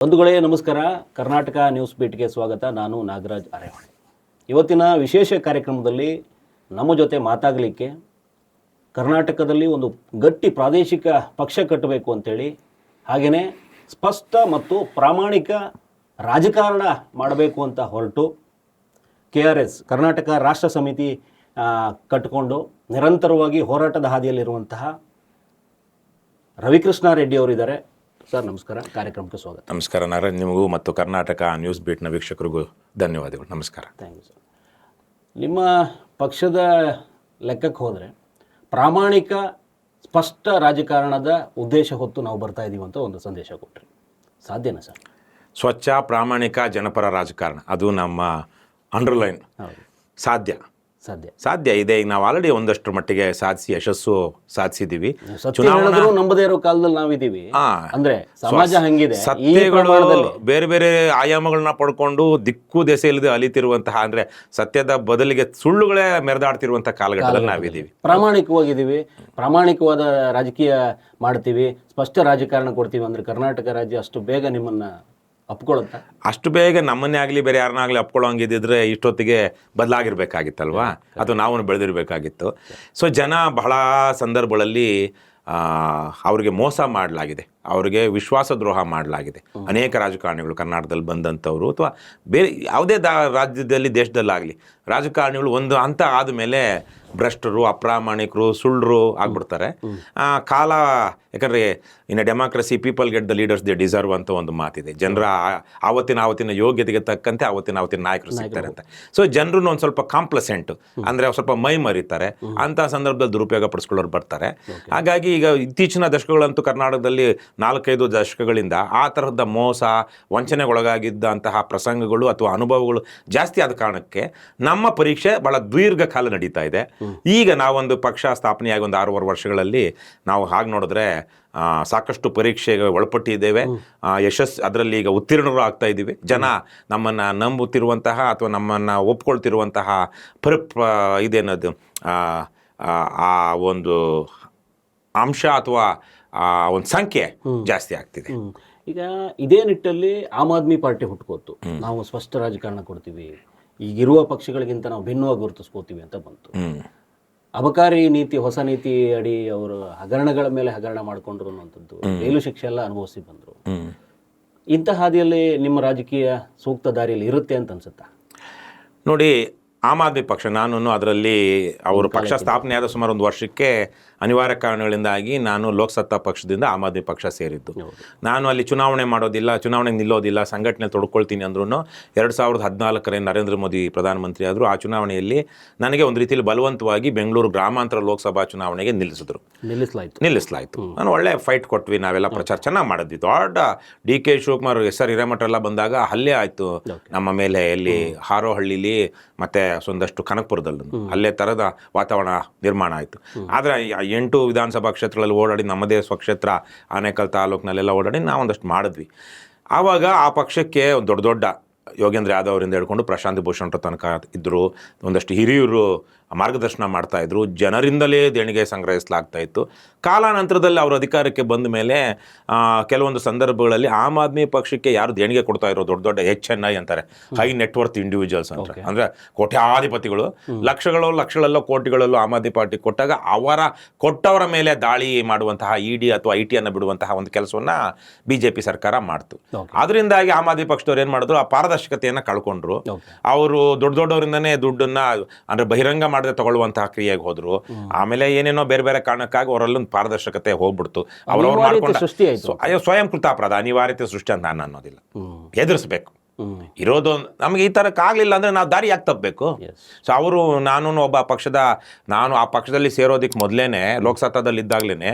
ಬಂಧುಗಳೇ ನಮಸ್ಕಾರ. ಕರ್ನಾಟಕ ನ್ಯೂಸ್ ಬೀಟ್ಗೆ ಸ್ವಾಗತ. ನಾನು ನಾಗರಾಜ್ ಅರೇವಣೆ. ಇವತ್ತಿನ ವಿಶೇಷ ಕಾರ್ಯಕ್ರಮದಲ್ಲಿ ನಮ್ಮ ಜೊತೆ ಮಾತಾಗಲಿಕ್ಕೆ ಕರ್ನಾಟಕದಲ್ಲಿ ಒಂದು ಗಟ್ಟಿ ಪ್ರಾದೇಶಿಕ ಪಕ್ಷ ಕಟ್ಟಬೇಕು ಅಂತೇಳಿ, ಹಾಗೆಯೇ ಸ್ಪಷ್ಟ ಮತ್ತು ಪ್ರಾಮಾಣಿಕ ರಾಜಕಾರಣ ಮಾಡಬೇಕು ಅಂತ ಹೊರಟು KRS ಕರ್ನಾಟಕ ರಾಷ್ಟ್ರ ಸಮಿತಿ ಕಟ್ಟಿಕೊಂಡು ನಿರಂತರವಾಗಿ ಹೋರಾಟದ ಹಾದಿಯಲ್ಲಿರುವಂತಹ ರವಿಕೃಷ್ಣ ರೆಡ್ಡಿ ಅವರಿದ್ದಾರೆ. ಸರ್ ನಮಸ್ಕಾರ, ಕಾರ್ಯಕ್ರಮಕ್ಕೆ ಸ್ವಾಗತ. ನಮಸ್ಕಾರ ನಾಗರಾಜ್, ನಿಮಗೂ ಮತ್ತು ಕರ್ನಾಟಕ ನ್ಯೂಸ್ ಬೀಟ್ನ ವೀಕ್ಷಕರಿಗೂ ಧನ್ಯವಾದಗಳು. ನಮಸ್ಕಾರ. Thank you sir. ನಿಮ್ಮ ಪಕ್ಷದ ಲೆಕ್ಕಕ್ಕೆ ಹೋದರೆ ಪ್ರಾಮಾಣಿಕ ಸ್ಪಷ್ಟ ರಾಜಕಾರಣದ ಉದ್ದೇಶ ಹೊತ್ತು ನಾವು ಬರ್ತಾ ಇದ್ದೀವಿ ಅಂತ ಒಂದು ಸಂದೇಶ ಕೊಟ್ಟರೆ ಸಾಧ್ಯನಾ ಸರ್? ಸ್ವಚ್ಛ, ಪ್ರಾಮಾಣಿಕ, ಜನಪರ ರಾಜಕಾರಣ, ಅದು ನಮ್ಮ ಅಂಡರ್ಲೈನ್. ಸಾಧ್ಯ ಇದೆ. ಈಗ ನಾವು ಆಲ್ರೆಡಿ ಒಂದಷ್ಟು ಮಟ್ಟಿಗೆ ಯಶಸ್ಸು ಸಾಧಿಸಿದ್ದೀವಿ. ನಂಬದೇ ಇರೋ ಕಾಲದಲ್ಲಿ ನಾವಿದ್ದೀವಿ. ಅಂದ್ರೆ ಸಮಾಜ ಹಂಗಿದೆ, ಸತ್ಯಗಳು ಬೇರೆ ಬೇರೆ ಆಯಾಮಗಳನ್ನ ಪಡ್ಕೊಂಡು ದಿಕ್ಕು ದೆಸೆ ಇಲ್ಲದೆ ಅಲಿತಿರುವಂತಹ, ಅಂದ್ರೆ ಸತ್ಯದ ಬದಲಿಗೆ ಸುಳ್ಳುಗಳೇ ಮೆರೆದಾಡ್ತಿರುವಂತಹ ಕಾಲಘಟ್ಟದಲ್ಲಿ ನಾವಿದ್ದೀವಿ. ಪ್ರಾಮಾಣಿಕವಾಗಿದ್ದೀವಿ, ಪ್ರಾಮಾಣಿಕವಾದ ರಾಜಕೀಯ ಮಾಡ್ತೀವಿ, ಸ್ಪಷ್ಟ ರಾಜಕಾರಣ ಕೊಡ್ತೀವಿ ಅಂದ್ರೆ ಕರ್ನಾಟಕ ರಾಜ್ಯ ಅಷ್ಟು ಬೇಗ ನಿಮ್ಮನ್ನ ಅಪ್ಕೊಳ್ಳುತ್ತಾ? ಅಷ್ಟು ಬೇಗ ನಮ್ಮನ್ನೇ ಆಗಲಿ ಬೇರೆ ಯಾರನ್ನಾಗಲಿ ಅಪ್ಕೊಳ್ಳೋಂಗಿದ್ದಿದ್ರೆ ಇಷ್ಟೊತ್ತಿಗೆ ಬದಲಾಗಿರ್ಬೇಕಾಗಿತ್ತಲ್ವಾ, ಅಥವಾ ನಾವು ಬೆಳೆದಿರಬೇಕಾಗಿತ್ತು. ಸೊ ಜನ ಬಹಳ ಸಂದರ್ಭಗಳಲ್ಲಿ ಅವ್ರಿಗೆ ಮೋಸ ಮಾಡಲಾಗಿದೆ, ಅವ್ರಿಗೆ ವಿಶ್ವಾಸದ್ರೋಹ ಮಾಡಲಾಗಿದೆ. ಅನೇಕ ರಾಜಕಾರಣಿಗಳು ಕರ್ನಾಟಕದಲ್ಲಿ ಬಂದಂಥವ್ರು ಅಥವಾ ಬೇರೆ ಯಾವುದೇ ರಾಜ್ಯದಲ್ಲಿ ದೇಶದಲ್ಲಾಗಲಿ ರಾಜಕಾರಣಿಗಳು ಒಂದು ಹಂತ ಆದಮೇಲೆ ಭ್ರಷ್ಟರು, ಅಪ್ರಾಮಾಣಿಕರು, ಸುಳ್ಳರು ಆಗ್ಬಿಡ್ತಾರೆ. ಕಾಲ, ಯಾಕಂದರೆ in democracy people get the leaders they deserve ಅಂತ ಒಂದು ಮಾತಿದೆ. ಜನರ ಆವತ್ತಿನ ಯೋಗ್ಯತೆಗೆ ತಕ್ಕಂತೆ ಆವತ್ತಿನ ನಾಯಕರು ಸಿಗ್ತಾರೆ ಅಂತ. ಸೊ ಜನರು ಒಂದು ಸ್ವಲ್ಪ ಕಾಂಪ್ಲಸೆಂಟು, ಅಂದರೆ ಸ್ವಲ್ಪ ಮೈ ಮರಿತಾರೆ. ಅಂಥ ಸಂದರ್ಭದಲ್ಲಿ ದುರುಪಯೋಗ ಪಡಿಸ್ಕೊಳ್ಳೋರು ಬರ್ತಾರೆ. ಹಾಗಾಗಿ ಈಗ ಇತ್ತೀಚಿನ ದಶಕಗಳಂತೂ ಕರ್ನಾಟಕದಲ್ಲಿ 4-5 ದಶಕಗಳಿಂದ ಆ ತರಹದ ಮೋಸ, ವಂಚನೆಗೊಳಗಾಗಿದ್ದಂತಹ ಪ್ರಸಂಗಗಳು ಅಥವಾ ಅನುಭವಗಳು ಜಾಸ್ತಿ ಆದ ಕಾರಣಕ್ಕೆ ನಮ್ಮ ಪರೀಕ್ಷೆ ಬಹಳ ದೀರ್ಘಕಾಲ ನಡೀತಾ ಇದೆ. ಈಗ ನಾವೊಂದು ಪಕ್ಷ ಸ್ಥಾಪನೆಯಾಗಿ ಒಂದು 6 ವರ್ಷಗಳಲ್ಲಿ ನಾವು ಹಾಗೆ ನೋಡಿದ್ರೆ ಸಾಕಷ್ಟು ಪರೀಕ್ಷೆಗೆ ಒಳಪಟ್ಟಿದ್ದೇವೆ. ಅದರಲ್ಲಿ ಈಗ ಉತ್ತೀರ್ಣರು ಆಗ್ತಾ ಇದ್ದೀವಿ. ಜನ ನಮ್ಮನ್ನು ನಂಬುತ್ತಿರುವಂತಹ ಅಥವಾ ನಮ್ಮನ್ನು ಒಪ್ಕೊಳ್ತಿರುವಂತಹ ಇದೇನದು ಆ ಒಂದು ಅಂಶ ಅಥವಾ ಒಂದು ಸಂಖ್ಯೆ ಜಾಸ್ತಿ ಆಗ್ತಿದೆ. ಈಗ ಇದೇ ನಿಟ್ಟಲ್ಲಿ ಆಮ್ ಆದ್ಮಿ ಪಾರ್ಟಿ ಹುಟ್ಕೋತು, ನಾವು ಸ್ಪಷ್ಟ ರಾಜಕಾರಣ ಕೊಡ್ತೀವಿ, ಈಗಿರುವ ಪಕ್ಷಗಳಿಗಿಂತ ನಾವು ಭಿನ್ನವಾಗಿ ಗುರುತಿಸ್ಕೋತೀವಿ ಅಂತ ಬಂತು. ಅಬಕಾರಿ ನೀತಿ, ಹೊಸ ನೀತಿ ಅಡಿ ಅವರು ಹಗರಣಗಳ ಮೇಲೆ ಹಗರಣ ಮಾಡಿಕೊಂಡ್ರು ಅನ್ನುವಂಥದ್ದು, ಜೈಲು ಶಿಕ್ಷೆ ಎಲ್ಲ ಅನುಭವಿಸಿ ಬಂದರು. ಇಂಥ ಹಾದಿಯಲ್ಲಿ ನಿಮ್ಮ ರಾಜಕೀಯ ಸೂಕ್ತ ದಾರಿಯಲ್ಲಿ ಇರುತ್ತೆ ಅಂತ ಅನ್ಸುತ್ತಾ? ನೋಡಿ, ಆಮ್ ಆದ್ಮಿ ಪಕ್ಷ, ನಾನು ಅದರಲ್ಲಿ ಅವರು ಪಕ್ಷ ಸ್ಥಾಪನೆ ಆದ ಸುಮಾರು 1 ವರ್ಷಕ್ಕೆ ಅನಿವಾರ್ಯ ಕಾರಣಗಳಿಂದಾಗಿ ನಾನು ಲೋಕಸತ್ತಾ ಪಕ್ಷದಿಂದ ಆಮ್ ಆದ್ಮಿ ಪಕ್ಷ ಸೇರಿದ್ದು. ನಾನು ಅಲ್ಲಿ ಚುನಾವಣೆ ಮಾಡೋದಿಲ್ಲ, ಚುನಾವಣೆಗೆ ನಿಲ್ಲೋದಿಲ್ಲ, ಸಂಘಟನೆ ತೊಡ್ಕೊಳ್ತೀನಿ ಅಂದ್ರೂ 2014 ನರೇಂದ್ರ ಮೋದಿ ಪ್ರಧಾನಮಂತ್ರಿ ಆದರು. ಆ ಚುನಾವಣೆಯಲ್ಲಿ ನನಗೆ ಒಂದು ರೀತಿಯಲ್ಲಿ ಬಲವಂತವಾಗಿ ಬೆಂಗಳೂರು ಗ್ರಾಮಾಂತರ ಲೋಕಸಭಾ ಚುನಾವಣೆಗೆ ನಿಲ್ಲಿಸಲಾಯಿತು. ನಾನು ಒಳ್ಳೆ ಫೈಟ್ ಕೊಟ್ವಿ, ನಾವೆಲ್ಲ ಪ್ರಚಾರ ಚೆನ್ನಾಗಿ ಮಾಡಿದ್ವಿ. ದೊಡ್ಡ DK ಶಿವಕುಮಾರ್, SR ಹಿರೇಮಠ ಎಲ್ಲ ಬಂದಾಗ ಹಲ್ಲೆ ಆಯಿತು ನಮ್ಮ ಮೇಲೆ, ಎಲ್ಲಿ ಹಾರೋಹಳ್ಳಿಲಿ ಮತ್ತು ಒಂದಷ್ಟು ಕನಕಪುರದಲ್ಲೂ ಅಲ್ಲೇ ಥರದ ವಾತಾವರಣ ನಿರ್ಮಾಣ ಆಯಿತು. ಆದರೆ 8 ವಿಧಾನಸಭಾ ಕ್ಷೇತ್ರಗಳಲ್ಲಿ ಓಡಾಡಿ, ನಮ್ಮದೇ ಸ್ವಕ್ಷೇತ್ರ ಆನೇಕಲ್ ತಾಲೂಕಿನಲ್ಲೆಲ್ಲ ಓಡಾಡಿ ನಾವು ಒಂದಷ್ಟು ಮಾಡಿದ್ವಿ. ಆವಾಗ ಆ ಪಕ್ಷಕ್ಕೆ ದೊಡ್ಡ ಯೋಗೇಂದ್ರ ಯಾದವ್ ಅವರಿಂದ ಹೇಳ್ಕೊಂಡು ಪ್ರಶಾಂತ್ ಭೂಷಣ್ ತನಕ ಇದ್ದರು, ಒಂದಷ್ಟು ಹಿರಿಯರು ಮಾರ್ಗದರ್ಶನ ಮಾಡ್ತಾಯಿದ್ರು. ಜನರಿಂದಲೇ ದೇಣಿಗೆ ಸಂಗ್ರಹಿಸಲಾಗ್ತಾ ಇತ್ತು. ಕಾಲಾನಂತರದಲ್ಲಿ ಅವರು ಅಧಿಕಾರಕ್ಕೆ ಬಂದ ಮೇಲೆ ಕೆಲವೊಂದು ಸಂದರ್ಭಗಳಲ್ಲಿ ಆಮ್ ಆದ್ಮಿ ಪಕ್ಷಕ್ಕೆ ಯಾರು ದೇಣಿಗೆ ಕೊಡ್ತಾ ಇರೋ ದೊಡ್ಡ HNI ಅಂತಾರೆ, ಹೈ ನೆಟ್ವರ್ತ್ ಇಂಡಿವಿಜುವಲ್ಸ್ ಅಂತ, ಅಂದರೆ ಕೋಟ್ಯಾಧಿಪತಿಗಳು, ಲಕ್ಷಗಳಲ್ಲೋ ಕೋಟಿಗಳಲ್ಲೋ ಆಮ್ ಆದ್ಮಿ ಪಾರ್ಟಿ ಕೊಟ್ಟಾಗ ಕೊಟ್ಟವರ ಮೇಲೆ ದಾಳಿ ಮಾಡುವಂತಹ ED ಅಥವಾ IT ಅನ್ನು ಬಿಡುವಂತಹ ಒಂದು ಕೆಲಸವನ್ನು BJP ಸರ್ಕಾರ ಮಾಡ್ತು. ಅದರಿಂದಾಗಿ ಆಮ್ ಆದ್ಮಿ ಪಕ್ಷದವ್ರು ಏನು ಮಾಡಿದ್ರು, ಆ ಪಾರದರ್ಶಕತೆಯನ್ನು ಕಳ್ಕೊಂಡ್ರು. ಅವರು ದೊಡ್ಡವರಿಂದನೇ ದುಡ್ಡನ್ನು, ಅಂದರೆ ಬಹಿರಂಗ ಮಾಡದೆ ತಗೊಳ್ಳುವಂತಹ ಕ್ರಿಯೆಗೆ ಹೋದ್ರು. ಆಮೇಲೆ ಏನೇನೋ ಬೇರೆ ಬೇರೆ ಕಾರಣಕ್ಕಾಗಿ ಅವರಲ್ಲೊಂದು ಪಾರದರ್ಶಕತೆ ಹೋಗ್ಬಿಡ್ತು. ಅವ್ರವ್ರು ಮಾಡ್ಕೊಂಡು ಸ್ವಯಂಕೃತ ಅಪರಾಧ, ಅನಿವಾರ್ಯತೆ ಸೃಷ್ಟಿ ಅಂತ ನಾನು ಅನ್ನೋದಿಲ್ಲ. ಎದುರಿಸ್ಬೇಕು, ಇರೋದು ನಮಗೆ ಈ ಥರಕ್ಕಾಗಲಿಲ್ಲ ಅಂದರೆ ನಾವು ದಾರಿ ಯಾಕೆ ತಪ್ಪಬೇಕು? ಸೊ ಅವರು, ನಾನು ಆ ಪಕ್ಷದಲ್ಲಿ ಸೇರೋದಕ್ಕೆ ಮೊದಲೇ ಲೋಕಸತ್ತಾದಲ್ಲಿ ಇದ್ದಾಗಲೇ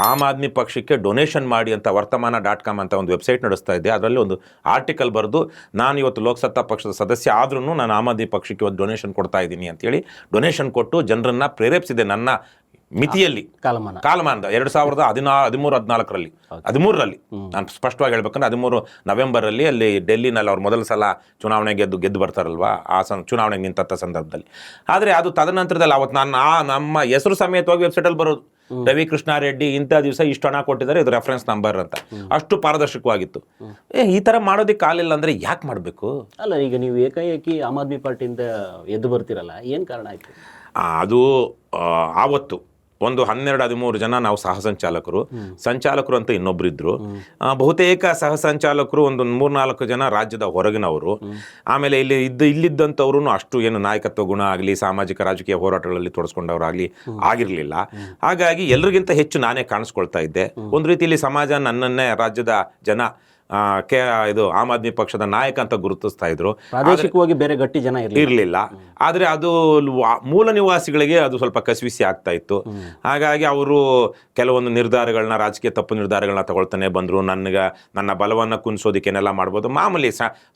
ಆಮ್ ಆದ್ಮಿ ಪಕ್ಷಕ್ಕೆ ಡೊನೇಷನ್ ಮಾಡಿ ಅಂತ ವರ್ತಮಾನ.com ಅಂತ ಒಂದು ವೆಬ್ಸೈಟ್ ನಡೆಸ್ತಾ ಇದ್ದೆ. ಅದರಲ್ಲಿ ಒಂದು ಆರ್ಟಿಕಲ್ ಬರೆದು, ನಾನು ಇವತ್ತು ಲೋಕಸತ್ತಾ ಪಕ್ಷದ ಸದಸ್ಯ ಆದ್ರೂ ನಾನು ಆಮ್ ಆದ್ಮಿ ಪಕ್ಷಕ್ಕೆ ಇವತ್ತು ಡೊನೇಷನ್ ಕೊಡ್ತಾ ಇದ್ದೀನಿ ಅಂತೇಳಿ ಡೊನೇಷನ್ ಕೊಟ್ಟು ಜನರನ್ನು ಪ್ರೇರೇಪಿಸಿದೆ. ನನ್ನ ಮಿತಿಯಲ್ಲಿ ಕಾಲಮಾನದ 2013-14ರಲ್ಲಿ ನಾನು ಸ್ಪಷ್ಟವಾಗಿ ಹೇಳ್ಬೇಕಂದ್ರೆ 13 ನವೆಂಬರಲ್ಲಿ ಅಲ್ಲಿ ಡೆಲ್ಲಿನಲ್ಲಿ ಅವ್ರು ಮೊದಲ ಸಲ ಚುನಾವಣೆ ಗೆದ್ದು ಬರ್ತಾರಲ್ವ, ಆ ಚುನಾವಣೆಗೆ ನಿಂತ ಸಂದರ್ಭದಲ್ಲಿ. ಆದರೆ ಅದು ತದನಂತರದಲ್ಲಿ ಅವತ್ತು ನಮ್ಮ ಹೆಸರು ಸಮೇತವಾಗಿ ವೆಬ್ಸೈಟಲ್ಲಿ ಬರೋದು, ರವಿ ಕೃಷ್ಣಾರೆಡ್ಡಿ ಇಂಥ ದಿವಸ ಇಷ್ಟು ಹಣ ಕೊಟ್ಟಿದ್ದಾರೆ, ಇದು ರೆಫರೆನ್ಸ್ ನಂಬರ್ ಅಂತ. ಅಷ್ಟು ಪಾರದರ್ಶಕವಾಗಿತ್ತು. ಈ ಥರ ಮಾಡೋದಕ್ಕೆ ಕಾಲಿಲ್ಲ ಅಂದರೆ ಯಾಕೆ ಮಾಡಬೇಕು? ಅಲ್ಲ, ಈಗ ನೀವು ಏಕಾಏಕಿ ಆಮ್ ಆದ್ಮಿ ಪಾರ್ಟಿಯಿಂದ ಎದ್ದು ಬರ್ತೀರಲ್ಲ, ಏನು ಕಾರಣ ಆಯ್ತು? ಅದು ಆವತ್ತು ಒಂದು 12-13 ಜನ ನಾವು ಸಹ ಸಂಚಾಲಕರು ಅಂತ ಇನ್ನೊಬ್ರು ಇದ್ರು. ಬಹುತೇಕ ಸಹ ಸಂಚಾಲಕರು ಒಂದು 3-4 ಜನ ರಾಜ್ಯದ ಹೊರಗಿನವರು. ಆಮೇಲೆ ಇಲ್ಲಿದ್ದಂಥವ್ರು ಅಷ್ಟು ಏನು ನಾಯಕತ್ವ ಗುಣ ಆಗಲಿ, ಸಾಮಾಜಿಕ ರಾಜಕೀಯ ಹೋರಾಟಗಳಲ್ಲಿ ತೊಡಸ್ಕೊಂಡವರಾಗಲಿ ಆಗಿರಲಿಲ್ಲ. ಹಾಗಾಗಿ ಎಲ್ರಿಗಿಂತ ಹೆಚ್ಚು ನಾನೇ ಕಾಣಿಸ್ಕೊಳ್ತಾ ಇದ್ದೆ. ಒಂದು ರೀತಿಯಲ್ಲಿ ಸಮಾಜ ನನ್ನನ್ನೇ ರಾಜ್ಯದ ಜನ ಇದು ಆಮ್ ಆದ್ಮಿ ಪಕ್ಷದ ನಾಯಕ ಅಂತ ಗುರುತಿಸ್ತಾ ಇದ್ರು. ಪ್ರಾದೇಶಿಕವಾಗಿ ಬೇರೆ ಗಟ್ಟಿ ಜನ ಇರಲಿಲ್ಲ. ಆದರೆ ಅದು ಮೂಲ ನಿವಾಸಿಗಳಿಗೆ ಅದು ಸ್ವಲ್ಪ ಕಸಿವಿಸಿ ಆಗ್ತಾ ಇತ್ತು. ಹಾಗಾಗಿ ಅವರು ಕೆಲವೊಂದು ನಿರ್ಧಾರಗಳನ್ನ, ರಾಜಕೀಯ ತಪ್ಪು ನಿರ್ಧಾರಗಳನ್ನ ತಗೊಳ್ತಾನೆ ಬಂದರು. ನನ್ನ ಬಲವನ್ನು ಕುಣಿಸೋದಕ್ಕೇನೆಲ್ಲ ಮಾಡ್ಬೋದು, ಮಾಮೂಲಿ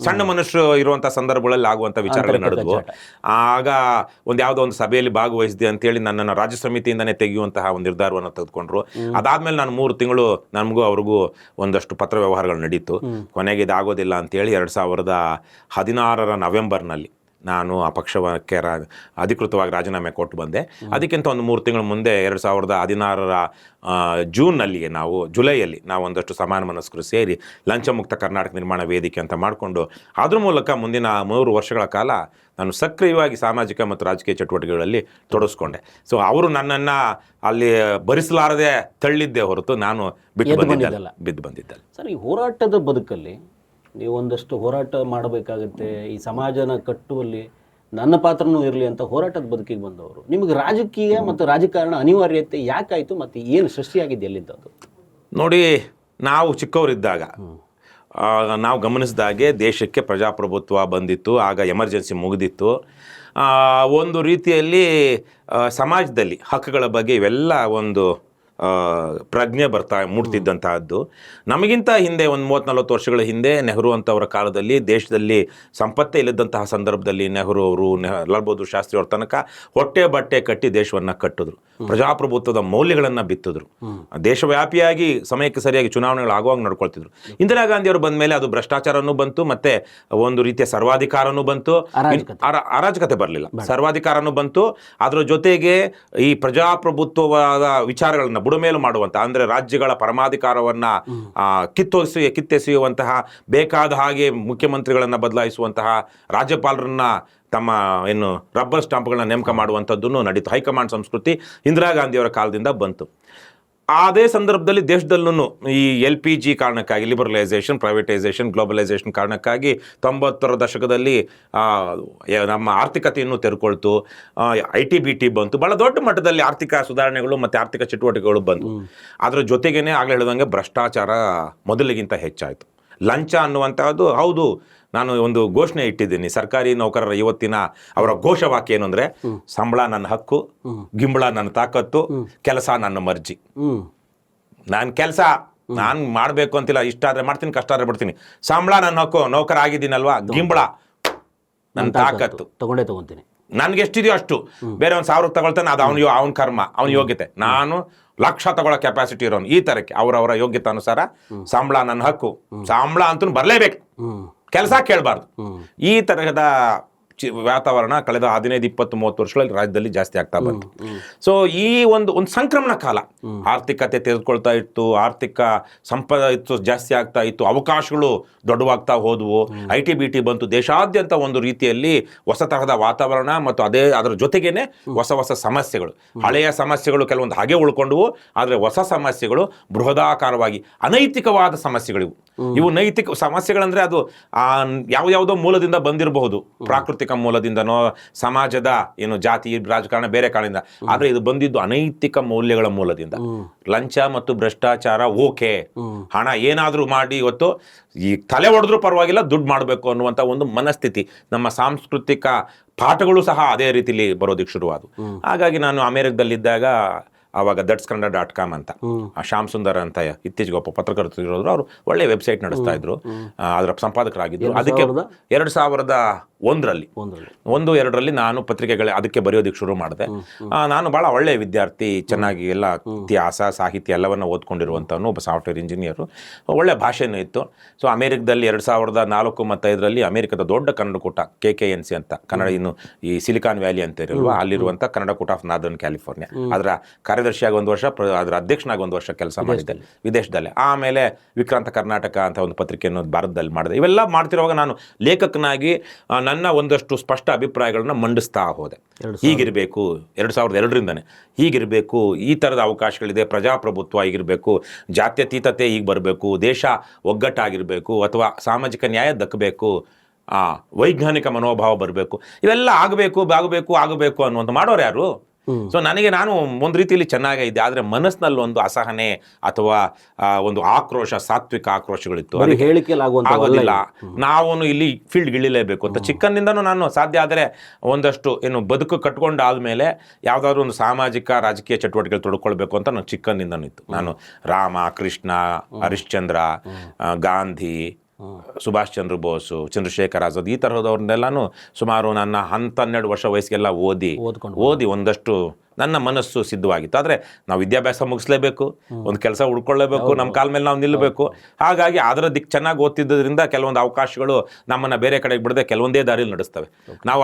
ಸಣ್ಣ ಮನುಷ್ಯರು ಇರುವಂಥ ಸಂದರ್ಭಗಳಲ್ಲಿ ಆಗುವಂಥ ವಿಚಾರಗಳು ನಡೆದ್ವು. ಆಗ ಯಾವುದೋ ಒಂದು ಸಭೆಯಲ್ಲಿ ಭಾಗವಹಿಸಿದೆ ಅಂತೇಳಿ ನನ್ನನ್ನು ರಾಜ್ಯ ಸಮಿತಿಯಿಂದನೇ ತೆಗೆಯುವಂತಹ ಒಂದು ನಿರ್ಧಾರವನ್ನು ತೆಗೆದುಕೊಂಡ್ರು. ಅದಾದ್ಮೇಲೆ ನಾನು 3 ತಿಂಗಳು ನಮಗೂ ಅವ್ರಿಗೂ ಒಂದಷ್ಟು ಪತ್ರ ವ್ಯವಹಾರಗಳು ನಡೀತು. ಕೊನೆಗೆ ಇದಾಗೋದಿಲ್ಲ ಅಂತೇಳಿ 2016 ನವೆಂಬರ್ನಲ್ಲಿ ನಾನು ಆ ಪಕ್ಷಕ್ಕೆ ಅಧಿಕೃತವಾಗಿ ರಾಜೀನಾಮೆ ಕೊಟ್ಟು ಬಂದೆ. ಅದಕ್ಕಿಂತ ಒಂದು 3 ತಿಂಗಳ ಮುಂದೆ 2016 ಜೂನ್ನಲ್ಲಿಯೇ ಜುಲೈಯಲ್ಲಿ ನಾವು ಒಂದಷ್ಟು ಸಮಾನ ಮನಸ್ಕರು ಸೇರಿ ಲಂಚಮುಕ್ತ ಕರ್ನಾಟಕ ನಿರ್ಮಾಣ ವೇದಿಕೆ ಅಂತ ಮಾಡಿಕೊಂಡು ಅದ್ರ ಮೂಲಕ ಮುಂದಿನ 3 ವರ್ಷಗಳ ಕಾಲ ನಾನು ಸಕ್ರಿಯವಾಗಿ ಸಾಮಾಜಿಕ ಮತ್ತು ರಾಜಕೀಯ ಚಟುವಟಿಕೆಗಳಲ್ಲಿ ತೊಡಗಿಸ್ಕೊಂಡೆ. ಸೊ ಅವರು ನನ್ನನ್ನು ಅಲ್ಲಿ ಭರಿಸಲಾರದೆ ತಳ್ಳಿದ್ದೆ ಹೊರತು ನಾನು ಬಿದ್ದು ಬಂದಿದ್ದಲ್ಲ. ಸರ್, ಈ ಹೋರಾಟದ ಬದುಕಲ್ಲಿ ನೀವು ಒಂದಷ್ಟು ಹೋರಾಟ ಮಾಡಬೇಕಾಗುತ್ತೆ, ಈ ಸಮಾಜನ ಕಟ್ಟುವಲ್ಲಿ ನನ್ನ ಪಾತ್ರನೂ ಇರಲಿ ಅಂತ ಹೋರಾಟದ ಬದುಕಿಗೆ ಬಂದವರು. ನಿಮಗೆ ರಾಜಕೀಯ ಮತ್ತು ರಾಜಕಾರಣ ಅನಿವಾರ್ಯತೆ ಯಾಕಾಯಿತು ಮತ್ತು ಏನು ಸೃಷ್ಟಿಯಾಗಿದೆ ಎಲ್ಲಿಂದ? ಅದು ನೋಡಿ, ನಾವು ಚಿಕ್ಕವರಿದ್ದಾಗ ನಾವು ಗಮನಿಸಿದಾಗೆ ದೇಶಕ್ಕೆ ಪ್ರಜಾಪ್ರಭುತ್ವ ಬಂದಿತ್ತು. ಆಗ ಎಮರ್ಜೆನ್ಸಿ ಮುಗಿದಿತ್ತು. ಒಂದು ರೀತಿಯಲ್ಲಿ ಸಮಾಜದಲ್ಲಿ ಹಕ್ಕುಗಳ ಬಗ್ಗೆ ಇವೆಲ್ಲ ಒಂದು ಪ್ರಜ್ಞೆ ಮೂಡ್ತಿದ್ದಂತಹದ್ದು. ನಮಗಿಂತ ಹಿಂದೆ ಒಂದು 30-40 ವರ್ಷಗಳ ಹಿಂದೆ ನೆಹರು ಅಂತವರ ಕಾಲದಲ್ಲಿ ದೇಶದಲ್ಲಿ ಸಂಪತ್ತೇ ಇಲ್ಲದಂತಹ ಸಂದರ್ಭದಲ್ಲಿ ನೆಹರು ಅವರು, ಲಾಲ್ ಬಹದ್ದೂರ್ ಶಾಸ್ತ್ರಿ ಅವ್ರ ತನಕ ಹೊಟ್ಟೆ ಬಟ್ಟೆ ಕಟ್ಟಿ ದೇಶವನ್ನು ಕಟ್ಟಿದ್ರು. ಪ್ರಜಾಪ್ರಭುತ್ವದ ಮೌಲ್ಯಗಳನ್ನು ಬಿತ್ತಿದ್ರು. ದೇಶವ್ಯಾಪಿಯಾಗಿ ಸಮಯಕ್ಕೆ ಸರಿಯಾಗಿ ಚುನಾವಣೆಗಳು ಆಗುವಾಗ ನಡ್ಕೊಳ್ತಿದ್ರು. ಇಂದಿರಾ ಗಾಂಧಿ ಅವರು ಬಂದ ಮೇಲೆ ಅದು ಭ್ರಷ್ಟಾಚಾರನೂ ಬಂತು, ಮತ್ತೆ ಒಂದು ರೀತಿಯ ಸರ್ವಾಧಿಕಾರನೂ ಬಂತು. ಅರಾಜಕತೆ ಬರಲಿಲ್ಲ, ಸರ್ವಾಧಿಕಾರನೂ ಬಂತು. ಅದರ ಜೊತೆಗೆ ಈ ಪ್ರಜಾಪ್ರಭುತ್ವವಾದ ವಿಚಾರಗಳನ್ನ ಬುಡಮೇಲು ಮಾಡುವಂಥ, ಅಂದರೆ ರಾಜ್ಯಗಳ ಪರಮಾಧಿಕಾರವನ್ನು ಕಿತ್ತೆಸೆಯುವಂತಹ, ಬೇಕಾದ ಹಾಗೆ ಮುಖ್ಯಮಂತ್ರಿಗಳನ್ನು ಬದಲಾಯಿಸುವಂತಹ, ರಾಜ್ಯಪಾಲರನ್ನ ತಮ್ಮ ರಬ್ಬರ್ ಸ್ಟಾಂಪ್ಗಳನ್ನ ನೇಮಕ ಮಾಡುವಂಥದ್ದನ್ನು ನಡೀತು. ಹೈಕಮಾಂಡ್ ಸಂಸ್ಕೃತಿ ಇಂದಿರಾ ಗಾಂಧಿಯವರ ಕಾಲದಿಂದ ಬಂತು. ಅದೇ ಸಂದರ್ಭದಲ್ಲಿ ದೇಶದಲ್ಲೂ ಈ LPG ಕಾರಣಕ್ಕಾಗಿ, ಲಿಬರಲೈಸೇಷನ್, ಪ್ರೈವೇಟೈಸೇಷನ್, ಗ್ಲೋಬಲೈಸೇಷನ್ ಕಾರಣಕ್ಕಾಗಿ 90ರ ದಶಕದಲ್ಲಿ ನಮ್ಮ ಆರ್ಥಿಕತೆಯನ್ನು ತೆರೆಕೊಳ್ತು. IT-BT ಬಂತು. ಭಾಳ ದೊಡ್ಡ ಮಟ್ಟದಲ್ಲಿ ಆರ್ಥಿಕ ಸುಧಾರಣೆಗಳು ಮತ್ತು ಆರ್ಥಿಕ ಚಟುವಟಿಕೆಗಳು ಬಂತು. ಅದರ ಜೊತೆಗೇನೆ ಆಗಲೇ ಹೇಳಿದಂಗೆ ಭ್ರಷ್ಟಾಚಾರ ಮೊದಲಿಗಿಂತ ಹೆಚ್ಚಾಯಿತು. ಲಂಚ ಅನ್ನುವಂಥದ್ದು, ಹೌದು, ನಾನು ಒಂದು ಘೋಷಣೆ ಇಟ್ಟಿದ್ದೀನಿ. ಸರ್ಕಾರಿ ನೌಕರರ ಇವತ್ತಿನ ಅವರ ಘೋಷವಾಕ್ಯ ಏನು ಅಂದರೆ, ಸಂಬಳ ನನ್ನ ಹಕ್ಕು, ಗಿಂಬಳ ನನ್ನ ತಾಕತ್ತು, ಕೆಲಸ ನನ್ನ ಮರ್ಜಿ. ನಾನು ಕೆಲಸ ನಾನು ಮಾಡಬೇಕು ಅಂತಿಲ್ಲ, ಇಷ್ಟ ಆದರೆ ಮಾಡ್ತೀನಿ, ಕಷ್ಟ ಆದರೆ ಬಿಡ್ತೀನಿ. ಸಂಬಳ ನನ್ನ ಹಕ್ಕು, ನೌಕರ ಆಗಿದ್ದೀನಲ್ವಾ, ಗಿಂಬಳ ನನ್ನ ತಾಕತ್ತು, ತಗೊಂತೀನಿ. ನನ್ಗೆ ಎಷ್ಟಿದೆಯೋ ಅಷ್ಟು. ಬೇರೆ ಒಂದು 1000 ತಗೊಳ್ತಾನೆ, ಅದು ಅವನ ಕರ್ಮ, ಅವನ ಯೋಗ್ಯತೆ. ನಾನು 1,00,000 ತಗೊಳ್ಳೋ ಕೆಪಾಸಿಟಿ ಇರೋನು. ಈ ಥರಕ್ಕೆ ಅವರವರ ಯೋಗ್ಯತೆ ಅನುಸಾರ ಸಂಬಳ ನನ್ನ ಹಕ್ಕು, ಸಂಬಳ ಅಂತೂ ಬರಲೇಬೇಕು, ಕೆಲಸ ಕೇಳಬಾರ್ದು. ಈ ತರಹದ ವಾತಾವರಣ ಕಳೆದ 15-20-30 ವರ್ಷಗಳಲ್ಲಿ ರಾಜ್ಯದಲ್ಲಿ ಜಾಸ್ತಿ ಆಗ್ತಾ ಬಂತು. ಸೊ ಈ ಒಂದು ಸಂಕ್ರಮಣ ಕಾಲ, ಆರ್ಥಿಕತೆ ತೆಗೆದುಕೊಳ್ತಾ ಇತ್ತು, ಆರ್ಥಿಕ ಸಂಪತ್ತು ಜಾಸ್ತಿ ಆಗ್ತಾ ಇತ್ತು, ಅವಕಾಶಗಳು ದೊಡ್ಡವಾಗ್ತಾ ಹೋದವು, IT-BT ಬಂತು. ದೇಶಾದ್ಯಂತ ಒಂದು ರೀತಿಯಲ್ಲಿ ಹೊಸ ತರಹದ ವಾತಾವರಣ ಮತ್ತು ಅದರ ಜೊತೆಗೇನೆ ಹೊಸ ಸಮಸ್ಯೆಗಳು. ಹಳೆಯ ಸಮಸ್ಯೆಗಳು ಕೆಲವೊಂದು ಹಾಗೆ ಉಳ್ಕೊಂಡವು, ಆದರೆ ಹೊಸ ಸಮಸ್ಯೆಗಳು ಬೃಹದಾಕಾರವಾಗಿ ಅನೈತಿಕವಾದ ಸಮಸ್ಯೆಗಳಿವು. ಇವು ನೈತಿಕ ಸಮಸ್ಯೆಗಳಂದ್ರೆ ಅದು ಯಾವುದೋ ಮೂಲದಿಂದ ಬಂದಿರಬಹುದು, ಪ್ರಾಕೃತಿಕ ಮೂಲದಿಂದನೋ, ಸಮಾಜದ ಜಾತಿ ರಾಜಕಾರಣ ಬೇರೆ ಕಾರಣದಿಂದ. ಆದರೆ ಇದು ಬಂದಿದ್ದು ಅನೈತಿಕ ಮೌಲ್ಯಗಳ ಮೂಲದಿಂದ. ಲಂಚ ಮತ್ತು ಭ್ರಷ್ಟಾಚಾರ ಓಕೆ, ಹಣ ಏನಾದರೂ ಮಾಡಿ ಇವತ್ತು ಈ ತಲೆ ಹೊಡೆದ್ರೂ ಪರವಾಗಿಲ್ಲ, ದುಡ್ಡು ಮಾಡಬೇಕು ಅನ್ನುವಂಥ ಒಂದು ಮನಸ್ಥಿತಿ. ನಮ್ಮ ಸಾಂಸ್ಕೃತಿಕ ಪಾಠಗಳು ಸಹ ಅದೇ ರೀತಿಲಿ ಬರೋದಕ್ಕೆ ಶುರುವಾದವು. ಹಾಗಾಗಿ ನಾನು ಅಮೆರಿಕದಲ್ಲಿದ್ದಾಗ ಆವಾಗ thatskanada.com ಅಂತ ಶ್ಯಾಮ್ ಸುಂದರ್ ಅಂತ ಇತ್ತೀಚೆಗೆ ಒಬ್ಬ ಪತ್ರಕರ್ತರು ಇರೋರು, ಅವರು ಒಳ್ಳೆ ವೆಬ್ಸೈಟ್ ನಡೆಸ್ತಾ ಇದ್ರು, ಅದರ ಸಂಪಾದಕರಾಗಿದ್ದರು. ಅದಕ್ಕೆ 2000 ಒಂದರಲ್ಲಿ 1-2ರಲ್ಲಿ ನಾನು ಪತ್ರಿಕೆಗಳ ಅದಕ್ಕೆ ಬರೆಯೋದಕ್ಕೆ ಶುರು ಮಾಡಿದೆ. ನಾನು ಭಾಳ ಒಳ್ಳೆಯ ವಿದ್ಯಾರ್ಥಿ, ಚೆನ್ನಾಗಿ ಎಲ್ಲ ಇತಿಹಾಸ ಸಾಹಿತ್ಯ ಎಲ್ಲವನ್ನು ಓದ್ಕೊಂಡಿರುವಂಥವನು, ಒಬ್ಬ ಸಾಫ್ಟ್ವೇರ್ ಇಂಜಿನಿಯರು, ಒಳ್ಳೆ ಭಾಷೆನೂ ಇತ್ತು. ಸೊ ಅಮೇರಿಕದಲ್ಲಿ 2004 ಮತ್ತು 5ರಲ್ಲಿ ಅಮೇರಿಕದ ದೊಡ್ಡ ಕನ್ನಡಕೂಟ KKNC ಅಂತ, ಕನ್ನಡ ಇನ್ನು ಈ ಸಿಲಿಕಾನ್ ವ್ಯಾಲಿ ಅಂತ ಇರಲ್ವಾ, ಅಲ್ಲಿರುವಂಥ ಕನ್ನಡಕೂಟ ಆಫ್ ನಾರ್ದರ್ನ್ ಕ್ಯಾಲಿಫೋರ್ನಿಯಾ, ಅದರ ಕಾರ್ಯದರ್ಶಿಯಾಗಿ 1 ವರ್ಷ, ಅದರ ಅಧ್ಯಕ್ಷನಾಗಿ 1 ವರ್ಷ ಕೆಲಸ ಮಾಡಿದ್ದೆ ವಿದೇಶದಲ್ಲೇ. ಆಮೇಲೆ ವಿಕ್ರಾಂತ ಕರ್ನಾಟಕ ಅಂತ ಒಂದು ಪತ್ರಿಕೆಯನ್ನು ಭಾರತದಲ್ಲಿ ಮಾಡಿದೆ. ಇವೆಲ್ಲ ಮಾಡ್ತಿರುವಾಗ ನಾನು ಲೇಖಕನಾಗಿ ನನ್ನ ಒಂದಷ್ಟು ಸ್ಪಷ್ಟ ಅಭಿಪ್ರಾಯಗಳನ್ನ ಮಂಡಿಸ್ತಾ ಹೋದೆ. ಹೀಗಿರಬೇಕು, 2002ರಿಂದನೇ ಹೀಗಿರಬೇಕು, ಈ ಥರದ ಅವಕಾಶಗಳಿದೆ, ಪ್ರಜಾಪ್ರಭುತ್ವ ಹೀಗಿರಬೇಕು, ಜಾತ್ಯತೀತತೆ ಈಗ ಬರಬೇಕು, ದೇಶ ಒಗ್ಗಟ್ಟಾಗಿರಬೇಕು, ಅಥವಾ ಸಾಮಾಜಿಕ ನ್ಯಾಯ ದಕ್ಕಬೇಕು, ವೈಜ್ಞಾನಿಕ ಮನೋಭಾವ ಬರಬೇಕು, ಇವೆಲ್ಲ ಆಗಬೇಕು ಅನ್ನುವಂಥ ಮಾಡೋರು ಯಾರು? ಸೊ ನಾನು ಒಂದು ರೀತಿಯಲ್ಲಿ ಚೆನ್ನಾಗೇ ಇದ್ದೆ, ಆದರೆ ಮನಸ್ಸಿನಲ್ಲಿ ಒಂದು ಅಸಹನೆ ಅಥವಾ ಒಂದು ಆಕ್ರೋಶ, ಸಾತ್ವಿಕ ಆಕ್ರೋಶಗಳಿತ್ತು. ಆಗೋದಿಲ್ಲ, ನಾವು ಇಲ್ಲಿ ಫೀಲ್ಡ್ಗೆ ಇಳಿಲೇಬೇಕು ಅಂತ ಚಿಕ್ಕಂದಿಂದನೂ ನಾನು ಸಾಧ್ಯ ಆದರೆ ಒಂದಷ್ಟು ಬದುಕು ಕಟ್ಕೊಂಡಾದ್ಮೇಲೆ ಯಾವುದಾದ್ರು ಒಂದು ಸಾಮಾಜಿಕ ರಾಜಕೀಯ ಚಟುವಟಿಕೆಗಳು ತೊಡ್ಕೊಳ್ಬೇಕು ಅಂತ ನಾನು ಚಿಕ್ಕಂದಿಂದನೂ ಇತ್ತು. ನಾನು ರಾಮ, ಕೃಷ್ಣ, ಹರಿಶ್ಚಂದ್ರ, ಗಾಂಧಿ, ಸುಭಾಷ್ ಚಂದ್ರ ಬೋಸು, ಚಂದ್ರಶೇಖರ್ ಆಜಾದ್, ಈ ತರಹದವ್ರನ್ನೆಲ್ಲಾನು ಸುಮಾರು ನನ್ನ 12 ವರ್ಷ ವಯಸ್ಸಿಗೆಲ್ಲ ಓದಿ ಒಂದಷ್ಟು ನನ್ನ ಮನಸ್ಸು ಸಿದ್ಧವಾಗಿತ್ತು. ಆದರೆ ನಾವು ವಿದ್ಯಾಭ್ಯಾಸ ಮುಗಿಸ್ಲೇಬೇಕು, ಒಂದು ಕೆಲಸ ಹುಡ್ಕೊಳ್ಳೇಬೇಕು, ನಮ್ಮ ಕಾಲ ಮೇಲೆ ನಾವು ನಿಲ್ಲಬೇಕು. ಹಾಗಾಗಿ ಅದರ ದಿಕ್ಕು ಚೆನ್ನಾಗಿ ಓದ್ತಿದ್ದರಿಂದ ಕೆಲವೊಂದು ಅವಕಾಶಗಳು ನಮ್ಮನ್ನು ಬೇರೆ ಕಡೆಗೆ ಬಿಡದೆ ಕೆಲವೊಂದೇ ದಾರಿಯಲ್ಲಿ ನಡೆಸ್ತವೆ. ನಾವು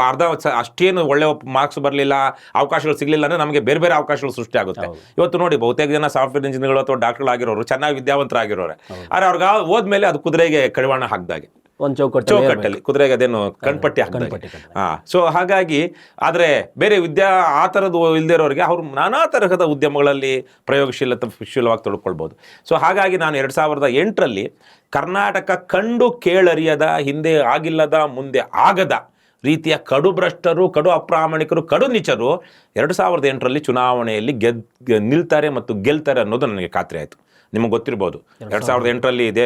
ಅಷ್ಟೇನು ಒಳ್ಳೆ ಮಾರ್ಕ್ಸ್ ಬರಲಿಲ್ಲ, ಅವಕಾಶಗಳು ಸಿಗಲಿಲ್ಲ ಅಂದರೆ ನಮಗೆ ಬೇರೆ ಬೇರೆ ಅವಕಾಶಗಳು ಸೃಷ್ಟಿ ಆಗುತ್ತೆ. ಇವತ್ತು ನೋಡಿ, ಬಹುತೇಕ ಜನ ಸಾಫ್ಟ್ವೇರ್ ಇಂಜಿನಿಯರ್ಗಳು ಅಥವಾ ಡಾಕ್ಟರ್ಗಳಾಗಿರೋರು ಚೆನ್ನಾಗಿ ವಿದ್ಯಾವಂತರಾಗಿರೋರೆ, ಆದರೆ ಅವ್ರಿಗೆ ಹೋದ್ಮೇಲೆ ಅದು ಕುದುರೆಗೆ ಕಡಿವಾಣ ಹಾಕಿದಾಗೆ, ಒಂದು ಚೌಕಟ್ಟಲ್ಲಿ ಕುದುರೆಗೆ ಅದೇನು ಕಣ್ಪಟ್ಟಿ ಹಾಕ್ತಾರೆ. ಸೊ ಹಾಗಾಗಿ ಆದರೆ ಬೇರೆ ಆ ಥರದ್ದು ಇಲ್ಲದೆ ಇರೋರಿಗೆ ಅವರು ನಾನಾ ತರಹದ ಉದ್ಯಮಗಳಲ್ಲಿ ಪ್ರಯೋಗಶೀಲವಾಗಿ ತೊಡ್ಕೊಳ್ಬೋದು. ಸೊ ಹಾಗಾಗಿ ನಾನು 2008ರಲ್ಲಿ ಕರ್ನಾಟಕ ಕಂಡು ಕೇಳರಿಯದ, ಹಿಂದೆ ಆಗಿಲ್ಲದ, ಮುಂದೆ ಆಗದ ರೀತಿಯ ಕಡು ಭ್ರಷ್ಟರು, ಕಡು ಅಪ್ರಾಮಾಣಿಕರು, ಕಡು ನೀಚರು 2008ರಲ್ಲಿ ಚುನಾವಣೆಯಲ್ಲಿ ನಿಲ್ತಾರೆ ಮತ್ತು ಗೆಲ್ತಾರೆ ಅನ್ನೋದು ನನಗೆ ಖಾತ್ರಿ ಆಯಿತು. ನಿಮಗೆ ಗೊತ್ತಿರ್ಬೋದು, 2008ರಲ್ಲಿ ಇದೇ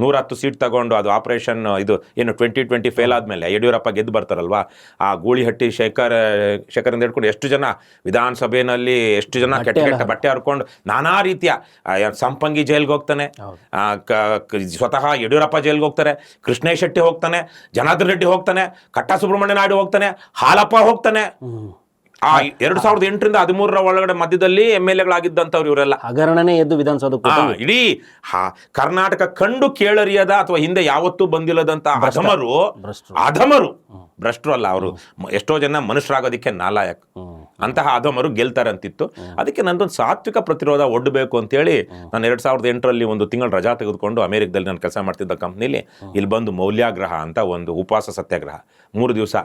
110 ಸೀಟ್ ತಗೊಂಡು ಅದು ಆಪರೇಷನ್ ಇದು ಏನು 2020 ಫೇಲ್ ಆದಮೇಲೆ ಯಡಿಯೂರಪ್ಪ ಗೆದ್ದು ಬರ್ತಾರಲ್ವಾ, ಆ ಗೂಳಿಹಟ್ಟಿ ಶೇಖರಿಂದ ಹಿಡ್ಕೊಂಡು ಎಷ್ಟು ಜನ ವಿಧಾನಸಭೆಯಲ್ಲಿ ಎಷ್ಟು ಜನ ಕೆಟ್ಟ ಬಟ್ಟೆ ಹರ್ಕೊಂಡು ನಾನಾ ರೀತಿಯ ಸಂಪಂಗಿ ಜೈಲ್ಗೆ ಹೋಗ್ತಾನೆ, ಸ್ವತಃ ಯಡಿಯೂರಪ್ಪ ಜೈಲ್ಗೆ ಹೋಗ್ತಾರೆ, ಕೃಷ್ಣೇಶ್ ಶೆಟ್ಟಿ ಹೋಗ್ತಾನೆ, ಜನಾರ್ದನ್ ರೆಡ್ಡಿ ಹೋಗ್ತಾನೆ, ಕಟ್ಟ ಸುಬ್ರಹ್ಮಣ್ಯ ನಾಯ್ಡು ಹೋಗ್ತಾನೆ, ಹಾಲಪ್ಪ ಹೋಗ್ತಾನೆ. 2008ರಿಂದ 2013 ಒಳಗಡೆ ಮಧ್ಯದಲ್ಲಿ MLAಗಳಾಗಿದ್ದಂಥವ್ರು ಇವರೆಲ್ಲ ಹಗರಣನೇ ಎದ್ದು ವಿಧಾನಸೌಧ ಇಡೀ ಕರ್ನಾಟಕ ಕಂಡು ಕೇಳರಿಯದ ಅಥವಾ ಹಿಂದೆ ಯಾವತ್ತೂ ಬಂದಿಲ್ಲದಂತ ಅಧಮರು ಭ್ರಷ್ಟರು ಅಲ್ಲ, ಅವರು ಎಷ್ಟೋ ಜನ ಮನುಷ್ಯರಾಗೋದಕ್ಕೆ ನಾಲಾಯಕ್, ಅಂತಹ ಅಧಮರು ಗೆಲ್ತಾರೆ ಅಂತಿತ್ತು. ಅದಕ್ಕೆ ನಂದೊಂದು ಸಾತ್ವಿಕ ಪ್ರತಿರೋಧ ಒಡ್ಡಬೇಕು ಅಂತೇಳಿ ನಾನು 2008ರಲ್ಲಿ 1 ತಿಂಗಳು ರಜಾ ತೆಗೆದುಕೊಂಡು ಅಮೆರಿಕದಲ್ಲಿ ನಾನು ಕೆಲಸ ಮಾಡ್ತಿದ್ದ ಕಂಪ್ನಿಲಿ ಇಲ್ಲಿ ಬಂದು ಮೌಲ್ಯಾಗ್ರಹ ಅಂತ ಒಂದು ಉಪವಾಸ ಸತ್ಯಾಗ್ರಹ 3 ದಿವಸ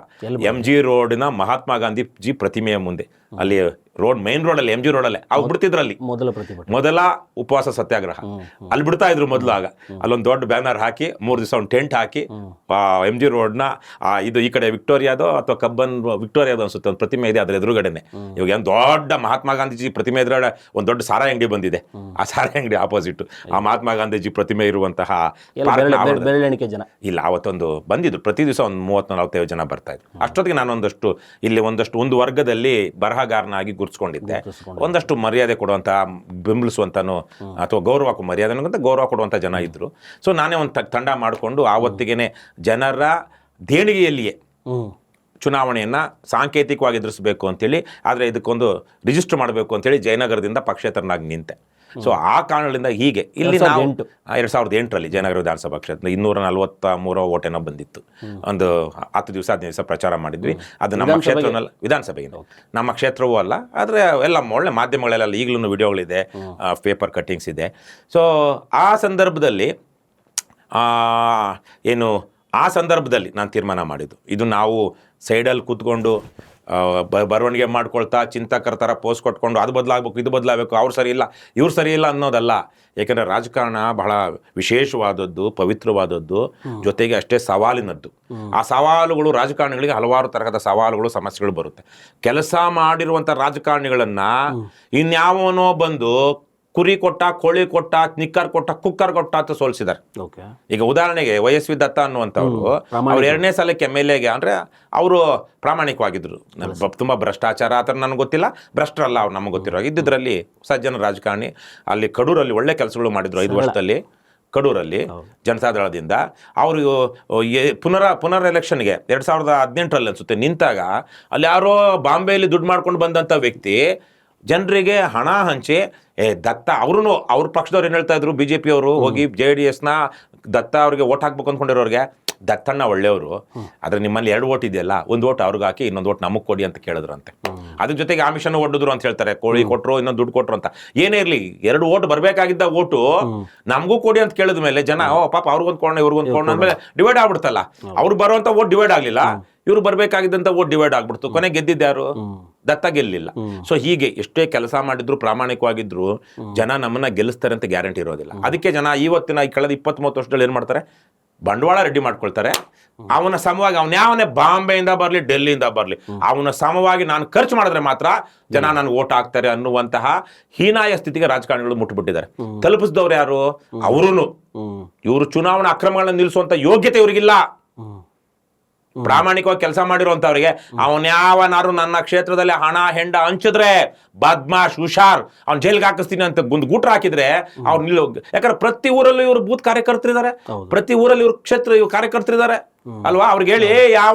MG ರೋಡ್ನ ಮಹಾತ್ಮ ಗಾಂಧಿ ಪ್ರತಿಮೆಯ ಮುಂದೆ, ಅಲ್ಲಿ ಮೇನ್ ರೋಡಲ್ಲಿ MG ರೋಡಲ್ಲೇ ಅವ್ರು ಬಿಡ್ತಿದ್ರಲ್ಲಿ ಮೊದಲ ಉಪವಾಸ ಸತ್ಯಾಗ್ರಹ ಅಲ್ಲಿ ಬಿಡ್ತಾ ಇದ್ರು ಮೊದಲು. ಆಗ ಅಲ್ಲೊಂದು ದೊಡ್ಡ ಬ್ಯಾನರ್ ಹಾಕಿ 3 ದಿವಸ ಒಂದು ಟೆಂಟ್ ಹಾಕಿ MG ರೋಡ್ನ ಇದು ಈ ಕಡೆ ವಿಕ್ಟೋರಿಯಾದೋ ಅಥವಾ ವಿಕ್ಟೋರಿಯಾದೋ ಅನ್ಸುತ್ತೆ ಒಂದು ಪ್ರತಿಮೆ ಇದೆ, ಅದ್ರ ಎದುರುಗಡೆನೆ ಇವಾಗ ಏನು ದೊಡ್ಡ ಮಹಾತ್ಮ ಗಾಂಧೀಜಿ ಪ್ರತಿಮೆ ಎದುರುಗಡೆ ಒಂದು ದೊಡ್ಡ ಸಾರಾಯಿ ಅಂಗಡಿ ಬಂದಿದೆ, ಆ ಸಾರಾಯಿ ಅಂಗಡಿ ಆಪೋಸಿಟ್ ಆ ಮಹಾತ್ಮ ಗಾಂಧೀಜಿ ಪ್ರತಿಮೆ ಇರುವಂತಹ ಜನ ಇಲ್ಲ ಅವತ್ತೊಂದು ಬಂದಿದ್ರು. ಪ್ರತಿ ದಿವಸ ಒಂದು 30-40 ಜನ ಬರ್ತಾ ಇದ್ರು. ಅಷ್ಟೊತ್ತಿಗೆ ನಾನು ಒಂದು ವರ್ಗದಲ್ಲಿ ಬರಹಗಾರನಾಗಿ ಗುರುತಿಸ್ಕೊಂಡಿದ್ದೆ. ಒಂದಷ್ಟು ಮರ್ಯಾದೆ ಕೊಡುವಂಥ, ಬೆಂಬಲಿಸುವಂತನೋ ಅಥವಾ ಮರ್ಯಾದೆ ಗೌರವ ಕೊಡುವಂಥ ಜನ ಇದ್ರು. ಸೊ ನಾನೇ ಒಂದು ತಂಡ ಮಾಡಿಕೊಂಡು ಆವತ್ತಿಗೆನೆ ಜನರ ದೇಣಿಗೆಯಲ್ಲಿಯೇ ಚುನಾವಣೆಯನ್ನು ಸಾಂಕೇತಿಕವಾಗಿ ಎದುರಿಸಬೇಕು ಅಂತೇಳಿ, ಆದರೆ ಇದಕ್ಕೊಂದು ರಿಜಿಸ್ಟರ್ ಮಾಡಬೇಕು ಅಂತೇಳಿ ಜಯನಗರದಿಂದ ಪಕ್ಷೇತರನಾಗಿ ನಿಂತೆ. ಸೊ ಆ ಕಾರಣದಿಂದ ಹೀಗೆ ಇಲ್ಲಿ ನಾವು 2008ರಲ್ಲಿ ಜಯನಗರ ವಿಧಾನಸಭಾ ಕ್ಷೇತ್ರ 243 ಓಟೇನೋ ಬಂದಿತ್ತು. ಒಂದು 10 ದಿವಸ 15 ದಿವಸ ಪ್ರಚಾರ ಮಾಡಿದ್ವಿ. ಅದು ನಮ್ಮ ಕ್ಷೇತ್ರವಲ್ಲ, ವಿಧಾನಸಭೆಗೆ ನಮ್ಮ ಕ್ಷೇತ್ರವೂ ಅಲ್ಲ, ಆದರೆ ಎಲ್ಲ ಒಳ್ಳೆ ಮಾಧ್ಯಮಗಳೆಲ್ಲ ಈಗಲೂ ವಿಡಿಯೋಗಳಿದೆ, ಪೇಪರ್ ಕಟ್ಟಿಂಗ್ಸ್ ಇದೆ. ಸೊ ಆ ಸಂದರ್ಭದಲ್ಲಿ ನಾನು ತೀರ್ಮಾನ ಮಾಡಿದ್ದು, ಇದು ನಾವು ಸೈಡಲ್ಲಿ ಕೂತ್ಕೊಂಡು ಬರವಣಿಗೆ ಮಾಡ್ಕೊಳ್ತಾ ಚಿಂತಕರ ಥರ ಪೋಸ್ಟ್ ಕೊಟ್ಕೊಂಡು ಅದು ಬದಲಾಗಬೇಕು ಇದು ಬದಲಾಗಬೇಕು, ಅವ್ರು ಸರಿ ಇಲ್ಲ ಇವ್ರು ಸರಿ ಇಲ್ಲ ಅನ್ನೋದಲ್ಲ. ಏಕೆಂದರೆ ರಾಜಕಾರಣ ಬಹಳ ವಿಶೇಷವಾದದ್ದು, ಪವಿತ್ರವಾದದ್ದು, ಜೊತೆಗೆ ಅಷ್ಟೇ ಸವಾಲಿನದ್ದು. ಆ ಸವಾಲುಗಳು ರಾಜಕಾರಣಿಗಳಿಗೆ ಹಲವಾರು ತರಹದ ಸವಾಲುಗಳು, ಸಮಸ್ಯೆಗಳು ಬರುತ್ತೆ. ಕೆಲಸ ಮಾಡಿರುವಂಥ ರಾಜಕಾರಣಿಗಳನ್ನು ಇನ್ಯಾವನೋ ಬಂದು ಕುರಿ ಕೊಟ್ಟ, ಕೋಳಿ ಕೊಟ್ಟ, ನಿಕ್ಕರ್ ಕೊಟ್ಟ, ಕುಕ್ಕರ್ ಕೊಟ್ಟ ಅಂತ ಸೋಲಿಸಿದ್ದಾರೆ. ಈಗ ಉದಾಹರಣೆಗೆ YSV ದತ್ತ ಅನ್ನುವಂಥವ್ರು ಅವ್ರು 2ನೇ ಸಲಕ್ಕೆ MLAಗೆ ಅಂದರೆ ಅವರು ಪ್ರಾಮಾಣಿಕವಾಗಿದ್ರು. ತುಂಬ ಭ್ರಷ್ಟಾಚಾರ ಆ ಥರ ನನಗೆ ಗೊತ್ತಿಲ್ಲ, ಭ್ರಷ್ಟರಲ್ಲ ಅವ್ರು ನಮಗೆ ಗೊತ್ತಿರೋ. ಇದ್ದಿದ್ರಲ್ಲಿ ಸಜ್ಜನ ರಾಜಕಾರಣಿ, ಅಲ್ಲಿ ಕಡೂರಲ್ಲಿ ಒಳ್ಳೆ ಕೆಲಸಗಳು ಮಾಡಿದ್ರು 5 ವರ್ಷದಲ್ಲಿ. ಕಡೂರಲ್ಲಿ ಜನತಾದಳದಿಂದ ಅವರು ಪುನರ್ ಎಲೆಕ್ಷನ್ಗೆ 2018 ಅನ್ಸುತ್ತೆ ನಿಂತಾಗ ಅಲ್ಲಿ ಯಾರೋ ಬಾಂಬೆಯಲ್ಲಿ ದುಡ್ಡು ಮಾಡ್ಕೊಂಡು ಬಂದಂಥ ವ್ಯಕ್ತಿ ಜನರಿಗೆ ಹಣ ಹಂಚಿ ದತ್ತ ಅವ್ರ ಪಕ್ಷದವ್ರು ಏನು ಹೇಳ್ತಾ ಇದ್ರು, BJP ಅವರು ಹೋಗಿ JDSನ ದತ್ತ ಅವ್ರಿಗೆ ಓಟ್ ಹಾಕ್ಬೇಕು ಅಂದ್ಕೊಂಡಿರೋರಿಗೆ, ದತ್ತಣ್ಣ ಒಳ್ಳೆಯವರು, ಆದರೆ ನಿಮ್ಮಲ್ಲಿ 2 ಓಟ್ ಇದೆಯಲ್ಲ, ಒಂದು ಓಟ್ ಅವ್ರಿಗೆ ಹಾಕಿ ಇನ್ನೊಂದು ಓಟ್ ನಮಗೆ ಕೊಡಿ ಅಂತ ಕೇಳಿದ್ರಂತೆ. ಅದ್ರ ಜೊತೆಗೆ ಆಮಿಷನ ಒಡ್ಡಿದ್ರು ಅಂತ ಹೇಳ್ತಾರೆ, ಕೋಳಿ ಕೊಟ್ಟರು ಇನ್ನೊಂದು ದುಡ್ಡು ಕೊಟ್ಟರು ಅಂತ. ಏನೇ ಇರಲಿ 2 ಓಟ್ ಬರಬೇಕಾಗಿದ್ದ ಓಟು ನಮಗೂ ಕೊಡಿ ಅಂತ ಕೇಳಿದ ಮೇಲೆ ಜನ ಪಾಪ ಅವ್ರಿಗೊಂದು ಕೊಡೋಣ ಇವ್ರಿಗೊಂದು ಕೊಡೋಣ ಅಂದಮೇಲೆ ಡಿವೈಡ್ ಆಗ್ಬಿಡ್ತಲ್ಲ. ಅವ್ರು ಬರುವಂತ ಓಟ್ ಡಿವೈಡ್ ಆಗಲಿಲ್ಲ, ಇವ್ರು ಬರ್ಬೇಕಾಗಿದ್ದಂತ ಓಟ್ ಡಿವೈಡ್ ಆಗ್ಬಿಡ್ತು. ಕೊನೆ ಗೆದ್ದಿದ್ಯಾರು? ದತ್ತ ಗೆಲ್ಲಿಲ್ಲ. ಸೊ ಹೀಗೆ ಎಷ್ಟೇ ಕೆಲಸ ಮಾಡಿದ್ರು ಪ್ರಾಮಾಣಿಕವಾಗಿದ್ರು ಜನ ನಮ್ಮನ್ನ ಗೆಲ್ಲಿಸ್ತಾರೆ ಅಂತ ಗ್ಯಾರಂಟಿ ಇರೋದಿಲ್ಲ. ಅದಕ್ಕೆ ಜನ ಇವತ್ತಿನ ಈ ಕಳೆದ 20-30 ವರ್ಷದಲ್ಲಿ ಏನ್ ಮಾಡ್ತಾರೆ, ಬಂಡವಾಳ ರೆಡಿ ಮಾಡ್ಕೊಳ್ತಾರೆ. ಅವನ ಸಮವಾಗಿ ಅವನ್ಯಾವನೇ ಬಾಂಬೆಯಿಂದ ಬರಲಿ ಡೆಲ್ಲಿಯಿಂದ ಬರಲಿ ಅವನ ಸಮವಾಗಿ ನಾನು ಖರ್ಚು ಮಾಡಿದ್ರೆ ಮಾತ್ರ ಜನ ನನಗೆ ಓಟ್ ಹಾಕ್ತಾರೆ ಅನ್ನುವಂತಹ ಹೀನಾಯ ಸ್ಥಿತಿಗೆ ರಾಜಕಾರಣಿಗಳು ಮುಟ್ಬಿಟ್ಟಿದ್ದಾರೆ. ತಲುಪಿಸಿದವ್ರು ಯಾರು? ಅವರೂ ಇವರು ಚುನಾವಣಾ ಅಕ್ರಮಗಳನ್ನ ನಿಲ್ಲಿಸುವಂತ ಯೋಗ್ಯತೆ ಇವ್ರಿಗಿಲ್ಲ. ಪ್ರಾಮಾಣಿಕವಾಗಿ ಕೆಲಸ ಮಾಡಿರುವಂತವ್ರಿಗೆ ಅವನ್ಯಾವನಾರು ನನ್ನ ಕ್ಷೇತ್ರದಲ್ಲಿ ಹಣ ಹೆಂಡ ಹಂಚಿದ್ರೆ ಬದ್ಮಾಶ್ ಹುಷಾರ್ ಅವ್ನು ಜೈಲ್ಗೆ ಹಾಕಿಸ್ತೀನಿ ಅಂತ ಗೂಟ್ರ ಹಾಕಿದ್ರೆ ಅವ್ರು ನಿಲ್ಲೋ. ಯಾಕಂದ್ರೆ ಪ್ರತಿ ಊರಲ್ಲೂ ಇವರು ಬೂತ್ ಕಾರ್ಯಕರ್ತರಿದ್ದಾರೆ, ಪ್ರತಿ ಊರಲ್ಲಿ ಇವ್ರ ಕ್ಷೇತ್ರ ಇವ್ರು ಕಾರ್ಯಕರ್ತರಿದ್ದಾರೆ ಅಲ್ವಾ. ಅವ್ರಿಗೆ ಹೇಳಿ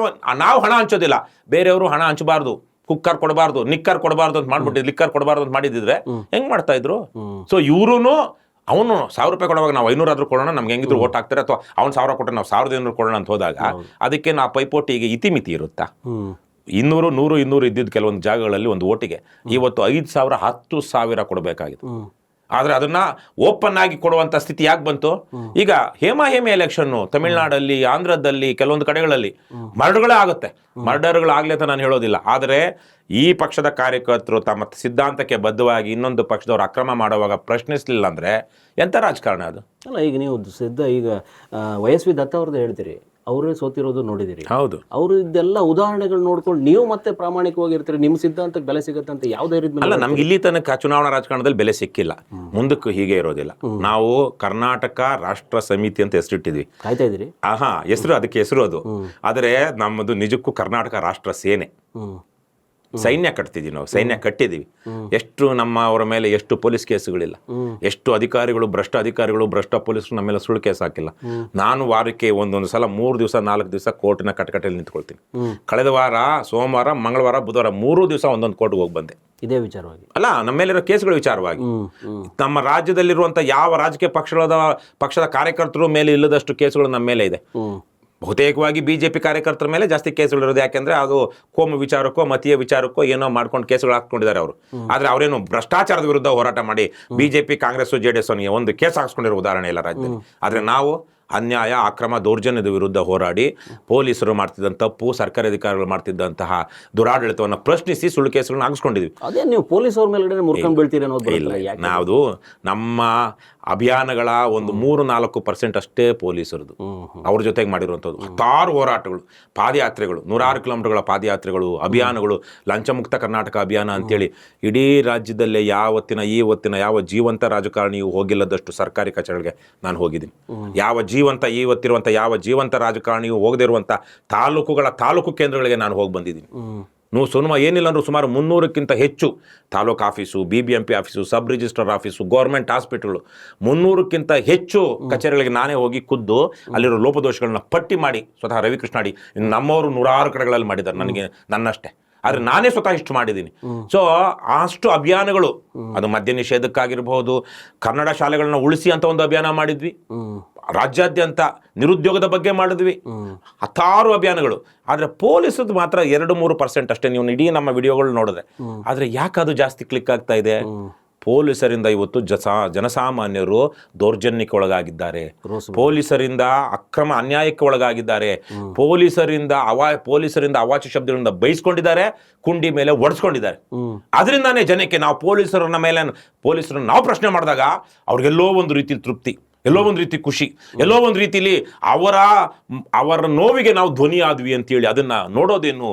ನಾವು ಹಣ ಹಂಚೋದಿಲ್ಲ, ಬೇರೆಯವರು ಹಣ ಹಂಚಬಾರ್ದು, ಕುಕ್ಕರ್ ಕೊಡಬಾರ್ದು, ನಿಕ್ಕರ್ ಕೊಡಬಾರ್ದು ಅಂತ ಮಾಡ್ಬಿಟ್ಟಿದ್ರು, ಲಿಕ್ಕರ್ ಕೊಡಬಾರ್ದು ಅಂತ ಮಾಡಿದ್ರೆ ಹೆಂಗ್ ಮಾಡ್ತಾ ಇದ್ರು. ಸೊ ಇವ್ರು ಅವನು 1000 ರೂಪಾಯಿ ಕೊಡುವಾಗ ನಾವು 500 ಆದ್ರೂ ಕೊಡೋಣ, ನಮ್ಗೆ ಹೆಂಗಿದ್ರು ಓಟ್ ಹಾಕ್ತಾರೆ, ಅಥವಾ ಅವ್ನು 1000 ಕೊಟ್ಟರೆ ನಾವು 1500 ಕೊಡೋಣ ಅಂತ ಹೋದಾಗ ಅದಕ್ಕೆ ನಾ ಪೈಪೋಟಿಗೆ ಇತಿಮಿತಿ ಇರುತ್ತಾ? 200, 100, 200 ಇದ್ದಿದ್ದು ಕೆಲವೊಂದು ಜಾಗಗಳಲ್ಲಿ ಒಂದು ಓಟಿಗೆ ಇವತ್ತು 5,000, 10,000 ಕೊಡಬೇಕಾಗಿತ್ತು. ಆದ್ರೆ ಅದನ್ನ ಓಪನ್ ಆಗಿ ಕೊಡುವಂತ ಸ್ಥಿತಿ ಯಾಕೆ ಬಂತು? ಈಗ ಹೇಮೆ ಎಲೆಕ್ಷನ್ ತಮಿಳ್ನಾಡಲ್ಲಿ, ಆಂಧ್ರದಲ್ಲಿ, ಕೆಲವೊಂದು ಕಡೆಗಳಲ್ಲಿ ಮರ್ಡರ್ಗಳೇ ಆಗುತ್ತೆ. ಮರ್ಡರ್ಗಳಾಗ್ಲಿ ಅಂತ ನಾನು ಹೇಳೋದಿಲ್ಲ, ಆದರೆ ಈ ಪಕ್ಷದ ಕಾರ್ಯಕರ್ತರು ತಮ್ಮ ಸಿದ್ಧಾಂತಕ್ಕೆ ಬದ್ಧವಾಗಿ ಇನ್ನೊಂದು ಪಕ್ಷದವ್ರು ಅಕ್ರಮ ಮಾಡುವಾಗ ಪ್ರಶ್ನಿಸಲಿಲ್ಲ ಅಂದ್ರೆ ಎಂತ ರಾಜಕಾರಣ ಅದು? ಅಲ್ಲ, ಈಗ ನೀವು ಈಗ YSV ದತ್ತ ಅವ್ರದ್ದು ಹೇಳ್ತೀರಿ, ಅವರೇ ಸೋತಿರೋದು ನೋಡಿದಿರಿ. ಹೌದು, ಅವರು ಇದೆಲ್ಲ ಉದಾಹರಣೆಗಳು ನೋಡ್ಕೊಂಡು ನೀವು ಮತ್ತೆ ಪ್ರಾಮಾಣಿಕವಾಗಿರ್ತೀರಿ, ನಿಮ್ಮ ಸಿದ್ಧಾಂತಕ್ಕೆ ಬೆಲೆ ಸಿಗುತ್ತೆ ಅಂತ ಯಾವುದೇ ರೀತಿ ಅಲ್ಲ. ನಮ್ಗೆ ಇಲ್ಲಿ ತನಕ ಚುನಾವಣಾ ರಾಜಕಾರಣದಲ್ಲಿ ಬೆಲೆ ಸಿಕ್ಕಿಲ್ಲ, ಮುಂದಕ್ಕೂ ಹೀಗೆ ಇರೋದಿಲ್ಲ. ನಾವು ಕರ್ನಾಟಕ ರಾಷ್ಟ್ರ ಸಮಿತಿ ಅಂತ ಹೆಸರಿಟ್ಟಿದ್ವಿ. ಕಾಯ್ತಾ ಇದ್ರಿ? ಹೆಸರು ಅದಕ್ಕೆ ಹೆಸರು ಅದು. ಆದರೆ ನಮ್ಮದು ನಿಜಕ್ಕೂ ಕರ್ನಾಟಕ ರಾಷ್ಟ್ರ ಸೇನೆ, ಸೈನ್ಯ ಕಟ್ತಿದ್ವಿ ನಾವು, ಸೈನ್ಯ ಕಟ್ಟಿದೀವಿ. ಎಷ್ಟು ನಮ್ಮವರ ಮೇಲೆ ಎಷ್ಟು ಪೊಲೀಸ್ ಕೇಸುಗಳಿಲ್ಲ, ಎಷ್ಟು ಅಧಿಕಾರಿಗಳು ಭ್ರಷ್ಟ ಪೊಲೀಸರು ನಮ್ಮ ಮೇಲೆ ಸುಳ್ಳು ಕೇಸ್ ಹಾಕಿಲ್ಲ. ನಾನು ವಾರಕ್ಕೆ ಒಂದೊಂದು ಸಲ 3 ದಿವಸ 4 ದಿವಸ ಕೋರ್ಟಿನ ಕಟಕಟೆಯಲ್ಲಿ ನಿಂತ್ಕೊಳ್ತೀನಿ. ಕಳೆದ ವಾರ ಸೋಮವಾರ, ಮಂಗಳವಾರ, ಬುಧವಾರ 3 ದಿವಸ ಒಂದೊಂದು ಕೋರ್ಟ್ಗೆ ಹೋಗಿ ಬಂದೆ. ಇದೇ ವಿಚಾರವಾಗಿ ಅಲ್ಲ, ನಮ್ಮ ಮೇಲಿರೋ ಕೇಸುಗಳ ವಿಚಾರವಾಗಿ. ನಮ್ಮ ರಾಜ್ಯದಲ್ಲಿರುವಂತ ಯಾವ ರಾಜಕೀಯ ಪಕ್ಷದ ಕಾರ್ಯಕರ್ತರು ಮೇಲೆ ಇಲ್ಲದಷ್ಟು ಕೇಸುಗಳು ನಮ್ಮ ಮೇಲೆ ಇದೆ. ಬಹುತೇಕವಾಗಿ BJP ಕಾರ್ಯಕರ್ತರ ಮೇಲೆ ಜಾಸ್ತಿ ಕೇಸುಗಳಿರೋದು. ಯಾಕೆಂದ್ರೆ ಅದು ಕೋಮು ವಿಚಾರಕ್ಕೋ ಮತೀಯ ವಿಚಾರಕ್ಕೋ ಏನೋ ಮಾಡ್ಕೊಂಡು ಕೇಸುಗಳು ಹಾಕ್ಕೊಂಡಿದ್ದಾರೆ ಅವರು. ಆದ್ರೆ ಅವರೇನು ಭ್ರಷ್ಟಾಚಾರದ ವಿರುದ್ಧ ಹೋರಾಟ ಮಾಡಿ BJP, ಕಾಂಗ್ರೆಸ್, JDS ಒಂದು ಕೇಸ್ ಹಾಕ್ಸ್ಕೊಂಡಿರೋ ಉದಾಹರಣೆ ಇಲ್ಲ ರಾಜ್ಯದಲ್ಲಿ. ಆದ್ರೆ ನಾವು ಅನ್ಯಾಯ, ಅಕ್ರಮ, ದೌರ್ಜನ್ಯದ ವಿರುದ್ಧ ಹೋರಾಡಿ ಪೊಲೀಸರು ಮಾಡ್ತಿದ್ದಂಥ ತಪ್ಪು, ಸರ್ಕಾರಿ ಅಧಿಕಾರಿಗಳು ಮಾಡ್ತಿದ್ದಂತಹ ದುರಾಡಳಿತವನ್ನು ಪ್ರಶ್ನಿಸಿ ಸುಳ್ಳು ಕೇಸುಗಳನ್ನ ಹಾಕಿಸ್ಕೊಂಡಿದ್ವಿ. ಅದೇ ನೀವು ಪೊಲೀಸ್ ಅವ್ರ ಮೇಲೆ ಮುರ್ಕೊಂಡು ಬೀಳ್ತೀರಿ ಅನ್ನೋದು ಇಲ್ಲ. ನಾವು ನಮ್ಮ ಅಭಿಯಾನಗಳ ಒಂದು 3-4% ಅಷ್ಟೇ ಪೊಲೀಸರದು, ಅವ್ರ ಜೊತೆಗೆ ಮಾಡಿರುವಂಥದ್ದು. 10 ಹೋರಾಟಗಳು, ಪಾದಯಾತ್ರೆಗಳು, 106 ಕಿಲೋಮೀಟರ್ಗಳ ಪಾದಯಾತ್ರೆಗಳು, ಅಭಿಯಾನಗಳು, ಲಂಚಮುಕ್ತ ಕರ್ನಾಟಕ ಅಭಿಯಾನ ಅಂತೇಳಿ ಇಡೀ ರಾಜ್ಯದಲ್ಲೇ ಇವತ್ತಿನ ಯಾವ ಜೀವಂತ ರಾಜಕಾರಣಿಯು ಹೋಗಿಲ್ಲದಷ್ಟು ಸರ್ಕಾರಿ ಕಚೇರಿಗಳಿಗೆ ನಾನು ಹೋಗಿದ್ದೀನಿ. ಇವತ್ತಿರುವಂಥ ಯಾವ ಜೀವಂತ ರಾಜಕಾರಣಿಯು ಹೋಗದೇ ಇರುವಂಥ ತಾಲೂಕು ಕೇಂದ್ರಗಳಿಗೆ ನಾನು ಹೋಗಿ ಬಂದಿದ್ದೀನಿ. ಏನಿಲ್ಲ ಅಂದ್ರೂ ಸುಮಾರು 300ಕ್ಕಿಂತ ಹೆಚ್ಚು taluk office, BBMP office, sub registrar office, government hospital 300ಕ್ಕಿಂತ ಹೆಚ್ಚು ಕಚೇರಿಗಳಿಗೆ ನಾನೇ ಹೋಗಿ ಖುದ್ದು ಅಲ್ಲಿರೋ ಲೋಪದೋಷಗಳನ್ನ ಪಟ್ಟಿ ಮಾಡಿ ಸ್ವತಃ ರವಿಕೃಷ್ಣ ಅಡಿ ನಮ್ಮವರು 106 ಕಡೆಗಳಲ್ಲಿ ಮಾಡಿದ್ದಾರೆ, ನನಗೆ ನನ್ನಷ್ಟೇ. ಆದರೆ ನಾನೇ ಸ್ವತಃ ಇಷ್ಟು ಮಾಡಿದ್ದೀನಿ. ಸೊ ಅಷ್ಟು ಅಭಿಯಾನಗಳು, ಅದು ಮದ್ಯ ನಿಷೇಧಕ್ಕಾಗಿರ್ಬೋದು, ಕನ್ನಡ ಶಾಲೆಗಳನ್ನ ಉಳಿಸಿ ಅಂತ ಒಂದು ಅಭಿಯಾನ ಮಾಡಿದ್ವಿ, ರಾಜ್ಯಾದ್ಯಂತ ನಿರುದ್ಯೋಗದ ಬಗ್ಗೆ ಮಾಡಿದ್ವಿ, 10 ಅಭಿಯಾನಗಳು. ಆದರೆ ಪೊಲೀಸದ್ದು ಮಾತ್ರ 2-3% ಅಷ್ಟೇ. ನೀವು ಇಡೀ ನಮ್ಮ ವಿಡಿಯೋಗಳು ನೋಡಿದ್ರೆ. ಆದರೆ ಯಾಕೆ ಅದು ಜಾಸ್ತಿ ಕ್ಲಿಕ್ ಆಗ್ತಾ ಇದೆ? ಪೊಲೀಸರಿಂದ ಇವತ್ತು ಜನಸಾಮಾನ್ಯರು ದೌರ್ಜನ್ಯಕ್ಕೆ ಒಳಗಾಗಿದ್ದಾರೆ, ಪೊಲೀಸರಿಂದ ಅಕ್ರಮ ಅನ್ಯಾಯಕ್ಕೆ ಒಳಗಾಗಿದ್ದಾರೆ, ಪೊಲೀಸರಿಂದ ಅವಾಚ್ಯ ಶಬ್ದಗಳಿಂದ ಬೈಸ್ಕೊಂಡಿದ್ದಾರೆ, ಕುಂಡಿ ಮೇಲೆ ಒಡಿಸ್ಕೊಂಡಿದ್ದಾರೆ. ಅದರಿಂದಾನೇ ಜನಕ್ಕೆ ನಾವು ಪೊಲೀಸರನ್ನ ನಾವು ಪ್ರಶ್ನೆ ಮಾಡಿದಾಗ ಅವ್ರಿಗೆಲ್ಲೋ ಒಂದು ರೀತಿ ತೃಪ್ತಿ, ಎಲ್ಲೋ ಒಂದು ರೀತಿ ಖುಷಿ, ಎಲ್ಲೋ ಒಂದು ರೀತಿಲಿ ಅವರ ನೋವಿಗೆ ನಾವು ಧ್ವನಿ ಆದ್ವಿ ಅಂತೇಳಿ ಅದನ್ನ ನೋಡೋದೇನು.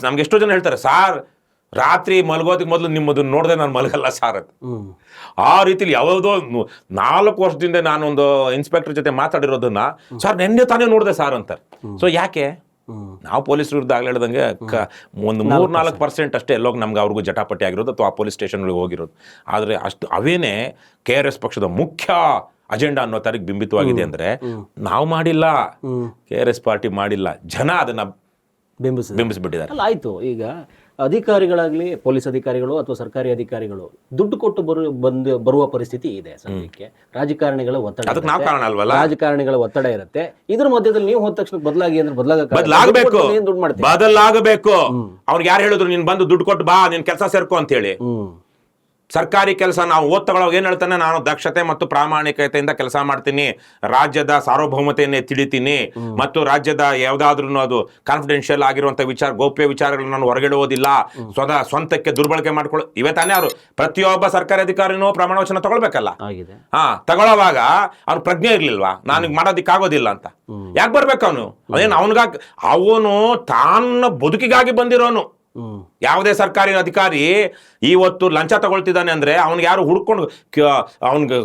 ನಮ್ಗೆ ಎಷ್ಟೋ ಜನ ಹೇಳ್ತಾರೆ, ಸಾರ್ ರಾತ್ರಿ ಮಲಗೋದಕ್ಕೆ ಮೊದಲು ನಿಮ್ಮದನ್ನ ನೋಡಿದೆ ನಾನು ಮಲಗಲ್ಲ ಸಾರ್ ಅಂತ. ಆ ರೀತಿಲಿ ಯಾವುದೋ 4 ವರ್ಷದಿಂದ ನಾನೊಂದು ಇನ್ಸ್ಪೆಕ್ಟರ್ ಜೊತೆ ಮಾತಾಡಿರೋದನ್ನ ಸರ್ ನೆನ್ನೆ ತಾನೇ ನೋಡಿದೆ ಸಾರ್ ಅಂತಾರೆ. ಸೊ ಯಾಕೆ? ನಾವು ಪೊಲೀಸ್ ವಿರುದ್ಧ ಆಗ್ಲೇ ಹೇಳ್ದಂಗೆ ಒಂದು 3-4% ಅಷ್ಟೇ ಎಲ್ಲೋಗಿ ನಮ್ಗೆ ಅವ್ರಿಗೂ ಜಟಾಪಟಿ ಆಗಿರೋದು ಅಥವಾ ಆ ಪೊಲೀಸ್ ಸ್ಟೇಷನ್ಗಳಿಗೆ ಹೋಗಿರೋದು. ಆದರೆ ಅವೇನೇ KRS ಪಕ್ಷದ ಮುಖ್ಯ ಅಜೆಂಡಾ ಅನ್ನೋ ತಾರೀಕು ಬಿಂಬಿತವಾಗಿದೆ ಅಂದರೆ ನಾವು ಮಾಡಿಲ್ಲ, KRS ಪಾರ್ಟಿ ಮಾಡಿಲ್ಲ, ಜನ ಅದನ್ನ ಬಿಂಬಿಸ್ಬಿಟ್ಟಿದ್ದಾರೆ. ಅಲ್ಲ ಆಯ್ತು, ಈಗ ಅಧಿಕಾರಿಗಳಾಗ್ಲಿ, ಪೊಲೀಸ್ ಅಧಿಕಾರಿಗಳು ಅಥವಾ ಸರ್ಕಾರಿ ಅಧಿಕಾರಿಗಳು ದುಡ್ಡು ಕೊಟ್ಟು ಬರುವ ಪರಿಸ್ಥಿತಿ ಇದೆ ಸದ್ಯಕ್ಕೆ. ರಾಜಕಾರಣಿಗಳ ಒತ್ತಡ, ಅದಕ್ಕೆ ನಾವು ಕಾರಣ ಅಲ್ವಲ್ಲ? ರಾಜಕಾರಣಿಗಳ ಒತ್ತಡ ಇರುತ್ತೆ. ಇದ್ರ ಮಧ್ಯದಲ್ಲಿ ನೀವು ಹೋದ ತಕ್ಷಣ ಬದಲಾಗಿ ಅಂದ್ರೆ ಬದಲಾಗಬೇಕು, ಬದಲಾಗಬೇಕು. ಅವ್ರಿಗೆ ಯಾರು ಹೇಳಿದ್ರು ನೀನ್ ಬಂದು ದುಡ್ಡು ಕೊಟ್ಟು ಬಾ, ನೀನ್ ಕೆಲಸ ಸೇರ್ಕೊ ಅಂತ ಹೇಳಿ? ಸರ್ಕಾರಿ ಕೆಲಸ ನಾವು ಓದ್ ತಗೊಳ್ಳೋವಾಗ ಏನ್ ಹೇಳ್ತಾನೆ, ನಾನು ದಕ್ಷತೆ ಮತ್ತು ಪ್ರಾಮಾಣಿಕತೆಯಿಂದ ಕೆಲಸ ಮಾಡ್ತೀನಿ, ರಾಜ್ಯದ ಸಾರ್ವಭೌಮತೆಯನ್ನೇ ತಿಳಿತೀನಿ, ಮತ್ತು ರಾಜ್ಯದ ಯಾವ್ದಾದ್ರು ಅದು ಕಾನ್ಫಿಡೆನ್ಷಿಯಲ್ ಆಗಿರುವಂತ ವಿಚಾರ, ಗೌಪ್ಯ ವಿಚಾರಗಳನ್ನ ನಾನು ಹೊರಗಿಡುವುದಿಲ್ಲ, ಸ್ವಂತಕ್ಕೆ ದುರ್ಬಳಕೆ ಮಾಡ್ಕೊಳ್ಳೋ ಇವೇ ತಾನೇ ಅವರು. ಪ್ರತಿಯೊಬ್ಬ ಸರ್ಕಾರಿ ಅಧಿಕಾರಿನೂ ಪ್ರಮಾಣ ವಚನ ತಗೊಳ್ಬೇಕಲ್ಲ. ತಗೊಳ್ಳೋವಾಗ ಅವ್ರ ಪ್ರಜ್ಞೆ ಇರ್ಲಿಲ್ವಾ, ನಾನು ಮಾಡೋದಿಕ್ಕಾಗೋದಿಲ್ಲ ಅಂತ? ಯಾಕೆ ಬರ್ಬೇಕು ಅವನು? ಅದೇನು ಅವನು ತಾನು ಬದುಕಿಗಾಗಿ ಬಂದಿರೋನು. ಯಾವುದೇ ಸರ್ಕಾರಿ ಅಧಿಕಾರಿ ಇವತ್ತು ಲಂಚ ತಗೊಳ್ತಿದ್ದಾನೆ ಅಂದ್ರೆ ಅವ್ನಿಗೆ ಯಾರು ಹುಡ್ಕೊಂಡು ಅವ್ನಿಗೆ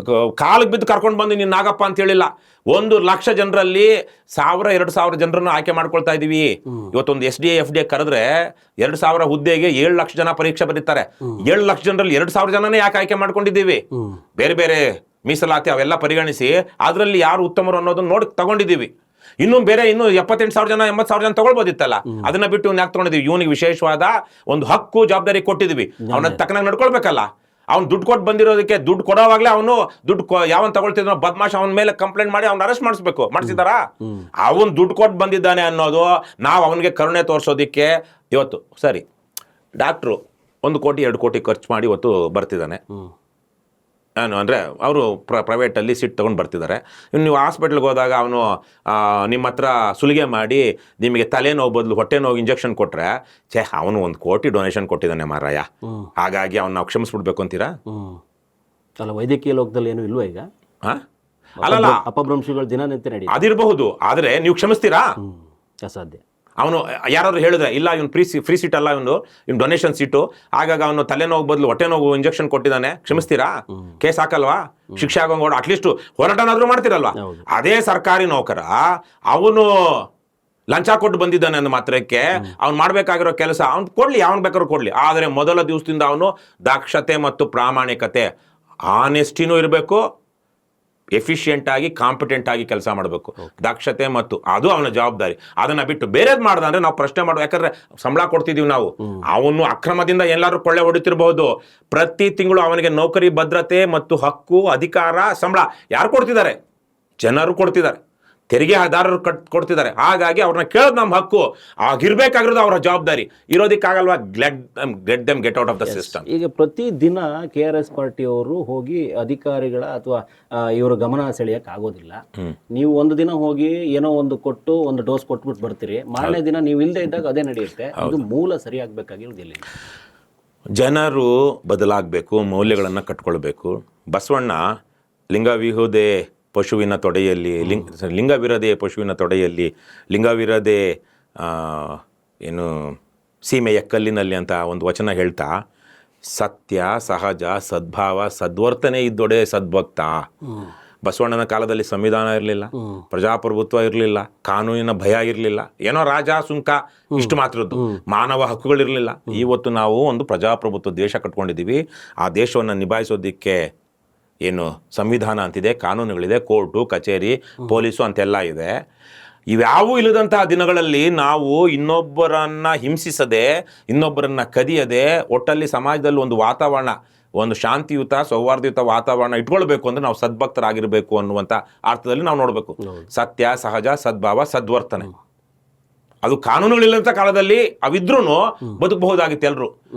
ಕಾಲಿಗೆ ಬಿದ್ದು ಕರ್ಕೊಂಡು ಬಂದು ನೀನು ನಾಗಪ್ಪ ಅಂತ ಹೇಳಿಲ್ಲ. 1,00,000 ಜನರಲ್ಲಿ 1,000-2,000 ಜನರನ್ನು ಆಯ್ಕೆ ಮಾಡ್ಕೊಳ್ತಾ ಇದೀವಿ. ಇವತ್ತೊಂದು SDA FDA ಕರೆದ್ರೆ 2,000 ಹುದ್ದೆಗೆ 7 ಲಕ್ಷ ಜನ ಪರೀಕ್ಷೆ ಬರೀತಾರೆ. 7 ಲಕ್ಷ ಜನರಲ್ಲಿ 2,000 ಜನನೇ ಯಾಕೆ ಆಯ್ಕೆ ಮಾಡ್ಕೊಂಡಿದ್ದೀವಿ? ಬೇರೆ ಬೇರೆ ಮೀಸಲಾತಿ ಅವೆಲ್ಲ ಪರಿಗಣಿಸಿ ಅದರಲ್ಲಿ ಯಾರು ಉತ್ತಮರು ಅನ್ನೋದನ್ನ ನೋಡಿ ತಗೊಂಡಿದ್ದೀವಿ. ಇನ್ನು 78,000 ಜನ 80,000 ಜನ ತಗೊಳ್ಬೋದಿತ್ತಲ್ಲ, ಅದನ್ನ ಬಿಟ್ಟು ಇವ್ನು ಯಾಕೆ ತಗೊಂಡಿದ್ವಿ? ಇವನಿಗೆ ವಿಶೇಷವಾದ ಒಂದು ಹಕ್ಕು ಜವಾಬ್ದಾರಿ ಕೊಟ್ಟಿದ್ವಿ, ಅವನ ತಕ್ಕನಾಗಿ ನಡ್ಕೊಳ್ಬೇಕಲ್ಲ. ಅವ್ನು ದುಡ್ಡು ಕೊಟ್ಟು ಬಂದಿರೋದಕ್ಕೆ ದುಡ್ಡು ಕೊಡೋವಾಗ್ಲೇ ಅವನು ದುಡ್ಡು ಯಾವನ್ ತಗೊಳ್ತಿದ್ನೋ ಬದ್ಮಾಶ್ ಅವನ ಮೇಲೆ ಕಂಪ್ಲೇಂಟ್ ಮಾಡಿ ಅವ್ನ ಅರೆಸ್ಟ್ ಮಾಡಿಸಿದಾರ? ಅವನು ದುಡ್ಡು ಕೊಟ್ಟು ಬಂದಿದ್ದಾನೆ ಅನ್ನೋದು ನಾವು ಅವನಿಗೆ ಕರುಣೆ ತೋರಿಸೋದಿಕ್ಕೆ. ಇವತ್ತು ಸರಿ, ಡಾಕ್ಟ್ರು 1 ಕೋಟಿ 2 ಕೋಟಿ ಖರ್ಚು ಮಾಡಿ ಇವತ್ತು ಬರ್ತಿದ್ದಾನೆ. ಅಂದರೆ ಅವರು ಪ್ರೈವೇಟಲ್ಲಿ ಸೀಟ್ ತೊಗೊಂಡು ಬರ್ತಿದ್ದಾರೆ. ಇನ್ನು ನೀವು ಹಾಸ್ಪಿಟ್ಲ್ಗೆ ಹೋದಾಗ ಅವನು ನಿಮ್ಮ ಹತ್ರ ಸುಲಿಗೆ ಮಾಡಿ ನಿಮಗೆ ತಲೆನೋವು ಬದಲು ಹೊಟ್ಟೆ ನೋವು ಇಂಜೆಕ್ಷನ್ ಕೊಟ್ಟರೆ, ಅವನು 1 ಕೋಟಿ ಡೊನೇಷನ್ ಕೊಟ್ಟಿದ್ದಾನೆ ಮಾರಾಯ, ಹಾಗಾಗಿ ಅವ್ನು ನಾವು ಕ್ಷಮಿಸ್ಬಿಡ್ಬೇಕು ಅಂತೀರಾ? ಅಲ್ಲ, ವೈದ್ಯಕೀಯ ಲೋಕದಲ್ಲಿ ಏನು ಇಲ್ವಾ ಈಗ? ಅಲ್ಲಲ್ಲ, ಅಪಭ್ರಂಶಗಳು ದಿನನಿತ್ಯ ನಡೀತಾರೆ. ಅದಿರಬಹುದು, ಆದರೆ ನೀವು ಕ್ಷಮಿಸ್ತೀರಾ? ಅಸಾಧ್ಯ. ಅವನು ಯಾರಾದ್ರೂ ಹೇಳಿದ್ರೆ ಇಲ್ಲ ಇವನು ಫ್ರೀ ಸೀಟ್ ಅಲ್ಲ, ಇವನು ಡೊನೇಷನ್ ಸೀಟು, ಹಾಗಾಗಿ ಅವನು ತಲೆನೋವು ಬದಲು ಹೊಟ್ಟೆ ನೋವು ಇಂಜೆಕ್ಷನ್ ಕೊಟ್ಟಿದ್ದಾನೆ, ಕ್ಷಮಿಸ್ತೀರಾ? ಕೇಸ್ ಹಾಕಲ್ವಾ? ಶಿಕ್ಷೆ ಆಗೋಂಗೋಡು ಅಟ್ಲೀಸ್ಟ್ ಹೋರಾಟನಾದ್ರೂ ಮಾಡ್ತಿರಲ್ವಾ? ಅದೇ ಸರ್ಕಾರಿ ನೌಕರ ಅವನು ಲಂಚ ಕೊಟ್ಟು ಬಂದಿದ್ದಾನೆ ಅಂದ ಮಾತ್ರಕ್ಕೆ ಅವ್ನು ಮಾಡ್ಬೇಕಾಗಿರೋ ಕೆಲಸ ಅವ್ನು ಕೊಡ್ಲಿ, ಅವ್ನು ಬೇಕಾದ್ರೂ ಕೊಡ್ಲಿ, ಆದರೆ ಮೊದಲ ದಿವಸದಿಂದ ಅವನು ದಕ್ಷತೆ ಮತ್ತು ಪ್ರಾಮಾಣಿಕತೆ, ಆನೆಸ್ಟಿನೂ ಇರಬೇಕು, ಎಫಿಷಿಯೆಂಟ್ ಆಗಿ ಕಾಂಪಿಟೆಂಟ್ ಆಗಿ ಕೆಲಸ ಮಾಡಬೇಕು. ದಕ್ಷತೆ ಮತ್ತು ಅದು ಅವನ ಜವಾಬ್ದಾರಿ. ಅದನ್ನ ಬಿಟ್ಟು ಬೇರೆದ್ ಮಾಡ್ದ ಅಂದ್ರೆ ನಾವು ಪ್ರಶ್ನೆ ಮಾಡುವ. ಯಾಕಂದ್ರೆ ಸಂಬಳ ಕೊಡ್ತಿದೀವಿ ನಾವು, ಅವನು ಅಕ್ರಮದಿಂದ ಎಲ್ಲಾದ್ರೂ ಕೊಳ್ಳೆ ಹೊಡಿತಿರ್ಬಹುದು. ಪ್ರತಿ ತಿಂಗಳು ಅವನಿಗೆ ನೌಕರಿ ಭದ್ರತೆ ಮತ್ತು ಹಕ್ಕು, ಅಧಿಕಾರ, ಸಂಬಳ ಯಾರು ಕೊಡ್ತಿದ್ದಾರೆ? ಜನರು ಕೊಡ್ತಿದ್ದಾರೆ, ತೆರಿಗೆದಾರರು ಕೊಡ್ತಿದ್ದಾರೆ. ಹಾಗಾಗಿ ಅವ್ರನ್ನ ಕೇಳೋದು ನಮ್ಮ ಹಕ್ಕು, ಆಗಿರ್ಬೇಕಾಗಿರೋದು ಅವರ ಜವಾಬ್ದಾರಿ. ಇರೋದಕ್ಕಾಗಲ್ವಾ? Get them get out of the system. ಈಗ ಪ್ರತಿ ದಿನ KRS ಪಾರ್ಟಿಯವರು ಹೋಗಿ ಅಧಿಕಾರಿಗಳ ಅಥವಾ ಇವರ ಗಮನ ಸೆಳೆಯಕ್ಕೆ ಆಗೋದಿಲ್ಲ. ನೀವು ಒಂದು ದಿನ ಹೋಗಿ ಏನೋ ಒಂದು ಕೊಟ್ಟು ಒಂದು ಡೋಸ್ ಕೊಟ್ಬಿಟ್ಟು ಬರ್ತೀರಿ, ಮಾರನೇ ದಿನ ನೀವು ಇಲ್ಲದೆ ಇದ್ದಾಗ ಅದೇ ನಡೆಯುತ್ತೆ. ಇದು ಮೂಲ ಸರಿಯಾಗಬೇಕಾಗಿರೋದಿಲ್ಲ. ಜನರು ಬದಲಾಗಬೇಕು, ಮೌಲ್ಯಗಳನ್ನು ಕಟ್ಕೊಳ್ಬೇಕು. ಬಸವಣ್ಣ ಲಿಂಗವಿಹುದೇ ಪಶುವಿನ ತೊಡೆಯಲ್ಲಿ, ಲಿಂಗವಿರದೆ ಪಶುವಿನ ತೊಡೆಯಲ್ಲಿ, ಲಿಂಗವಿರದೆ ಏನು ಸೀಮೆಯ ಕಲ್ಲಿನಲ್ಲಿ ಅಂತ ಒಂದು ವಚನ ಹೇಳ್ತಾ, ಸತ್ಯ, ಸಹಜ, ಸದ್ಭಾವ, ಸದ್ವರ್ತನೆ ಇದ್ದೊಡೆ ಸದ್ಭಕ್ತ. ಬಸವಣ್ಣನ ಕಾಲದಲ್ಲಿ ಸಂವಿಧಾನ ಇರಲಿಲ್ಲ, ಪ್ರಜಾಪ್ರಭುತ್ವ ಇರಲಿಲ್ಲ, ಕಾನೂನಿನ ಭಯ ಇರಲಿಲ್ಲ, ಏನೋ ರಾಜ ಸುಂಕ ಇಷ್ಟು ಮಾತ್ರದ್ದು, ಮಾನವ ಹಕ್ಕುಗಳಿರಲಿಲ್ಲ. ಇವತ್ತು ನಾವು ಒಂದು ಪ್ರಜಾಪ್ರಭುತ್ವ ದೇಶ ಕಟ್ಕೊಂಡಿದ್ದೀವಿ. ಆ ದೇಶವನ್ನು ನಿಭಾಯಿಸೋದಕ್ಕೆ ಏನು ಸಂವಿಧಾನ ಅಂತಿದೆ, ಕಾನೂನುಗಳಿದೆ, ಕೋರ್ಟು, ಕಚೇರಿ, ಪೊಲೀಸು ಅಂತೆಲ್ಲ ಇದೆ. ಇವ್ಯಾವೂ ಇಲ್ಲದಂತಹ ದಿನಗಳಲ್ಲಿ ನಾವು ಇನ್ನೊಬ್ಬರನ್ನ ಹಿಂಸಿಸದೆ, ಇನ್ನೊಬ್ಬರನ್ನ ಕದಿಯದೆ, ಒಟ್ಟಲ್ಲಿ ಸಮಾಜದಲ್ಲಿ ಒಂದು ವಾತಾವರಣ, ಒಂದು ಶಾಂತಿಯುತ ಸೌಹಾರ್ದಯುತ ವಾತಾವರಣ ಇಟ್ಕೊಳ್ಬೇಕು ಅಂದ್ರೆ ನಾವು ಸದ್ಭಕ್ತರಾಗಿರ್ಬೇಕು ಅನ್ನುವಂಥ ಅರ್ಥದಲ್ಲಿ ನಾವು ನೋಡಬೇಕು. ಸತ್ಯ, ಸಹಜ, ಸದ್ಭಾವ, ಸದ್ವರ್ತನೆ, ಅದು ಕಾನೂನುಗಳಿಲ್ಲಂತ ಕಾಲದಲ್ಲಿ ಅವಿದ್ರೂ ಬದುಕಬಹುದಾಗಿತ್ತು ಎಲ್ಲರೂ.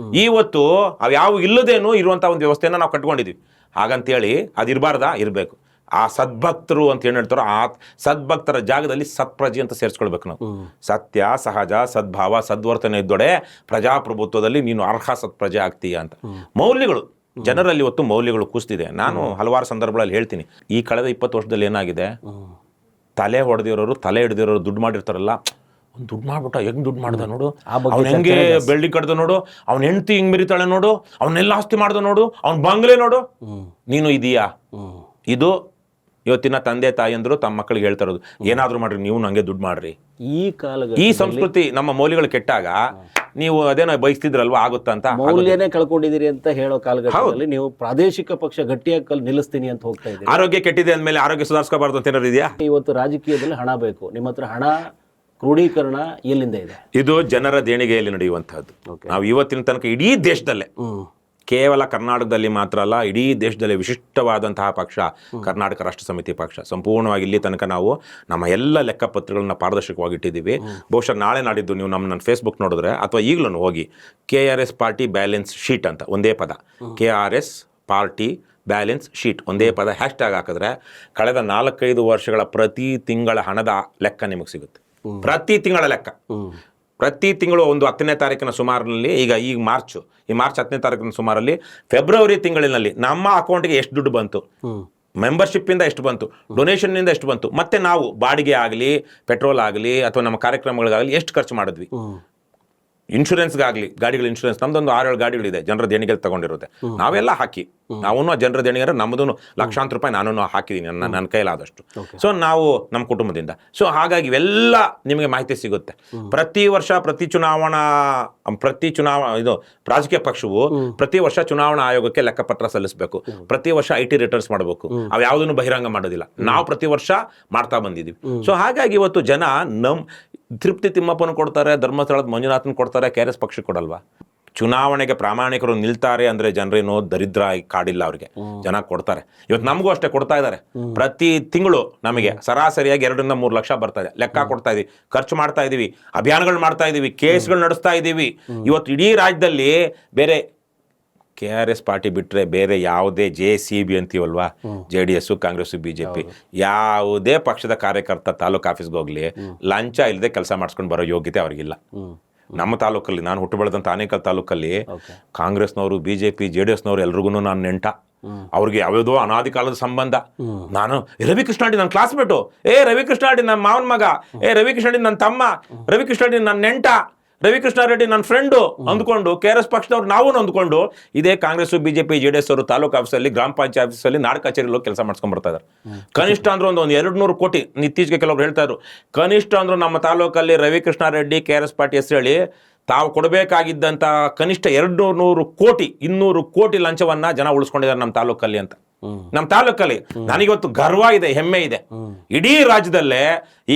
ಇವತ್ತು ಅವ್ಯಾವು ಇಲ್ಲದೇನು ಇರುವಂಥ ಒಂದು ವ್ಯವಸ್ಥೆಯನ್ನು ನಾವು ಕಟ್ಕೊಂಡಿದ್ದೀವಿ. ಹಾಗಂತೇಳಿ ಅದಿರಬಾರ್ದಾ? ಇರಬೇಕು. ಆ ಸದ್ಭಕ್ತರು ಅಂತ ಏನು ಹೇಳ್ತಾರೋ ಆ ಸದ್ಭಕ್ತರ ಜಾಗದಲ್ಲಿ ಸತ್ಪ್ರಜೆ ಅಂತ ಸೇರಿಸ್ಕೊಳ್ಬೇಕು ನಾವು. ಸತ್ಯ, ಸಹಜ, ಸದ್ಭಾವ, ಸದ್ವರ್ತನೆ ಇದ್ದೊಡೆ ಪ್ರಜಾಪ್ರಭುತ್ವದಲ್ಲಿ ನೀನು ಅರ್ಹ ಸತ್ಪ್ರಜೆ ಆಗ್ತೀಯ ಅಂತ. ಮೌಲ್ಯಗಳು ಜನರಲ್ಲಿ ಇವತ್ತು ಮೌಲ್ಯಗಳು ಕುಸಿದಿದೆ. ನಾನು ಹಲವಾರು ಸಂದರ್ಭಗಳಲ್ಲಿ ಹೇಳ್ತೀನಿ, ಈ ಕಳೆದ 20 ವರ್ಷದಲ್ಲಿ ಏನಾಗಿದೆ, ತಲೆ ಹೊಡೆದಿರೋರು, ತಲೆ ಹಿಡಿದಿರೋರು, ದುಡ್ಡು ಮಾಡಿರ್ತಾರಲ್ಲ, ಅವ್ನು ದುಡ್ಡು ಮಾಡ್ಬಿಟ್ಟ, ಹೆಂಗ್ ದುಡ್ಡು ಮಾಡ್ದ ನೋಡು, ಅವ್ನು ಹೆಂಗೆ ಬೆಳ್ಳಿ ಕಡ್ದ ನೋಡು, ಅವ್ನ ಹೆಂಡತಿ ಹಿಂಗ್ ಮೆರಿತಾಳೆ ನೋಡು, ಅವನ್ನೆಲ್ಲ ಆಸ್ತಿ ಮಾಡ್ದ ನೋಡು, ಅವ್ನ ಬಂಗ್ಲೆ ನೋಡು, ನೀನು ಇದೀಯಾ? ಇದು ಇವತ್ತಿನ ತಂದೆ ತಾಯಿಯಂದ್ರು ತಮ್ಮ ಮಕ್ಕಳಿಗೆ ಹೇಳ್ತಾ ಇರೋದು, ಏನಾದ್ರೂ ಮಾಡ್ರಿ, ನೀವು ನಂಗೆ ದುಡ್ಡು ಮಾಡ್ರಿ. ಈ ಸಂಸ್ಕೃತಿ ನಮ್ಮ ಮೌಲ್ಯಗಳು ಕೆಟ್ಟಾಗ ನೀವು ಅದೇನೋ ಬಯಸ್ತಿದ್ರಲ್ವಾ ಆಗುತ್ತಾ ಅಂತ. ಮೌಲ್ಯನೇ ಕಳ್ಕೊಂಡಿದ್ದೀರಿ ಅಂತ ಹೇಳೋ ಕಾಲಘಟ್ಟದಲ್ಲಿ ನೀವು ಪ್ರಾದೇಶಿಕ ಪಕ್ಷ ಗಟ್ಟಿಯಾಗಿ ನಿಲ್ಲಿಸ್ತೀನಿ ಅಂತ ಹೋಗ್ತಾ ಇದ್ದೀರಿ. ಆರೋಗ್ಯ ಕೆಟ್ಟಿದೆ ಅಂದಮೇಲೆ ಆರೋಗ್ಯ ಸುಧಾರಿಸ್ಕೋಬಾರ್ದು ಅಂತ ಏನಾದ್ರು ಇದೆಯಾ? ಇವತ್ತು ರಾಜಕೀಯದಲ್ಲಿ ಹಣ ಬೇಕು, ನಿಮ್ಮ ಹತ್ರ ಹಣ ಕ್ರೋಢೀಕರಣ ಎಲ್ಲಿಂದ ಇದೆ? ಇದು ಜನರ ದೇಣಿಗೆಯಲ್ಲಿ ನಡೆಯುವಂತಹದ್ದು. ನಾವು ಇವತ್ತಿನ ತನಕ ಇಡೀ ದೇಶದಲ್ಲೇ, ಕೇವಲ ಕರ್ನಾಟಕದಲ್ಲಿ ಮಾತ್ರ ಅಲ್ಲ, ಇಡೀ ದೇಶದಲ್ಲಿ ವಿಶಿಷ್ಟವಾದಂತಹ ಪಕ್ಷ ಕರ್ನಾಟಕ ರಾಷ್ಟ್ರ ಸಮಿತಿ ಪಕ್ಷ. ಸಂಪೂರ್ಣವಾಗಿ ಇಲ್ಲಿ ತನಕ ನಾವು ನಮ್ಮ ಎಲ್ಲ ಲೆಕ್ಕಪತ್ರಗಳನ್ನ ಪಾರದರ್ಶಕವಾಗಿ ಇಟ್ಟಿದ್ದೀವಿ. ಬಹುಶಃ ನಾಳೆ ನಾಡಿದ್ದು ನೀವು ನನ್ನ ಫೇಸ್ಬುಕ್ ನೋಡಿದ್ರೆ ಅಥವಾ ಈಗಲೂ ಹೋಗಿ KRS ಪಾರ್ಟಿ ಬ್ಯಾಲೆನ್ಸ್ ಶೀಟ್ ಅಂತ ಒಂದೇ ಪದ, KRS ಪಾರ್ಟಿ ಬ್ಯಾಲೆನ್ಸ್ ಶೀಟ್ ಒಂದೇ ಪದ ಹ್ಯಾಶ್ಟ್ಯಾಗ್ ಹಾಕಿದ್ರೆ ಕಳೆದ 4-5 ವರ್ಷಗಳ ಪ್ರತಿ ತಿಂಗಳ ಹಣದ ಲೆಕ್ಕ ನಿಮಗೆ ಸಿಗುತ್ತೆ. ಪ್ರತಿ ತಿಂಗಳ ಲೆಕ್ಕ. ಪ್ರತಿ ತಿಂಗಳು ಒಂದು 10ನೇ ತಾರೀಕಿನ ಸುಮಾರಿನಲ್ಲಿ, ಈಗ ಮಾರ್ಚ್ 10ನೇ ತಾರೀಕಿನ ಸುಮಾರಲ್ಲಿ, ಫೆಬ್ರವರಿ ತಿಂಗಳಿನಲ್ಲಿ ನಮ್ಮ ಅಕೌಂಟ್ಗೆ ಎಷ್ಟು ದುಡ್ಡು ಬಂತು, ಮೆಂಬರ್ಶಿಪ್ಪಿಂದ ಎಷ್ಟು ಬಂತು, ಡೊನೇಷನ್ನಿಂದ ಎಷ್ಟು ಬಂತು, ಮತ್ತೆ ನಾವು ಬಾಡಿಗೆ ಆಗಲಿ, ಪೆಟ್ರೋಲ್ ಆಗಲಿ ಅಥವಾ ನಮ್ಮ ಕಾರ್ಯಕ್ರಮಗಳಿಗಾಗಲಿ ಎಷ್ಟು ಖರ್ಚು ಮಾಡಿದ್ವಿ, ಇನ್ಶೂರೆನ್ಸ್ಗಾಗಲಿ, ಗಾಡಿಗಳ ಇನ್ಶೂರೆನ್ಸ್ ನಮ್ದೊಂದು 6-7 ಗಾಡಿಗಳಿದೆ ಜನರ ದೇಣಿಗೆ ತಗೊಂಡಿರುತ್ತೆ. ನಾವೆಲ್ಲ ಹಾಕಿ ನಾವು ಜನರ ದೇಣಿಗೆ ನಮ್ಮದು ಲಕ್ಷಾಂತರ ರೂಪಾಯಿ ನಾನು ಹಾಕಿದ್ದೀನಿ ನನ್ನ ಕೈಲಾದಷ್ಟು. ಸೊ ನಾವು ನಮ್ಮ ಕುಟುಂಬದಿಂದ. ಸೊ ಹಾಗಾಗಿ ಇವೆಲ್ಲ ನಿಮಗೆ ಮಾಹಿತಿ ಸಿಗುತ್ತೆ. ಪ್ರತಿ ವರ್ಷ ಇದು ರಾಜಕೀಯ ಪಕ್ಷವು ಪ್ರತಿ ವರ್ಷ ಚುನಾವಣಾ ಆಯೋಗಕ್ಕೆ ಲೆಕ್ಕಪತ್ರ ಸಲ್ಲಿಸಬೇಕು. ಪ್ರತಿ ವರ್ಷ IT ರಿಟರ್ನ್ಸ್ ಮಾಡಬೇಕು. ಅವು ಯಾವುದನ್ನು ಬಹಿರಂಗ ಮಾಡೋದಿಲ್ಲ. ನಾವು ಪ್ರತಿ ವರ್ಷ ಮಾಡ್ತಾ ಬಂದಿದ್ದೀವಿ. ಸೊ ಹಾಗಾಗಿ ಇವತ್ತು ಜನ ತೃಪ್ತಿ ತಿಮ್ಮಪ್ಪನ ಕೊಡ್ತಾರೆ, ಧರ್ಮಸ್ಥಳದ ಮಂಜುನಾಥನ್ ಕೊಡ್ತಾರೆ, KRS ಪಕ್ಷಕ್ಕೆ ಕೊಡಲ್ವಾ? ಚುನಾವಣೆಗೆ ಪ್ರಾಮಾಣಿಕರು ನಿಲ್ತಾರೆ ಅಂದ್ರೆ ಜನರೇನೋ ದರಿದ್ರ ಕಾಡಿಲ್ಲ, ಅವ್ರಿಗೆ ಜನ ಕೊಡ್ತಾರೆ. ಇವತ್ತು ನಮಗೂ ಅಷ್ಟೇ ಕೊಡ್ತಾ ಇದ್ದಾರೆ. ಪ್ರತಿ ತಿಂಗಳು ನಮಗೆ ಸರಾಸರಿಯಾಗಿ 2-3 ಲಕ್ಷ ಬರ್ತಾ ಇದೆ. ಲೆಕ್ಕ ಕೊಡ್ತಾ ಇದೀವಿ, ಖರ್ಚು ಮಾಡ್ತಾ ಇದೀವಿ, ಅಭಿಯಾನಗಳು ಮಾಡ್ತಾ ಇದೀವಿ, ಕೇಸ್ಗಳು ನಡೆಸ್ತಾ ಇದೀವಿ. ಇವತ್ತು ಇಡೀ ರಾಜ್ಯದಲ್ಲಿ ಬೇರೆ KRS ಪಾರ್ಟಿ ಬಿಟ್ಟರೆ ಬೇರೆ ಯಾವುದೇ JCB ಅಂತೀವಲ್ವಾ, JDS, ಕಾಂಗ್ರೆಸ್, BJP, ಯಾವುದೇ ಪಕ್ಷದ ಕಾರ್ಯಕರ್ತ ತಾಲೂಕು ಆಫೀಸ್ಗೆ ಹೋಗ್ಲಿ ಲಂಚ ಇಲ್ಲದೆ ಕೆಲಸ ಮಾಡಿಸ್ಕೊಂಡು ಬರೋ ಯೋಗ್ಯತೆ ಅವ್ರಿಗಿಲ್ಲ. ನಮ್ಮ ತಾಲೂಕಲ್ಲಿ, ನಾನು ಹುಟ್ಟು ಬೆಳೆದಂಥ ಆನೇಕಲ್ ತಾಲೂಕಲ್ಲಿ ಕಾಂಗ್ರೆಸ್ನವರು, BJP, JDSನವರು ಎಲ್ರಿಗೂ ನಾನು ನೆಂಟ. ಅವ್ರಿಗೆ ಯಾವ್ಯಾವುದೋ ಅನಾದಿ ಕಾಲದ ಸಂಬಂಧ. ನಾನು ರವಿಕೃಷ್ಣ ರೆಡ್ಡಿ ನನ್ನ ಕ್ಲಾಸ್ಮೇಟು, ರವಿಕೃಷ್ಣ ರೆಡ್ಡಿ ನನ್ನ ಮಾವನ ಮಗ, ರವಿಕೃಷ್ಣ ರೆಡ್ಡಿ ನನ್ನ ತಮ್ಮ, ರವಿಕೃಷ್ಣ ರೆಡ್ಡಿ ನನ್ನ ನೆಂಟ, ರವಿಕೃಷ್ಣ ರೆಡ್ಡಿ ನನ್ನ ಫ್ರೆಂಡು ಅಂದ್ಕೊಂಡು KRS ಪಕ್ಷದವ್ರು ನಾವು ಅಂದ್ಕೊಂಡು ಇದೇ ಕಾಂಗ್ರೆಸ್, BJP, JDS ಅವರು ತಾಲೂಕು ಆಫೀಸಲ್ಲಿ, ಗ್ರಾಮ ಪಂಚಾಯತ್ ಆಫೀಸಲ್ಲಿ, ನಾಡ ಕಚೇರಿలో ಕೆಲಸ ಮಾಡ್ಸ್ಕೊಂಡ್ ಬರ್ತಾ ಇದ್ದಾರೆ. ಕನಿಷ್ಠ ಅಂದ್ರೆ ಒಂದು 200 ಕೋಟಿ. ಇತ್ತೀಚೆಗೆ ಕೆಲವರು ಹೇಳ್ತಾ ಇದ್ರು, ಕನಿಷ್ಠ ಅಂದ್ರು ನಮ್ಮ ತಾಲೂಕಲ್ಲಿ ರವಿಕೃಷ್ಣ ರೆಡ್ಡಿ KRS ಪಾರ್ಟಿ ಹೆಸರು ಹೇಳಿ ತಾವು ಕೊಡಬೇಕಾಗಿದ್ದಂಥ ಕನಿಷ್ಠ 200 ಕೋಟಿ 200 ಕೋಟಿ ಲಂಚವನ್ನ ಜನ ಉಳಿಸ್ಕೊಂಡಿದ್ದಾರೆ ನಮ್ಮ ತಾಲೂಕಲ್ಲಿ ಅಂತ. ನಮ್ಮ ತಾಲೂಕಲ್ಲಿ ನನಗಿವತ್ತು ಗರ್ವ ಇದೆ, ಹೆಮ್ಮೆ ಇದೆ. ಇಡೀ ರಾಜ್ಯದಲ್ಲೇ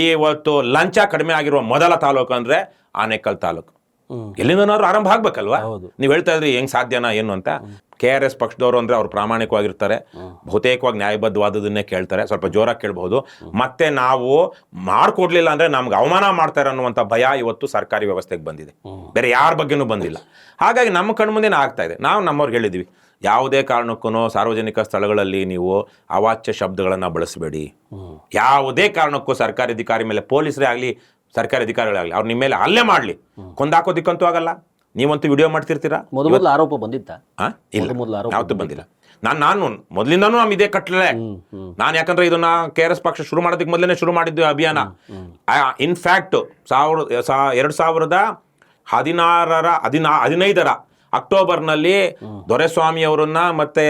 ಇವತ್ತು ಲಂಚ ಕಡಿಮೆ ಆಗಿರುವ ಮೊದಲ ತಾಲೂಕು ಅಂದ್ರೆ ಆನೇಕಲ್ ತಾಲೂಕು. ಎಲ್ಲಿಂದನಾದ್ರು ಆರಂಭ ಆಗ್ಬೇಕಲ್ವಾ? ನೀವು ಹೇಳ್ತಾ ಇದ್ರಿ ಹೆಂಗ್ ಸಾಧ್ಯನಾ ಏನು ಅಂತ. KRS ಪಕ್ಷದವರು ಅಂದ್ರೆ ಅವ್ರು ಪ್ರಾಮಾಣಿಕವಾಗಿರ್ತಾರೆ, ಬಹುತೇಕವಾಗಿ ನ್ಯಾಯಬದ್ಧವಾದದನ್ನೇ ಕೇಳ್ತಾರೆ, ಸ್ವಲ್ಪ ಜೋರಾಗಿ ಕೇಳಬಹುದು. ಮತ್ತೆ ನಾವು ಮಾಡ್ಕೊಡ್ಲಿಲ್ಲ ಅಂದ್ರೆ ನಮ್ಗೆ ಅವಮಾನ ಮಾಡ್ತಾರೆ ಅನ್ನುವಂಥ ಭಯ ಇವತ್ತು ಸರ್ಕಾರಿ ವ್ಯವಸ್ಥೆಗೆ ಬಂದಿದೆ, ಬೇರೆ ಯಾರ ಬಗ್ಗೆನೂ ಬಂದಿಲ್ಲ. ಹಾಗಾಗಿ ನಮ್ಮ ಕಣ್ಮುಂದೆ ಆಗ್ತಾ ಇದೆ. ನಾವು ನಮ್ಮವ್ರಿಗೆ ಹೇಳಿದ್ವಿ, ಯಾವುದೇ ಕಾರಣಕ್ಕೂ ಸಾರ್ವಜನಿಕ ಸ್ಥಳಗಳಲ್ಲಿ ನೀವು ಅವಾಚ್ಯ ಶಬ್ದಗಳನ್ನು ಬಳಸಬೇಡಿ. ಯಾವುದೇ ಕಾರಣಕ್ಕೂ ಸರ್ಕಾರಿ ಅಧಿಕಾರಿ ಮೇಲೆ, ಪೊಲೀಸರೇ ಆಗಲಿ ಸರ್ಕಾರಿ ಅಧಿಕಾರಿಗಳಾಗಲಿ, ಅವ್ರು ನಿಮ್ಮ ಮೇಲೆ ಹಲ್ಲೆ ಮಾಡಲಿ, ಕೊಂದಾಕೋದಿಕ್ಕಂತೂ ಆಗಲ್ಲ. ನೀವಂತೂ ವಿಡಿಯೋ ಮಾಡ್ತಿರ್ತೀರಾ. ಮೊದಲು ಆರೋಪ ಬಂದಿತ್ತ? ಯಾವತ್ತೂ ಬಂದಿಲ್ಲ. ನಾನು ಮೊದಲಿಂದನೂ ನಮ್ಮ ಇದೇ ಕಟ್ಟಲೆ. ನಾನು ಯಾಕಂದ್ರೆ ಇದನ್ನ KRS ಪಕ್ಷ ಶುರು ಮಾಡೋದಕ್ಕೆ ಮೊದಲೇ ಶುರು ಮಾಡಿದ್ದು ಅಭಿಯಾನ. ಇನ್ಫ್ಯಾಕ್ಟ್ 2015 ಅಕ್ಟೋಬರ್ನಲ್ಲಿ ದೊರೆಸ್ವಾಮಿ ಅವರನ್ನ ಮತ್ತೆ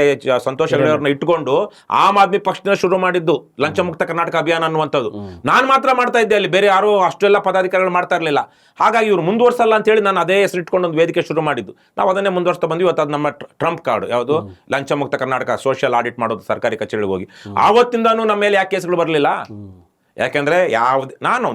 ಸಂತೋಷ್ ಹೆಗಡೆ ಅವ್ರನ್ನ ಇಟ್ಕೊಂಡು ಆಮ್ ಆದ್ಮಿ ಪಕ್ಷದಿಂದ ಶುರು ಮಾಡಿದ್ದು ಲಂಚ ಮುಕ್ತ ಕರ್ನಾಟಕ ಅಭಿಯಾನ ಅನ್ನುವಂಥದ್ದು. ನಾನು ಮಾತ್ರ ಮಾಡ್ತಾ ಇದ್ದೆ, ಅಲ್ಲಿ ಬೇರೆ ಯಾರು ಅಷ್ಟೆಲ್ಲ ಪದಾಧಿಕಾರಿಗಳು ಮಾಡ್ತಾ ಇರಲಿಲ್ಲ. ಹಾಗಾಗಿ ಇವ್ರು ಮುಂದುವರ್ಸಲ್ಲ ಅಂತ ಹೇಳಿ ನಾನು ಅದೇ ಹೆಸರು ಇಟ್ಕೊಂಡು ಒಂದು ವೇದಿಕೆ ಶುರು ಮಾಡಿದ್ದು. ನಾವು ಅದನ್ನೇ ಮುಂದುವರ್ಸ್ತಾ ಬಂದ್ವಿ. ಇವತ್ತು ಅದು ನಮ್ಮ ಟ್ರಂಪ್ ಕಾರ್ಡ್ ಯಾವುದು, ಲಂಚ ಮುಕ್ತ ಕರ್ನಾಟಕ ಸೋಷಿಯಲ್ ಆಡಿಟ್ ಮಾಡೋದು ಸರ್ಕಾರಿ ಕಚೇರಿಗಳಿಗೆ ಹೋಗಿ. ಆವತ್ತಿಂದಾನು ನಮ್ಮ ಮೇಲೆ ಯಾಕೆ ಕೇಸ್ಗಳು ಬರಲಿಲ್ಲ? ಯಾಕೆಂದ್ರೆ ನಾನು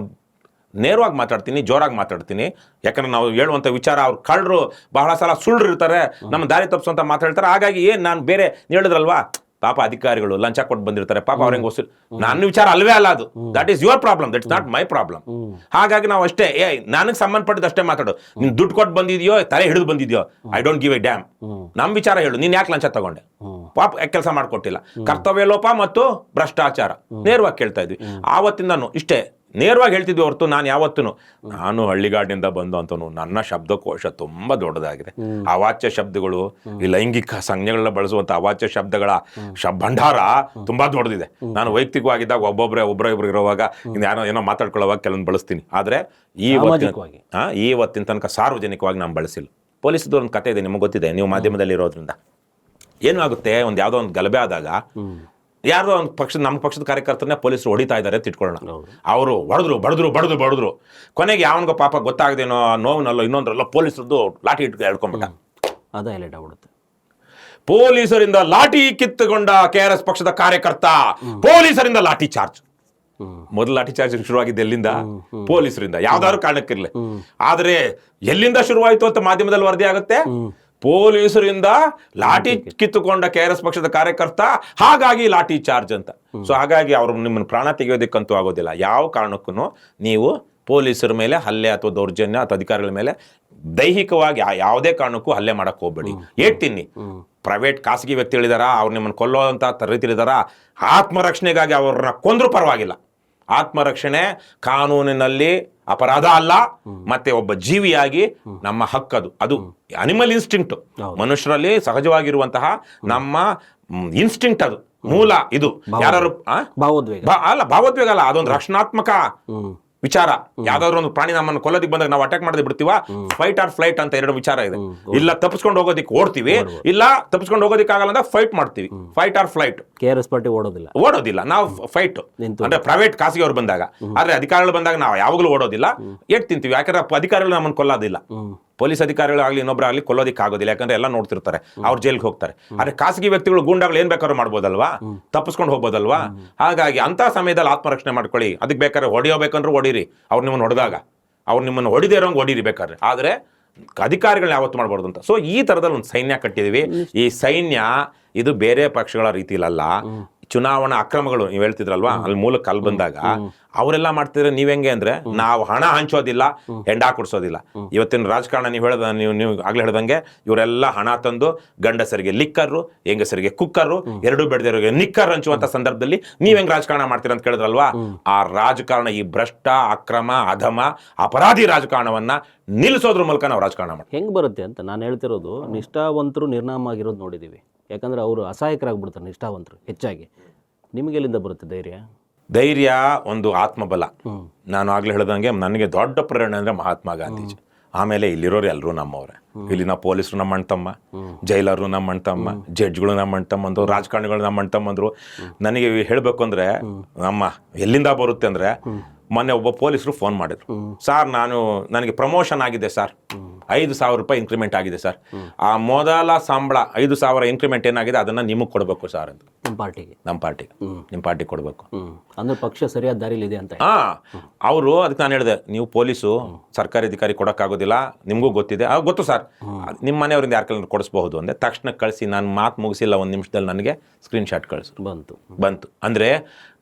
ನೇರವಾಗಿ ಮಾತಾಡ್ತೀನಿ, ಜೋರಾಗಿ ಮಾತಾಡ್ತೀನಿ. ಯಾಕಂದ್ರೆ ನಾವು ಹೇಳುವಂಥ ವಿಚಾರ, ಅವ್ರು ಕಳ್ಳರು ಬಹಳ ಸಲ ಸುಳ್ಳು ಇರ್ತಾರೆ, ನಮ್ಮ ದಾರಿ ತಪ್ಪಿಸುವಂತ ಮಾತಾಡ್ತಾರೆ. ಹಾಗಾಗಿ ನಾನು ಬೇರೆ ಹೇಳಿದ್ರಲ್ವಾ, ಪಾಪ ಅಧಿಕಾರಿಗಳು ಲಂಚ ಕೊಟ್ಟು ಬಂದಿರ್ತಾರೆ, ಪಾಪ ಅವ್ರಿಗೆ ವಸೂಲಿ, ನನ್ನ ವಿಚಾರ ಅಲ್ವೇ ಅಲ್ಲ ಅದು. That is your problem, that's not my problem. ಹಾಗಾಗಿ ನಾವು ಅಷ್ಟೇ, ನನಗೆ ಸಂಬಂಧಪಟ್ಟಿದ್ದು ಅಷ್ಟೇ ಮಾತಾಡು. ನೀನು ದುಡ್ಡು ಕೊಟ್ಟು ಬಂದಿದ್ಯೋ, ತಲೆ ಹಿಡಿದು ಬಂದಿದ್ಯೋ, I don't give a damn. ನಮ್ಮ ವಿಚಾರ ಹೇಳು, ನೀನು ಯಾಕೆ ಲಂಚ ತಗೊಂಡೆ, ಪಾಪ ಕೆಲಸ ಮಾಡ್ಕೊಟ್ಟಿಲ್ಲ, ಕರ್ತವ್ಯ ಲೋಪ ಮತ್ತು ಭ್ರಷ್ಟಾಚಾರ, ನೇರವಾಗಿ ಕೇಳ್ತಾ ಇದ್ವಿ. ಆವತ್ತಿಂದನೂ ಇಷ್ಟೇ ನೇರವಾಗಿ ಹೇಳ್ತಿದ್ವಿ ಹೊರತು ನಾನು ಹಳ್ಳಿಗಾಡಿನಿಂದ ಬಂದಂತನು, ನನ್ನ ಶಬ್ದಕೋಶ ತುಂಬಾ ದೊಡ್ಡದಾಗಿದೆ. ಅವಾಚ್ಯ ಶಬ್ದಗಳು, ಈ ಲೈಂಗಿಕ ಸಂಜ್ಞೆಗಳನ್ನ ಬಳಸುವಂತ ಅವಾಚ್ಯ ಶಬ್ದಗಳ ಭಂಡಾರ ತುಂಬಾ ದೊಡ್ಡದಿದೆ. ನಾನು ವೈಯಕ್ತಿಕವಾಗಿದ್ದಾಗ ಒಬ್ಬೊಬ್ರು ಇರುವಾಗ ಏನೋ ಮಾತಾಡ್ಕೊಳ್ಳೋವಾಗ ಕೆಲವೊಂದು ಬಳಸ್ತೀನಿ. ಆದ್ರೆ ಇವತ್ತಿನ ತನಕ ಸಾರ್ವಜನಿಕವಾಗಿ ನಾನು ಬಳಸಿಲ್ಲ. ಪೊಲೀಸದ್ದು ಒಂದು ಕತೆ ಇದೆ, ನಿಮಗೆ ಗೊತ್ತಿದೆ, ನೀವು ಮಾಧ್ಯಮದಲ್ಲಿ ಇರೋದ್ರಿಂದ. ಏನು ಆಗುತ್ತೆ, ಯಾವುದೋ ಒಂದು ಗಲಭೆ ಆದಾಗ ಯಾರೋ ಒಂದು ನಮ್ಮ ಪಕ್ಷದ ಕಾರ್ಯಕರ್ತರನ್ನೇ ಪೊಲೀಸರು ಹೊಡಿತಾ ಇದ್ದಾರೆ ಅಂತ ಇಟ್ಕೊಳ್ಳೋಣ. ಹೌದು. ಅವರು ಬಡದ್ರು ಕೊನೆಗೆ ಯಾವನಿಗೋ ಪಾಪ ಗೊತ್ತಾಗದೇನೋ ನೋವಿನಲ್ಲೋ ಇನ್ನೊಂದ್ರಲ್ಲೋ ಪೊಲೀಸರದ್ದು ಲಾಠಿ ಇಟ್ಟು ಹೇಳ್ಕೊಂಡ್ಬಿಟ್ಟ. ಅದೇ ಹೈಲೈಟ್ ಆಗ್ಬಿಡುತ್ತೆ. ಪೊಲೀಸರಿಂದ ಲಾಠಿ ಕಿತ್ತುಕೊಂಡ KRS ಪಕ್ಷದ ಕಾರ್ಯಕರ್ತ, ಪೊಲೀಸರಿಂದ ಲಾಠಿ ಚಾರ್ಜ್. ಮೊದಲು ಲಾಠಿ ಚಾರ್ಜ್ ಶುರುವಾಗಿದ್ದು ಎಲ್ಲಿಂದ? ಪೊಲೀಸರಿಂದ, ಯಾವ್ದಾದ್ರು ಕಾರಣಕ್ಕಿರ್ಲಿ. ಆದ್ರೆ ಎಲ್ಲಿಂದ ಶುರುವಾಯಿತು ಅಂತ ಮಾಧ್ಯಮದಲ್ಲಿ ವರದಿ ಆಗುತ್ತೆ, ಪೊಲೀಸರಿಂದ ಲಾಠಿ ಕಿತ್ತುಕೊಂಡ KRS ಪಕ್ಷದ ಕಾರ್ಯಕರ್ತ, ಹಾಗಾಗಿ ಲಾಠಿ ಚಾರ್ಜ್ ಅಂತ. ಸೊ ಹಾಗಾಗಿ ಅವರು ನಿಮ್ಮನ್ನು ಪ್ರಾಣ ತೆಗೆಯೋದಕ್ಕಂತೂ ಆಗೋದಿಲ್ಲ. ಯಾವ ಕಾರಣಕ್ಕೂ ನೀವು ಪೊಲೀಸರ ಮೇಲೆ ಹಲ್ಲೆ ಅಥವಾ ದೌರ್ಜನ್ಯ ಅಥವಾ ಅಧಿಕಾರಿಗಳ ಮೇಲೆ ದೈಹಿಕವಾಗಿ ಯಾವುದೇ ಕಾರಣಕ್ಕೂ ಹಲ್ಲೆ ಮಾಡಕ್ ಹೋಗ್ಬೇಡಿ. ಹೇಳ್ತೀನಿ, ಪ್ರೈವೇಟ್ ಖಾಸಗಿ ವ್ಯಕ್ತಿಗಳಿದಾರ, ಅವ್ರು ನಿಮ್ಮನ್ನು ಕೊಲ್ಲೋಂಥ ರೀತಿಲಿದಾರ, ಆತ್ಮರಕ್ಷಣೆಗಾಗಿ ಅವ್ರನ್ನ ಕೊಂದ್ರೂ ಪರವಾಗಿಲ್ಲ. ಆತ್ಮರಕ್ಷಣೆ ಕಾನೂನಿನಲ್ಲಿ ಅಪರಾಧ ಅಲ್ಲ, ಮತ್ತೆ ಒಬ್ಬ ಜೀವಿಯಾಗಿ ನಮ್ಮ ಹಕ್ಕದು. ಅದು ಅನಿಮಲ್ ಇನ್ಸ್ಟಿಂಕ್ಟ್, ಮನುಷ್ಯರಲ್ಲಿ ಸಹಜವಾಗಿರುವಂತಹ ನಮ್ಮ ಇನ್ಸ್ಟಿಂಕ್ಟ್, ಅದು ಮೂಲ. ಇದು ಯಾರು ಭಾವೋದ್ವೇಗ ಅಲ್ಲ, ಅದೊಂದು ರಕ್ಷಣಾತ್ಮಕ ವಿಚಾರ. ಯಾವ್ದಾದ್ರು ಒಂದು ಪ್ರಾಣಿ ನಮ್ಮನ್ನು ಕೊಲ್ಲೋದಿಕ್ ಬಂದಾಗ ನಾವು ಅಟ್ಯಾಕ್ ಮಾಡೋದು ಬಿಡ್ತೀವ, ಫೈಟ್ ಆರ್ ಫ್ಲೈಟ್ ಅಂತ ಎರಡು ವಿಚಾರ ಇದೆ. ಇಲ್ಲ ತಪ್ಪಿಸ್ಕೊಂಡು ಹೋಗೋದಿಕ್ ಓಡ್ತೀವಿ, ಇಲ್ಲ ತಪ್ಪಿಸ್ಕೊಂಡು ಹೋಗೋದಿಕ್ ಆಗಲ್ಲ ಅಂದ್ರೆ ಫೈಟ್ ಮಾಡ್ತೀವಿ. Fight or flight. KRS party ಓಡೋದಿಲ್ಲ, ನಾವು ಫೈಟ್ ಅಂದ್ರೆ ಪ್ರೈವೇಟ್ ಖಾಸಗಿ ಅವ್ರು ಬಂದಾಗ. ಆದ್ರೆ ಅಧಿಕಾರಿಗಳು ಬಂದಾಗ ನಾವು ಯಾವಾಗಲೂ ಓಡೋದಿಲ್ಲ, ಏಟ್ ತಿಂತೀವಿ. ಯಾಕಂದ್ರೆ ಅಧಿಕಾರಿಗಳು ನಮ್ಮನ್ನು ಕೊಲ್ಲೋದಿಲ್ಲ, ಪೊಲೀಸ್ ಅಧಿಕಾರಿಗಳಾಗ್ಲಿ ಇನ್ನೊಬ್ಬರಾಗ್ಲಿ ಕೊಲ್ಲೋದಿಕ್ ಆಗೋದಿಲ್ಲ, ಯಾಕಂದ್ರೆ ಎಲ್ಲ ನೋಡ್ತಿರ್ತಾರೆ, ಅವ್ರು ಜೈಲ್ಗೆ ಹೋಗ್ತಾರೆ. ಆದ್ರೆ ಖಾಸಗಿ ವ್ಯಕ್ತಿಗಳು ಗೂಂಡಾಗಳು ಏನ್ ಬೇಕಾದ್ರೂ ಮಾಡ್ಬೋದಲ್ವಾ, ತಪ್ಪಿಸ್ಕೊಂಡು ಹೋಗ್ಬೋದಲ್ವಾ. ಹಾಗಾಗಿ ಅಂತ ಸಮಯದಲ್ಲಿ ಆತ್ಮರಕ್ಷಣೆ ಮಾಡ್ಕೊಳ್ಳಿ. ಅದಕ್ಕೆ ಬೇಕಾದ್ರೆ ಹೊಡಿಯೋಬೇಕಂದ್ರೆ ಹೊಡೀರಿ, ಅವ್ರು ನಿಮ್ಮನ್ನು ಹೊಡೆದಾಗ, ಅವ್ರು ನಿಮ್ಮನ್ನು ಹೊಡಿದೇ ಇರೋಂಗೆ ಹೊಡೀರಿ ಬೇಕಾದ್ರೆ, ಆದ್ರೆ ಅಧಿಕಾರಿಗಳನ್ನ ಯಾವತ್ತು ಮಾಡ್ಬಾರ್ದು ಅಂತ. ಸೊ ಈ ತರದಲ್ಲಿ ಒಂದು ಸೈನ್ಯ ಕಟ್ಟಿದೀವಿ. ಈ ಸೈನ್ಯ ಇದು ಬೇರೆ ಪಕ್ಷಗಳ ರೀತಿಲಲ್ಲ. ಚುನಾವಣಾ ಅಕ್ರಮಗಳು ನೀವು ಹೇಳ್ತಿದ್ರಲ್ವಾ, ಅಲ್ಲಿ ಮೂಲಕ ಅಲ್ಲಿ ಬಂದಾಗ ಅವರೆಲ್ಲ ಮಾಡ್ತಿದ್ರೆ ನೀವ್ ಹೆಂಗೆ ಅಂದ್ರೆ, ನಾವು ಹಣ ಹಂಚೋದಿಲ್ಲ, ಹೆಂಡ ಕೊಡ್ಸೋದಿಲ್ಲ. ಇವತ್ತಿನ ರಾಜಕಾರಣ ನೀವು ಆಗ್ಲೇ ಹೇಳ್ದಂಗೆ ಇವರೆಲ್ಲ ಹಣ ತಂದು ಗಂಡಸರಿಗೆ ಲಿಕ್ಕರು, ಹೆಂಗಸರಿಗೆ ಕುಕ್ಕರು, ಎರಡೂ ಬೆಳೆದಿರೋರಿಗೆ ನಿಕ್ಕರ್ ಹಂಚುವಂತ ಸಂದರ್ಭದಲ್ಲಿ ನೀವ್ ಹೆಂಗ್ ರಾಜಕಾರಣ ಮಾಡ್ತೀರ ಅಂತ ಕೇಳಿದ್ರಲ್ವಾ. ಆ ರಾಜಕಾರಣ, ಈ ಭ್ರಷ್ಟ, ಅಕ್ರಮ, ಅಧಮ, ಅಪರಾಧಿ ರಾಜಕಾರಣವನ್ನ ನಿಲ್ಲಿಸೋದ್ರ ಮೂಲಕ ನಾವು ರಾಜಕಾರಣ ಮಾಡ್ತೀವಿ. ಹೆಂಗ್ ಬರುತ್ತೆ ಅಂತ ನಾನು ಹೇಳ್ತಿರೋದು, ನಿಷ್ಠಾವಂತರು ನಿರ್ನಾಮ ಆಗಿರೋದು ನೋಡಿದೀವಿ. ಯಾಕಂದ್ರೆ ಅವರು ಅಸಹಾಯಕರಾಗ್ಬಿಡ್ತಾರೆ ನಿಷ್ಠಾವಂತರು ಹೆಚ್ಚಾಗಿ. ನಿಮಗೆ ಎಲ್ಲಿಂದ ಬರುತ್ತೆ ಧೈರ್ಯ? ಒಂದು ಆತ್ಮಬಲ. ನಾನು ಆಗ್ಲೇ ಹೇಳ್ದಂಗೆ ನನಗೆ ದೊಡ್ಡ ಪ್ರೇರಣೆ ಅಂದ್ರೆ ಮಹಾತ್ಮ ಗಾಂಧೀಜಿ. ಆಮೇಲೆ ಇಲ್ಲಿರೋರು ಎಲ್ಲರೂ ನಮ್ಮವ್ರೆ. ಇಲ್ಲಿನ ಪೊಲೀಸರು ನಮ್ಮ ಅಣ್ತಮ್ಮ, ಜೈಲರು ನಮ್ಮ ಅಣ್ತಮ್ಮ, ಜಡ್ಜ್ಗಳು ನಮ್ಮ ಅಣ್ತಮ್ಮಂದ್ರು, ರಾಜಕಾರಣಿಗಳು ನಮ್ಮ ಅಣ್ತಮ್ಮಂದ್ರು. ನನಗೆ ಹೇಳಬೇಕು ಅಂದ್ರೆ ನಮ್ಮ ಎಲ್ಲಿಂದ ಬರುತ್ತೆ ಅಂದ್ರೆ, ಮೊನ್ನೆ ಒಬ್ಬ ಪೊಲೀಸರು ಫೋನ್ ಮಾಡಿದ್ರು, ಸರ್ ನನಗೆ ಪ್ರಮೋಷನ್ ಆಗಿದೆ ಸರ್, 5,000 ರೂಪಾಯಿ ಇನ್ಕ್ರಿಮೆಂಟ್ ಆಗಿದೆ ಸರ್, ಆ ಮೊದಲ ಸಂಬಳ 5,000 ಇನ್ಕ್ರಿಮೆಂಟ್ ಏನಾಗಿದೆ ಅದನ್ನ ನಿಮಗೆ ಕೊಡಬೇಕು ಸರ್ ಅಂತ. ನಮ್ಮ ಪಾರ್ಟಿಗೆ ನಿಮ್ಮ ಪಾರ್ಟಿಗೆ ಕೊಡಬೇಕು ಅಂದ್ರೆ ಪಕ್ಷ ಸರಿಯಾದ ದಾರಿಲಿ ಇದೆ ಅಂತ. ಅವರು ಅದಕ್ಕೆ ನಾನು ಹೇಳಿದೆ, ನೀವು ಪೊಲೀಸು ಸರ್ಕಾರಿ ಅಧಿಕಾರಿ ಕೊಡೋಕ್ಕಾಗೋದಿಲ್ಲ, ನಿಮಗೂ ಗೊತ್ತಿದೆ, ಗೊತ್ತು ಸರ್, ನಿಮ್ಮ ಮನೆಯವರಿಂದ ಯಾರ ಕೈಲಿ ಕೊಡಿಸ್ಬಹುದು ಅಂದೆ. ತಕ್ಷಣ ಕಳಿಸಿ, ನಾನು ಮಾತು ಮುಗಿಸಿಲ್ಲ 1 ನಿಮಿಷದಲ್ಲಿ ನನಗೆ ಸ್ಕ್ರೀನ್ ಶಾಟ್ ಕಳಿಸು ಬಂತು. ಅಂದ್ರೆ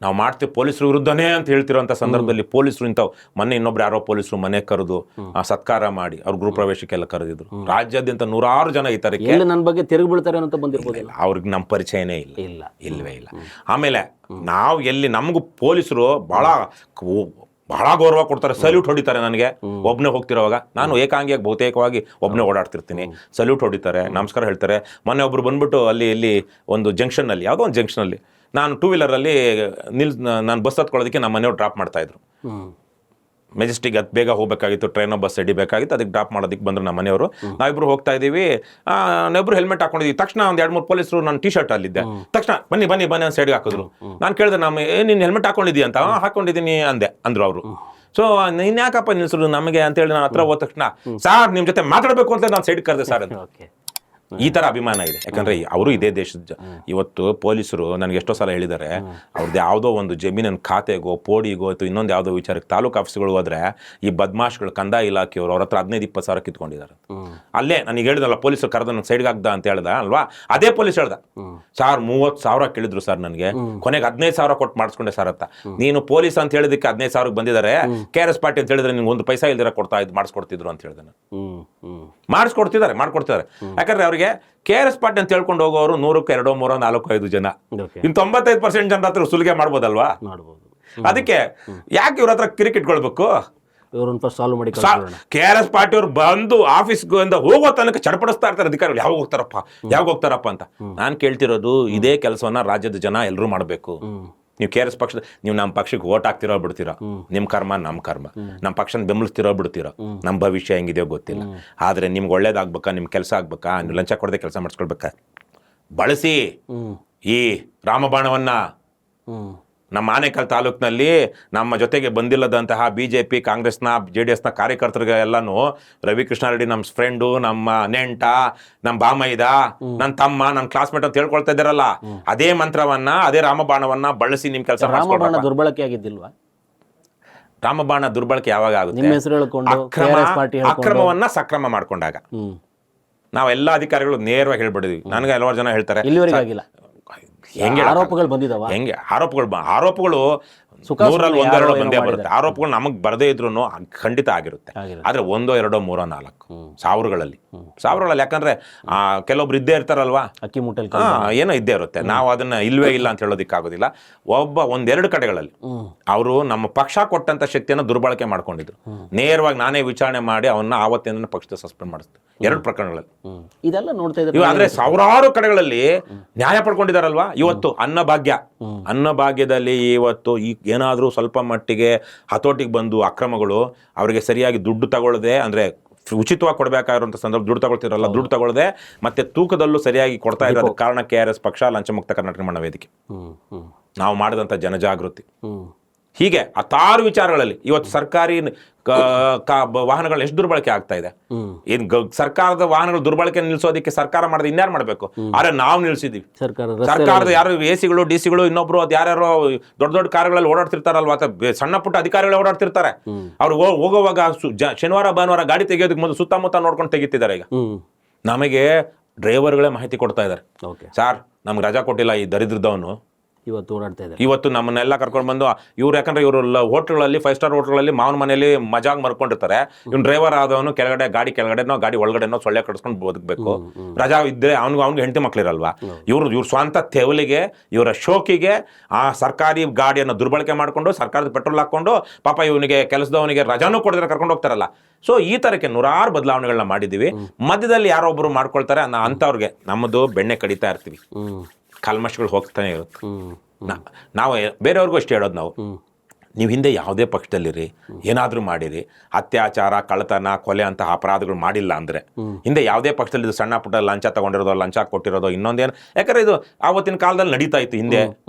ನಾವು ಮಾಡ್ತೀವಿ ಪೊಲೀಸರು ವಿರುದ್ಧನೇ ಅಂತ ಹೇಳ್ತಿರೋಂಥ ಸಂದರ್ಭದಲ್ಲಿ ಪೊಲೀಸರು ಇಂಥವು. ಮೊನ್ನೆ ಇನ್ನೊಬ್ರು ಯಾರೋ ಪೊಲೀಸರು ಮನೆ ಕರೆದು ಸತ್ಕಾರ ಮಾಡಿ ಅವ್ರ ಗೃಹ ಪ್ರವೇಶಕ್ಕೆಲ್ಲ ಕರೆದಿದ್ರು. ರಾಜ್ಯಾದ್ಯಂತ 100 ಜನ ಈ ತರ ನನ್ನ ಬಗ್ಗೆ ತಿರುಗಿ ಬೀಳ್ತಾರೆ ಅಂತ ಬಂದಿರ್ಬೋದು. ಅವ್ರಿಗೆ ನಮ್ಮ ಪರಿಚಯನೇ ಇಲ್ಲವೇ ಇಲ್ಲ. ಆಮೇಲೆ ನಾವು ಎಲ್ಲಿ ನಮಗೂ ಪೊಲೀಸರು ಬಹಳ ಗೌರವ ಕೊಡ್ತಾರೆ, ಸಲ್ಯೂಟ್ ಹೊಡಿತಾರೆ. ನನಗೆ ಒಬ್ಬನೇ ಹೋಗ್ತಿರೋವಾಗ ನಾನು ಏಕಾಂಗಿಯಾಗಿ ಬಹುತೇಕವಾಗಿ ಒಬ್ಬನೇ ಓಡಾಡ್ತಿರ್ತೀನಿ, ಸಲ್ಯೂಟ್ ಹೊಡಿತಾರೆ, ನಮಸ್ಕಾರ ಹೇಳ್ತಾರೆ. ಮೊನ್ನೆ ಒಬ್ರು ಬಂದ್ಬಿಟ್ಟು ಅಲ್ಲಿ ಒಂದು ಜಂಕ್ಷನ್ನಲ್ಲಿ, ಯಾವುದೋ ಒಂದು ಜಂಕ್ಷನಲ್ಲಿ ನಾನು 2 ವೀಲರಲ್ಲಿ ನಾನು ಬಸ್ ಹತ್ಕೊಳ್ಳೋದಕ್ಕೆ ನಮ್ಮ ಮನೆಯವ್ರು ಡ್ರಾಪ್ ಮಾಡ್ತಾ ಇದ್ರು. ಮೆಜೆಸ್ಟಿಕ್ ಬೇಗ ಹೋಗಬೇಕಾಗಿತ್ತು, ಟ್ರೈನೋ ಬಸ್ ಹಿಡಿಬೇಕಾಗಿತ್ತು, ಅದಕ್ಕೆ ಡ್ರಾಪ್ ಮಾಡೋದಕ್ಕೆ ಬಂದ್ರು ನಮ್ಮ ಮನೆಯವರು. ನಾವಿಬ್ರು ಹೋಗ್ತಾ ಇದೀವಿ, ನಾವಿಬ್ರು ಹೆಲ್ಮೆಟ್ ಹಾಕೊಂಡಿದ್ವಿ. ತಕ್ಷಣ ಒಂದು 2-3 ಪೊಲೀಸರು ನಾನು ಟಿ ಶರ್ಟ್ ಅಲ್ಲಿದ್ದೆ, ತಕ್ಷಣ ಬನ್ನಿ ಅಂತ ಸೈಡ್ಗೆ ಹಾಕಿದ್ರು. ನಾನು ಕೇಳಿದೆ, ನೀನು ಹೆಲ್ಮೆಟ್ ಹಾಕೊಂಡಿದ್ದೀಯ ಅಂತ. ಹಾಕೊಂಡಿದ್ದೀನಿ ಅಂದ್ರು ಅವರು. ಸೊ ನೀನ್ ಯಾಕಪ್ಪ ನಿಲ್ಸಿದ್ರು ನಮಗೆ ಅಂತೇಳಿ ನಾನು ಹತ್ರ ಹೋದ ತಕ್ಷಣ, ಸಾರ್ ನಿಮ್ ಜೊತೆ ಮಾತಾಡಬೇಕು ಅಂತ ನಾನು ಸೈಡ್ ಕರೆದೆ ಸರ್ ಅಂತ. ಈ ತರ ಅಭಿಮಾನ ಇದೆ. ಯಾಕಂದ್ರೆ ಅವರು ಇದೇ ದೇಶದ. ಇವತ್ತು ಪೊಲೀಸರು ನನಗೆ ಎಷ್ಟೋ ಸಲ ಹೇಳಿದ್ದಾರೆ, ಅವ್ರದ್ದು ಯಾವುದೋ ಒಂದು ಜಮೀನಿನ ಖಾತೆಗೋ ಪೋಡಿಗೋ ಅಥವಾ ಇನ್ನೊಂದು ಯಾವುದೋ ವಿಚಾರಕ್ಕೆ ತಾಲೂಕು ಆಫೀಸ್ಗಳು ಹೋದ್ರೆ ಈ ಬದ್ಮಾಶ್ಗಳು, ಕಂದಾಯ ಇಲಾಖೆಯವರು ಅವ್ರ ಹತ್ರ 15-20 ಸಾವಿರ ಕಿತ್ಕೊಂಡಿದ್ದಾರೆ. ಅಲ್ಲೇ ನನಗೆ ಹೇಳಿದಲ್ಲ, ಪೊಲೀಸರು ಕರೆದ ನಂಗೆ ಸೈಡ್ಗೆ ಆಗ್ದ ಅಂತ ಹೇಳ್ದ ಅಲ್ವಾ, ಅದೇ ಪೊಲೀಸ್ ಹೇಳ್ದ, ಸಾರ್ 30,000 ಕೇಳಿದ್ರು ಸರ್ ನನಗೆ, ಕೊನೆಗೆ 15,000 ಕೊಟ್ಟು ಮಾಡಿಸ್ಕೊಂಡೆ ಸರ್ ಅಂತ. ನೀನು ಪೊಲೀಸ್ ಅಂತ ಹೇಳಿದಕ್ಕೆ 15,000 ಬಂದಿದ್ದಾರೆ, KRS ಪಾರ್ಟಿ ಅಂತ ಹೇಳಿದ್ರೆ ನಿಮ್ಗೆ 1 ಪೈಸಾ ಇಲ್ದಿರ ಮಾಡಿಸ್ಕೊಡ್ತಿದ್ರು ಅಂತ ಹೇಳಿದೆ ನಾನು. ಮಾಡಿಸ್ಕೊಡ್ತಿದ್ದಾರೆ. ಯಾಕಂದ್ರೆ ಅವ್ರಿಗೆ KRS ಪಾರ್ಟಿ ಅಂತ ಹೇಳ್ಕೊಂಡು ಹೋಗೋರು 100ಕ್ಕೆ 2, 3, 4, 5 ಜನ, ಇನ್ನು 95% ಜನ ಹತ್ರ ಸುಲಿಗೆ ಮಾಡ್ಬೋದಲ್ವಾ. ಅದಕ್ಕೆ ಯಾಕೆ ಇವ್ರ ಹತ್ರ ಕಿರಿಕಿಟ್ಕೊಳ್ಬೇಕು? KRS ಪಾರ್ಟಿ ಅವ್ರು ಬಂದು ಆಫೀಸ್ಗೆ ಹೋಗೋ ತನಕ ಚಡಪಡಿಸ್ತಾ ಇರ್ತಾರೆ ಅಧಿಕಾರಿಗಳು, ಯಾವಾಗ ಹೋಗ್ತಾರಪ್ಪ ಅಂತ. ನಾನು ಕೇಳ್ತಿರೋದು ಇದೇ ಕೆಲಸವನ್ನ ರಾಜ್ಯದ ಜನ ಎಲ್ಲರೂ ಮಾಡಬೇಕು. ನೀವು KRS ಪಕ್ಷದ, ನೀವು ನಮ್ಮ ಪಕ್ಷಕ್ಕೆ ಓಟ್ ಹಾಕ್ತಿರೋ ಬಿಡ್ತೀರೋ, ನಿಮ್ಮ ಕರ್ಮ ನಮ್ಮ ಕರ್ಮ. ನಮ್ಮ ಪಕ್ಷನ ಬೆಂಬಲಿಸ್ತಿರೋ ಬಿಡ್ತೀರೋ, ನಮ್ಮ ಭವಿಷ್ಯ ಹೆಂಗಿದೆಯೋ ಗೊತ್ತಿಲ್ಲ. ಆದ್ರೆ ನಿಮ್ಗೆ ಒಳ್ಳೇದಾಗ್ಬೇಕಾ, ನಿಮ್ ಕೆಲಸ ಆಗ್ಬೇಕಾ, ನೀವು ಲಂಚ ಕೊಡದೆ ಕೆಲಸ ಮಾಡಿಸ್ಕೊಳ್ಬೇಕಾ, ಬಳಸಿ. ಈ ರಾಮಬಾಣವನ್ನ ಹ್ಮ್ ನಮ್ಮ ಆನೇಕಲ್ ತಾಲೂಕಿನಲ್ಲಿ ನಮ್ಮ ಜೊತೆಗೆ ಬಂದಿಲ್ಲದಂತಹ BJP ಕಾಂಗ್ರೆಸ್ನ JDSನ ಕಾರ್ಯಕರ್ತರಿಗೆ ಎಲ್ಲಾನು ರವಿಕೃಷ್ಣಾರೆಡ್ಡಿ ನಮ್ಮ ಫ್ರೆಂಡು, ನಮ್ಮ ನೆಂಟ, ನಮ್ಮ ಬಾಮೈದ, ನನ್ನ ತಮ್ಮ, ನನ್ನ ಕ್ಲಾಸ್ಮೇಟ್ ಅಂತ ಹೇಳ್ಕೊಳ್ತಾ ಇದ್ದಾರಲ್ಲ, ಅದೇ ಮಂತ್ರವನ್ನ, ಅದೇ ರಾಮಬಾಣವನ್ನ ಬಳಸಿ ನಿಮ್ ಕೆಲಸ ರಾಮಬಾಣ ದುರ್ಬಳಕೆ ಆಗಿದ್ದಿಲ್ವಾ? ರಾಮಬಾಣ ದುರ್ಬಳಕೆ ಯಾವಾಗ ಆಗುತ್ತೆ? ನಿಮ್ಮ ಹೆಸರು ಹೇಳ್ಕೊಂಡು ಅಕ್ರಮವನ್ನ ಸಕ್ರಮ ಮಾಡ್ಕೊಂಡಾಗ. ಹ್ಮ್ ನಾವೆಲ್ಲ ಅಧಿಕಾರಿಗಳು ನೇರವಾಗಿ ಹೇಳ್ಬಿಡಿದ್ವಿ. ನನಗೆ ಹಲವಾರು ಜನ ಹೇಳ್ತಾರೆ ಇಲ್ಲಿವರೆಗೆ ಆಗಿಲ್ಲ. ಹೆಂಗೆ ಆರೋಪಗಳು ಬಂದಿದಾವ? ಹೆಂಗೆ ಆರೋಪಗಳು ನೂರಲ್ಲಿ ಒಂದೆರಡು ಬಂದೇ ಬರುತ್ತೆ. ಆರೋಪಗಳು ನಮಗ್ ಬರದೇ ಇದ್ರು ಖಂಡಿತ ಆಗಿರುತ್ತೆ. ಆದ್ರೆ 1, 2, 3, 4 ಸಾವಿರಗಳಲ್ಲಿ ಯಾಕಂದ್ರೆ ಕೆಲವೊಬ್ರು ಇದ್ದೇ ಇರ್ತಾರಲ್ವಾ, ಅಕ್ಕಿ ಮುಟ್ಟಲ್ ಏನೋ ಇದ್ದೇ ಇರುತ್ತೆ. ನಾವು ಅದನ್ನ ಇಲ್ವೇ ಇಲ್ಲ ಅಂತ ಹೇಳೋದಿಕ್ಕಾಗೋದಿಲ್ಲ. ಒಂದೆರಡು ಕಡೆಗಳಲ್ಲಿ ಅವರು ನಮ್ಮ ಪಕ್ಷ ಕೊಟ್ಟಂತ ಶಕ್ತಿಯನ್ನು ದುರ್ಬಳಕೆ ಮಾಡ್ಕೊಂಡಿದ್ರು. ನೇರವಾಗಿ ನಾನೇ ವಿಚಾರಣೆ ಮಾಡಿ ಅವನ್ನ ಆವತ್ತಿನ ಪಕ್ಷದ ಸಸ್ಪೆಂಡ್ ಮಾಡಿಸ್ತು 2 ಪ್ರಕರಣಗಳಲ್ಲಿ. ಇದೆಲ್ಲ ನೋಡ್ತಾ ಇದ್ದಾರೆ. ಆದ್ರೆ ಸಾವಿರಾರು ಕಡೆಗಳಲ್ಲಿ ನ್ಯಾಯ ಪಡ್ಕೊಂಡಿದಾರಲ್ವಾ. ಇವತ್ತು ಅನ್ನಭಾಗ್ಯದಲ್ಲಿ ಇವತ್ತು ಏನಾದ್ರೂ ಸ್ವಲ್ಪ ಮಟ್ಟಿಗೆ ಹತೋಟಿಗೆ ಬಂದು ಅಕ್ರಮಗಳು, ಅವರಿಗೆ ಸರಿಯಾಗಿ ದುಡ್ಡು ತಗೊಳ್ಳದೆ, ಅಂದ್ರೆ ಉಚಿತವಾಗಿ ಕೊಡಬೇಕಾಗಿರುವಂತ ಸಂದರ್ಭ ದುಡ್ಡು ತಗೊಳ್ತಿರಲ್ಲ, ದುಡ್ಡು ತಗೊಳ್ಳದೆ ಮತ್ತೆ ತೂಕದಲ್ಲೂ ಸರಿಯಾಗಿ ಕೊಡ್ತಾ ಇರೋದ ಕಾರಣ KRS ಪಕ್ಷ, ಲಂಚಮುಕ್ತ ಕರ್ನಾಟಕ ನಿರ್ಮಾಣ ವೇದಿಕೆ, ನಾವು ಮಾಡಿದಂಥ ಜನಜಾಗೃತಿ, ಹೀಗೆ ಹತ್ತಾರು ವಿಚಾರಗಳಲ್ಲಿ ಇವತ್ತು ಸರ್ಕಾರಿ ವಾಹನಗಳು ಎಷ್ಟು ದುರ್ಬಳಕೆ ಆಗ್ತಾ ಇದೆ. ಏನ್ ಸರ್ಕಾರದ ವಾಹನಗಳು ದುರ್ಬಳಕೆ ನಿಲ್ಸೋದಕ್ಕೆ ಸರ್ಕಾರ ಮಾಡಿದ್ರೆ ಇನ್ಯಾರು ಮಾಡಬೇಕು? ಆದ್ರೆ ನಾವು ನಿಲ್ಸಿದೀವಿ. ಸರ್ಕಾರದ ಯಾರು AC ಗಳು DC ಗಳು ಇನ್ನೊಬ್ರು ಅದು ಯಾರ್ಯಾರೋ ದೊಡ್ಡ ಕಾರುಗಳಲ್ಲಿ ಓಡಾಡ್ತಿರ್ತಾರಲ್ವಾ, ಅಥವಾ ಸಣ್ಣ ಪುಟ್ಟ ಅಧಿಕಾರಿಗಳು ಓಡಾಡ್ತಿರ್ತಾರೆ. ಅವ್ರು ಹೋಗುವಾಗ ಶನಿವಾರ ಭಾನುವಾರ ಗಾಡಿ ತೆಗೆಯೋದಕ್ಕೆ ಮೊದಲು ಸುತ್ತಮುತ್ತ ನೋಡ್ಕೊಂಡು ತೆಗಿತಿದ್ದಾರೆ. ಈಗ ನಮಗೆ ಡ್ರೈವರ್ಗಳೇ ಮಾಹಿತಿ ಕೊಡ್ತಾ ಇದ್ದಾರೆ, ಸಾರ್ ನಮ್ಗೆ ರಜಾ ಕೊಟ್ಟಿಲ್ಲ ಈ ದರಿದ್ರದವನು, ಇವತ್ತು ಓಡಾಡ್ತಾ ಇದ್ದಾರೆ. ಇವತ್ತು ನಮ್ಮನ್ನೆಲ್ಲ ಕರ್ಕೊಂಡು ಬಂದು ಇವ್ರು, ಯಾಕಂದ್ರೆ ಇವರು ಹೋಟ್ಲ್ಗಳಲ್ಲಿ 5 ಸ್ಟಾರ್ ಹೋಟ್ಲ್ಗಳಲ್ಲಿ ಮಾವನ ಮನೆಯಲ್ಲಿ ಮಜಾಗ್ ಮರ್ಕೊಂಡಿರ್ತಾರೆ. ಇವ್ನು ಡ್ರೈವರ್ ಆದವನು ಗಾಡಿ ಕೆಳಗಡೆನೋ ಗಾಡಿ ಒಳಗಡೆನೋ ಸೊಳ್ಳೆ ಕಡಿಸ್ಕೊಂಡು ಬದುಕಬೇಕು. ರಜಾ ಇದ್ರೆ ಅವ್ನಿಗೆ ಹೆಂಡತಿ ಮಕ್ಳಿರಲ್ವಾ. ಇವ್ರ ಸ್ವಂತ ತೆವಲಿಗೆ, ಇವರ ಶೋಕಿಗೆ ಆ ಸರ್ಕಾರಿ ಗಾಡಿಯನ್ನು ದುರ್ಬಳಕೆ ಮಾಡಿಕೊಂಡು ಸರ್ಕಾರದ ಪೆಟ್ರೋಲ್ ಹಾಕೊಂಡು ಪಾಪ ಇವನಿಗೆ ಕೆಲಸದವನಿಗೆ ರಜಾನೂ ಕೊಡಿದ್ರೆ ಕರ್ಕೊಂಡು ಹೋಗ್ತಾರಲ್ಲ. ಸೊ ಈ ತರಕ್ಕೆ ನೂರಾರು ಬದಲಾವಣೆಗಳನ್ನ ಮಾಡಿದ್ದೀವಿ. ಮಧ್ಯದಲ್ಲಿ ಯಾರೊಬ್ಬರು ಮಾಡ್ಕೊಳ್ತಾರೆ, ಅಂಥವ್ರಿಗೆ ನಮ್ಮದು ಬೆಣ್ಣೆ ಕಡಿತಾ ಇರ್ತೀವಿ, ಕಲ್ಮಶಗಳು ಹೋಗ್ತಾನೆ ಇರುತ್ತೆ. ನಾವು ಬೇರೆಯವ್ರಿಗೂ ಅಷ್ಟೇ ಹೇಳೋದು, ನೀವು ಹಿಂದೆ ಯಾವುದೇ ಪಕ್ಷದಲ್ಲಿರಿ, ಏನಾದರೂ ಮಾಡಿರಿ, ಅತ್ಯಾಚಾರ, ಕಳ್ಳತನ, ಕೊಲೆ ಅಂತಹ ಅಪರಾಧಗಳು ಮಾಡಿಲ್ಲ ಅಂದರೆ ಹಿಂದೆ ಯಾವುದೇ ಪಕ್ಷದಲ್ಲಿ ಸಣ್ಣ ಪುಟ್ಟ ಲಂಚ ತಗೊಂಡಿರೋದೋ, ಲಂಚ ಕೊಟ್ಟಿರೋದೋ, ಇನ್ನೊಂದೇನು, ಯಾಕಂದ್ರೆ ಇದು ಆವತ್ತಿನ ಕಾಲದಲ್ಲಿ ನಡೀತಾ ಇತ್ತು. ಹಿಂದೆ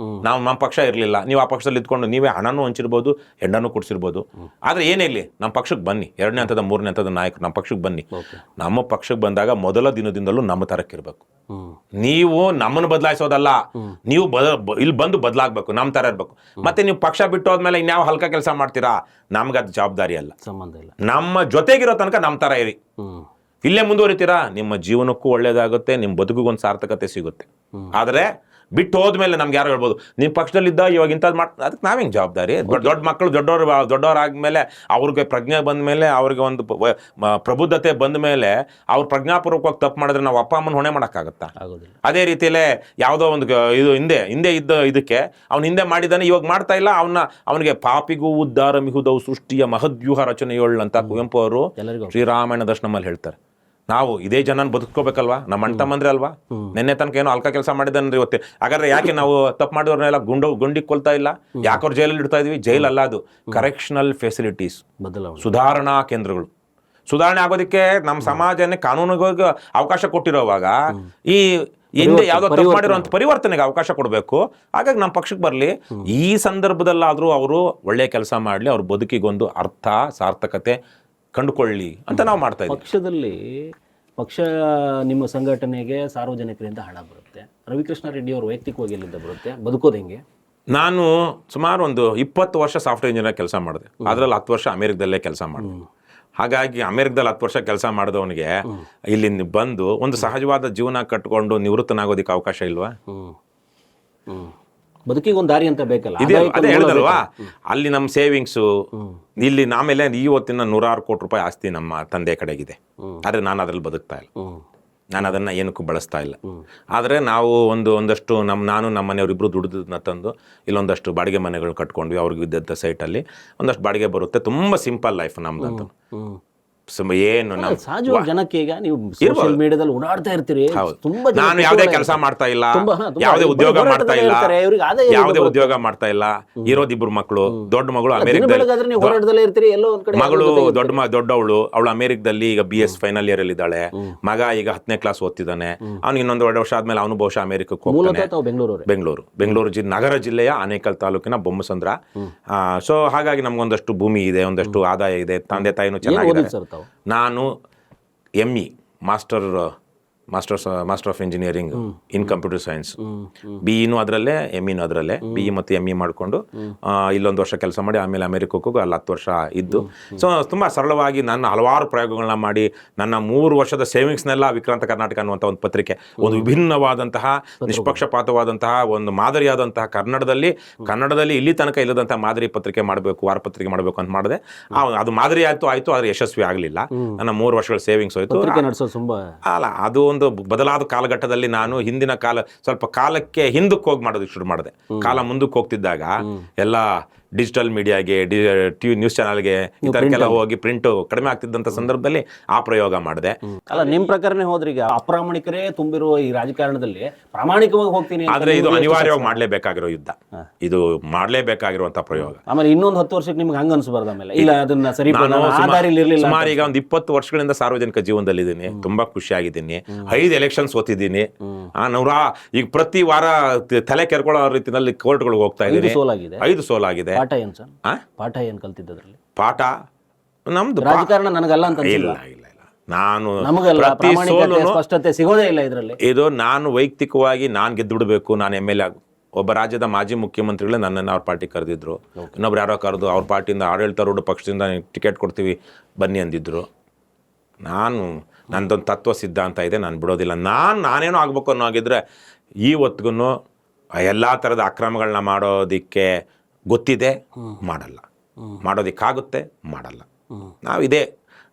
ನಮ್ಮ ಪಕ್ಷ ಇರಲಿಲ್ಲ, ನೀವು ಆ ಪಕ್ಷದಲ್ಲಿ ಇದ್ಕೊಂಡು ನೀವೇ ಹಣನೂ ಹಂಚಿರ್ಬೋದು, ಹೆಣ್ಣನ್ನು ಕೊಡ್ಸಿರ್ಬೋದು. ಆದರೆ ಏನೇ ಇಲ್ಲಿ ನಮ್ಮ ಪಕ್ಷಕ್ಕೆ ಬನ್ನಿ, 2ನೇ ಹಂತದ 3ನೇ ಹಂತದ ನಾಯಕರು ನಮ್ಮ ಪಕ್ಷಕ್ಕೆ ಬನ್ನಿ. ನಮ್ಮ ಪಕ್ಷಕ್ಕೆ ಬಂದಾಗ ಮೊದಲ ದಿನದಿಂದಲೂ ನಮ್ಮ ತರಕ್ಕಿರ್ಬೇಕು. ನೀವು ನಮ್ಮನ್ನು ಬದಲಾಯಿಸೋದಲ್ಲ, ನೀವು ಇಲ್ಲಿ ಬಂದು ಬದಲಾಗಬೇಕು, ನಮ್ಮ ತರ ಇರ್ಬೇಕು. ಮತ್ತೆ ನೀವು ಪಕ್ಷ ಬಿಟ್ಟು ಹೋದ್ಮೇಲೆ ಇನ್ಯಾವ ಹಲ್ಕ ಕೆಲಸ ಮಾಡ್ತೀರಾ, ನಮ್ಗೆ ಅದು ಜವಾಬ್ದಾರಿ ಅಲ್ಲ, ಸಂಬಂಧ ಇಲ್ಲ. ನಮ್ಮ ಜೊತೆಗಿರೋ ತನಕ ನಮ್ಮ ತರ ಇರಿ. ಇಲ್ಲೇ ಮುಂದುವರಿತೀರಾ, ನಿಮ್ಮ ಜೀವನಕ್ಕೂ ಒಳ್ಳೇದಾಗುತ್ತೆ, ನಿಮ್ಮ ಬದುಕಿಗೊಂದು ಸಾರ್ಥಕತೆ ಸಿಗುತ್ತೆ. ಆದರೆ ಬಿಟ್ಟು ಹೋದ್ಮೇಲೆ ನಮ್ಗೆ ಯಾರು ಹೇಳ್ಬೋದು, ನಿಮ್ಮ ಪಕ್ಷದಲ್ಲಿದ್ದ ಇವಾಗ ಇಂಥದ್ದು ಅದಕ್ಕೆ ನಾವೇನು ಜವಾಬ್ದಾರಿ? ದೊಡ್ಡ ಮಕ್ಕಳು ದೊಡ್ಡವರಾದ್ಮೇಲೆ ಅವ್ರಿಗೆ ಪ್ರಜ್ಞೆ ಬಂದ ಮೇಲೆ, ಅವ್ರಿಗೆ ಒಂದು ಪ್ರಬುದ್ಧತೆ ಬಂದ ಮೇಲೆ ಅವ್ರು ಪ್ರಜ್ಞಾಪೂರ್ವಕವಾಗಿ ತಪ್ಪು ಮಾಡಿದ್ರೆ ನಾವು ಅಪ್ಪ ಅಮ್ಮನ ಹೊಣೆ ಮಾಡೋಕ್ಕಾಗತ್ತಾ? ಅದೇ ರೀತಿಯಲ್ಲೇ ಯಾವುದೋ ಒಂದು ಇದು ಹಿಂದೆ ಇದ್ದ ಇದಕ್ಕೆ ಅವ್ನು ಹಿಂದೆ ಮಾಡಿದ್ದಾನೆ, ಇವಾಗ ಮಾಡ್ತಾ ಇಲ್ಲ, ಅವನಿಗೆ ಪಾಪಿಗೂ ಉದ್ಧಾರ ಮಿಹುದವು ಸೃಷ್ಟಿಯ ಮಹದ್ವ್ಯೂಹ ರಚನೆಯೋಳು ಅಂತ ಕುವೆಂಪು ಅವರು ಶ್ರೀರಾಮಾಯಣ ದರ್ಶನಮಲ್ಲಿ ಹೇಳ್ತಾರೆ. ನಾವು ಇದೇ ಜನನ ಬದುಕೋಬೇಕಲ್ವಾ, ನಮ್ಮ ಅಣ್ಣ ತಮ್ಮಂದ್ರೆ ಅಲ್ವಾ. ನಿನ್ನೆ ತನಕ ಏನೋ ಅಲ್ಕ ಕೆಲಸ ಮಾಡಿದ್ರೆ ಇವತ್ತೆ, ಹಾಗಾದ್ರೆ ಯಾಕೆ ನಾವು ತಪ್ಪು ಮಾಡಿದವ್ರನ್ನೆಲ್ಲ ಗುಂಡಿಗೆ ಕೊಲ್ತಾ ಇಲ್ಲ? ಯಾಕವ್ರು ಜೈಲಲ್ಲಿ ಇಡ್ತಾ ಇದೀವಿ? ಜೈಲ್ ಅಲ್ಲ, ಅದು ಕರೆಕ್ಷನಲ್ ಫೆಸಿಲಿಟೀಸ್, ಸುಧಾರಣಾ ಕೇಂದ್ರಗಳು. ಸುಧಾರಣೆ ಆಗೋದಕ್ಕೆ ನಮ್ಮ ಸಮಾಜನೇ ಕಾನೂನಿಗೆ ಅವಕಾಶ ಕೊಟ್ಟಿರೋವಾಗ ಈ ಹಿಂದೆ ಯಾವುದೋ ತಪ್ಪು ಮಾಡಿರೋಂಥ ಪರಿವರ್ತನೆಗೆ ಅವಕಾಶ ಕೊಡಬೇಕು. ಹಾಗಾಗಿ ನಮ್ಮ ಪಕ್ಷಕ್ಕೆ ಬರಲಿ, ಈ ಸಂದರ್ಭದಲ್ಲಾದರೂ ಅವರು ಒಳ್ಳೆ ಕೆಲಸ ಮಾಡಲಿ, ಅವ್ರ ಬದುಕಿಗೊಂದು ಅರ್ಥ, ಸಾರ್ಥಕತೆ ಕಂಡುಕೊಳ್ಳಿ ಅಂತ ನಾವು ಮಾಡ್ತಾ ಇದ್ದೀವಿ. ಪಕ್ಷದಲ್ಲಿ ನಿಮ್ಮ ಸಂಘಟನೆಗೆ ಸಾರ್ವಜನಿಕರಿಂದ ಹಣ ಬರುತ್ತೆ. ರವಿಕೃಷ್ಣಾರೆಡ್ಡಿ ಅವರು ವೈಯಕ್ತಿಕವಾಗಿ ಎಲ್ಲಿಂದ ಬರುತ್ತೆ? ಬದುಕೋದು ಹೆಂಗೆ? ನಾನು ಸುಮಾರು ಒಂದು 20 ವರ್ಷ ಸಾಫ್ಟ್ವೇರ್ ಇಂಜಿನಿಯರ್ ಕೆಲಸ ಮಾಡಿದೆ. ಅದರಲ್ಲಿ 10 ವರ್ಷ ಅಮೆರಿಕದಲ್ಲೇ ಕೆಲಸ ಮಾಡಿದೆ. ಹಾಗಾಗಿ ಅಮೆರಿಕದಲ್ಲಿ 10 ವರ್ಷ ಕೆಲಸ ಮಾಡಿದವನಿಗೆ ಇಲ್ಲಿ ಬಂದು ಒಂದು ಸಹಜವಾದ ಜೀವನ ಕಟ್ಕೊಂಡು ನಿವೃತ್ತನಾಗೋದಕ್ಕೆ ಅವಕಾಶ ಇಲ್ವಾ? ಬದುಕಿಗೆ ಒಂದು ದಾರಿ ಅಂತ ಬೇಕಲ್ಲ. ಅದೇ ಹೇಳಿದಲ್ವಾ, ಅಲ್ಲಿ ನಮ್ಮ ಸೇವಿಂಗ್ಸು, ಇಲ್ಲಿ ಆಮೇಲೆ ಇವತ್ತಿನ 100 ಕೋಟಿ ರೂಪಾಯಿ ಆಸ್ತಿ ನಮ್ಮ ತಂದೆ ಕಡೆಗಿದೆ. ಆದರೆ ನಾನು ಅದ್ರಲ್ಲಿ ಬದುಕ್ತಾ ಇಲ್ಲ, ನಾನು ಅದನ್ನು ಏನಕ್ಕೂ ಬಳಸ್ತಾ ಇಲ್ಲ. ಆದರೆ ನಾವು ಒಂದಷ್ಟು ನಾನು ನಮ್ಮ ಮನೆಯವರಿಬ್ಬರು ದುಡಿದನ್ನ ತಂದು ಇಲ್ಲೊಂದಷ್ಟು ಬಾಡಿಗೆ ಮನೆಗಳು ಕಟ್ಕೊಂಡ್ವಿ. ಅವ್ರಿಗೆ ಇದ್ದಂಥ ಸೈಟಲ್ಲಿ ಒಂದಷ್ಟು ಬಾಡಿಗೆ ಬರುತ್ತೆ. ತುಂಬ ಸಿಂಪಲ್ ಲೈಫ್ ನಮ್ದಂತ. ಏನು ನಮ್ಮ ಸಹಜವಾಗಿ ಜನಕ್ಕೆ ಈಗ ನೀವು ಸೋಷಿಯಲ್ ಮೀಡಿಯಾದಲ್ಲಿ ಓಡಾಡ್ತಾ ಇರ್ತೀರಿ, ತುಂಬಾ ಜನ ನಾನು ಯಾವುದೇ ಕೆಲಸ ಮಾಡ್ತಾ ಇಲ್ಲ, ಯಾವುದೇ ಉದ್ಯೋಗ ಮಾಡ್ತಾ ಇಲ್ಲ, ಯಾವುದೇ ಉದ್ಯೋಗ ಮಾಡ್ತಾ ಇಲ್ಲ, ಇರೋದಿಬ್ರು ಮಕ್ಕಳು, ದೊಡ್ಡ ಮಗಳು ಬೆಳಗಾದ್ರೆ ನೀವು ಹೋರಾಟದಲ್ಲೇ ಇರ್ತೀರಿ, ಎಲ್ಲೋ ಒಂದ್ ಕಡೆ ಮಗಳು ದೊಡ್ಡವಳು ಅವಳು ಅಮೆರಿಕದಲ್ಲಿ ಈಗ BS ಫೈನಲ್ ಇಯರ್ ಅಲ್ಲಿ ಇದ್ದಾಳೆ. ಮಗ ಈಗ 10ನೇ ಕ್ಲಾಸ್ ಓದ್ತಿದ್ದಾನೆ. ಅವ್ನು ಇನ್ನೊಂದು 2 ವರ್ಷ ಆದ್ಮೇಲೆ ಅವನು ಬಹುಶಃ ಅಮೆರಿಕಕ್ಕೆ ಹೋಗ್ತಾನೆ. ಬೆಂಗಳೂರು ನಗರ ಜಿಲ್ಲೆಯ ಆನೇಕಲ್ ತಾಲೂಕಿನ ಬೊಮ್ಮಸಂದ್ರ. ಸೊ ಹಾಗಾಗಿ ನಮ್ಗೊಂದಷ್ಟು ಭೂಮಿ ಇದೆ, ಒಂದಷ್ಟು ಆದಾಯ ಇದೆ, ತಂದೆ ತಾಯಿನೂ ಚೆನ್ನಾಗಿದೆ. ನಾನು ME master of engineering in computer science, BEನೂ ಅದರಲ್ಲೇ, MEನೂ ಅದರಲ್ಲೇ. BE ಮತ್ತು ME ಮಾಡಿಕೊಂಡು ಇಲ್ಲೊಂದು ವರ್ಷ ಕೆಲಸ ಮಾಡಿ ಆಮೇಲೆ ಅಮೆರಿಕಕ್ಕೆ ಹೋಗಿ ಅಲ್ಲಿ 10 ವರ್ಷ ಇದ್ದು. ಸೊ ತುಂಬ ಸರಳವಾಗಿ ನನ್ನ ಹಲವಾರು ಪ್ರಯೋಗಗಳನ್ನ ಮಾಡಿ ನನ್ನ 3 ವರ್ಷದ ಸೇವಿಂಗ್ಸ್ನೆಲ್ಲ ವಿಕ್ರಾಂತ ಕರ್ನಾಟಕ ಅನ್ನುವಂಥ ಒಂದು ಪತ್ರಿಕೆ, ಒಂದು ವಿಭಿನ್ನವಾದಂತಹ ನಿಷ್ಪಕ್ಷಪಾತವಾದಂತಹ ಒಂದು ಮಾದರಿಯಾದಂತಹ ಕನ್ನಡದಲ್ಲಿ ಇಲ್ಲಿ ತನಕ ಇಲ್ಲದಂತಹ ಮಾದರಿ ಪತ್ರಿಕೆ ಮಾಡಬೇಕು, ವಾರಪತ್ರಿಕೆ ಮಾಡಬೇಕು ಅಂತ ಮಾಡಿದೆ. ಅದು ಮಾದರಿ ಆಯಿತು, ಆದರೆ ಯಶಸ್ವಿ ಆಗಲಿಲ್ಲ. ನನ್ನ 3 ವರ್ಷಗಳ ಸೇವಿಂಗ್ಸ್ ಹೋಯಿತು. ಅಲ್ಲ, ಅದು ಒಂದು ಬದಲಾದ ಕಾಲಘಟ್ಟದಲ್ಲಿ ನಾನು ಹಿಂದಿನ ಸ್ವಲ್ಪ ಕಾಲಕ್ಕೆ ಹಿಂದಕ್ಕೆ ಹೋಗಿ ಮಾಡೋದಕ್ಕೆ ಶುರು ಮಾಡಿದೆ. ಕಾಲ ಮುಂದಕ್ಕೆ ಹೋಗ್ತಿದ್ದಾಗ ಎಲ್ಲ ಡಿಜಿಟಲ್ ಮೀಡಿಯಾಗೆ, ನ್ಯೂಸ್ ಚಾನಲ್ಗೆ ಇದಕ್ಕೆಲ್ಲ ಹೋಗಿ ಪ್ರಿಂಟ್ ಕಡಿಮೆ ಆಗ್ತಿದ್ದಂಥ ಸಂದರ್ಭದಲ್ಲಿ ಆ ಪ್ರಯೋಗ ಮಾಡಿದೆ. ಅಲ್ಲ, ನಿಮ್ಮ ಪ್ರಕಾರನೇ ಹೋದ್ರೆ ಈಗ ಅಪ್ರಾಮಾಣಿಕರೇ ತುಂಬಿರುವ ಈ ರಾಜಕಾರಣದಲ್ಲಿ ಪ್ರಾಮಾಣಿಕವಾಗಿ ಹೋಗ್ತೀನಿ ಆದ್ರೆ ಇದು ಅನಿವಾರ್ಯವಾಗಿ ಮಾಡಲೇಬೇಕಾಗಿರೋ ಯುದ್ಧ, ಇದು ಮಾಡಲೇಬೇಕಾಗಿರುವಂತ ಪ್ರಯೋಗ. ಆಮೇಲೆ ಇನ್ನೊಂದು 10 ವರ್ಷಕ್ಕೆ ನಿಮ್ಗೆ ಹಂಗ ಅನ್ಸಬಾರ್ದು. ಆಮೇಲೆ ಇಲ್ಲ, ಅದನ್ನ ಸರಿ ಸುಮಾರು ಈಗ ಒಂದು 20 ವರ್ಷಗಳಿಂದ ಸಾರ್ವಜನಿಕ ಜೀವನದಲ್ಲಿ ಇದ್ದೀನಿ, ತುಂಬಾ ಖುಷಿಯಾಗಿದ್ದೀನಿ. 5 ಎಲೆಕ್ಷನ್ಸ್ ಓದ್ತಿದ್ದೀನಿ. ಈಗ ಪ್ರತಿ ವಾರ ತಲೆ ಕೆರ್ಕೊಳ್ಳೋ ರೀತಿಯಲ್ಲಿ ಕೋರ್ಟ್ಗಳಿಗೆ ಹೋಗ್ತಾ ಇದ್ದೀನಿ. 5 ಸೋಲಾಗಿದೆ. ಪಾಠ ಏನ್ ಕಲ್ತಿದ್ದದ್ರಲ್ಲಿ? ಪಾಠ ನಮ್ದು ರಾಜಕಾರಣ ನನಗಲ್ಲ ಅಂತ ಇಲ್ಲ. ನಾನು ಸ್ಪಷ್ಟತೆ ಸಿಗೋದೇ ಇಲ್ಲ ಇದರಲ್ಲಿ. ಇದು ನಾನು ವೈಯಕ್ತಿಕವಾಗಿ ನಾನು ಗೆದ್ದು ಬಿಡಬೇಕು, ನಾನು MLA ಒಬ್ಬ ರಾಜ್ಯದ ಮಾಜಿ ಮುಖ್ಯಮಂತ್ರಿಗಳೇ ನನ್ನನ್ನು ಅವ್ರ ಪಾರ್ಟಿ ಕರೆದಿದ್ರು. ಇನ್ನೊಬ್ರು ಯಾರೋ ಕರೆದು ಅವ್ರ ಪಾರ್ಟಿಯಿಂದ ಆಡಳಿತಾರೂಢ ಪಕ್ಷದಿಂದ ಟಿಕೆಟ್ ಕೊಡ್ತೀವಿ ಬನ್ನಿ ಅಂದಿದ್ರು. ನಂದೊಂದು ತತ್ವ ಸಿದ್ಧಾಂತ ಇದೆ, ನಾನು ಬಿಡೋದಿಲ್ಲ. ನಾನೇನೋ ಆಗ್ಬೇಕು ಅನ್ನೋ ಆಗಿದ್ರೆ ಇವತ್ತಿಗೂ ಎಲ್ಲ ಥರದ ಅಕ್ರಮಗಳನ್ನ ಮಾಡೋದಕ್ಕೆ ಗೊತ್ತಿದೆ, ಮಾಡಲ್ಲ. ಮಾಡೋದಕ್ಕಾಗುತ್ತೆ, ಮಾಡಲ್ಲ. ನಾವಿದೆ,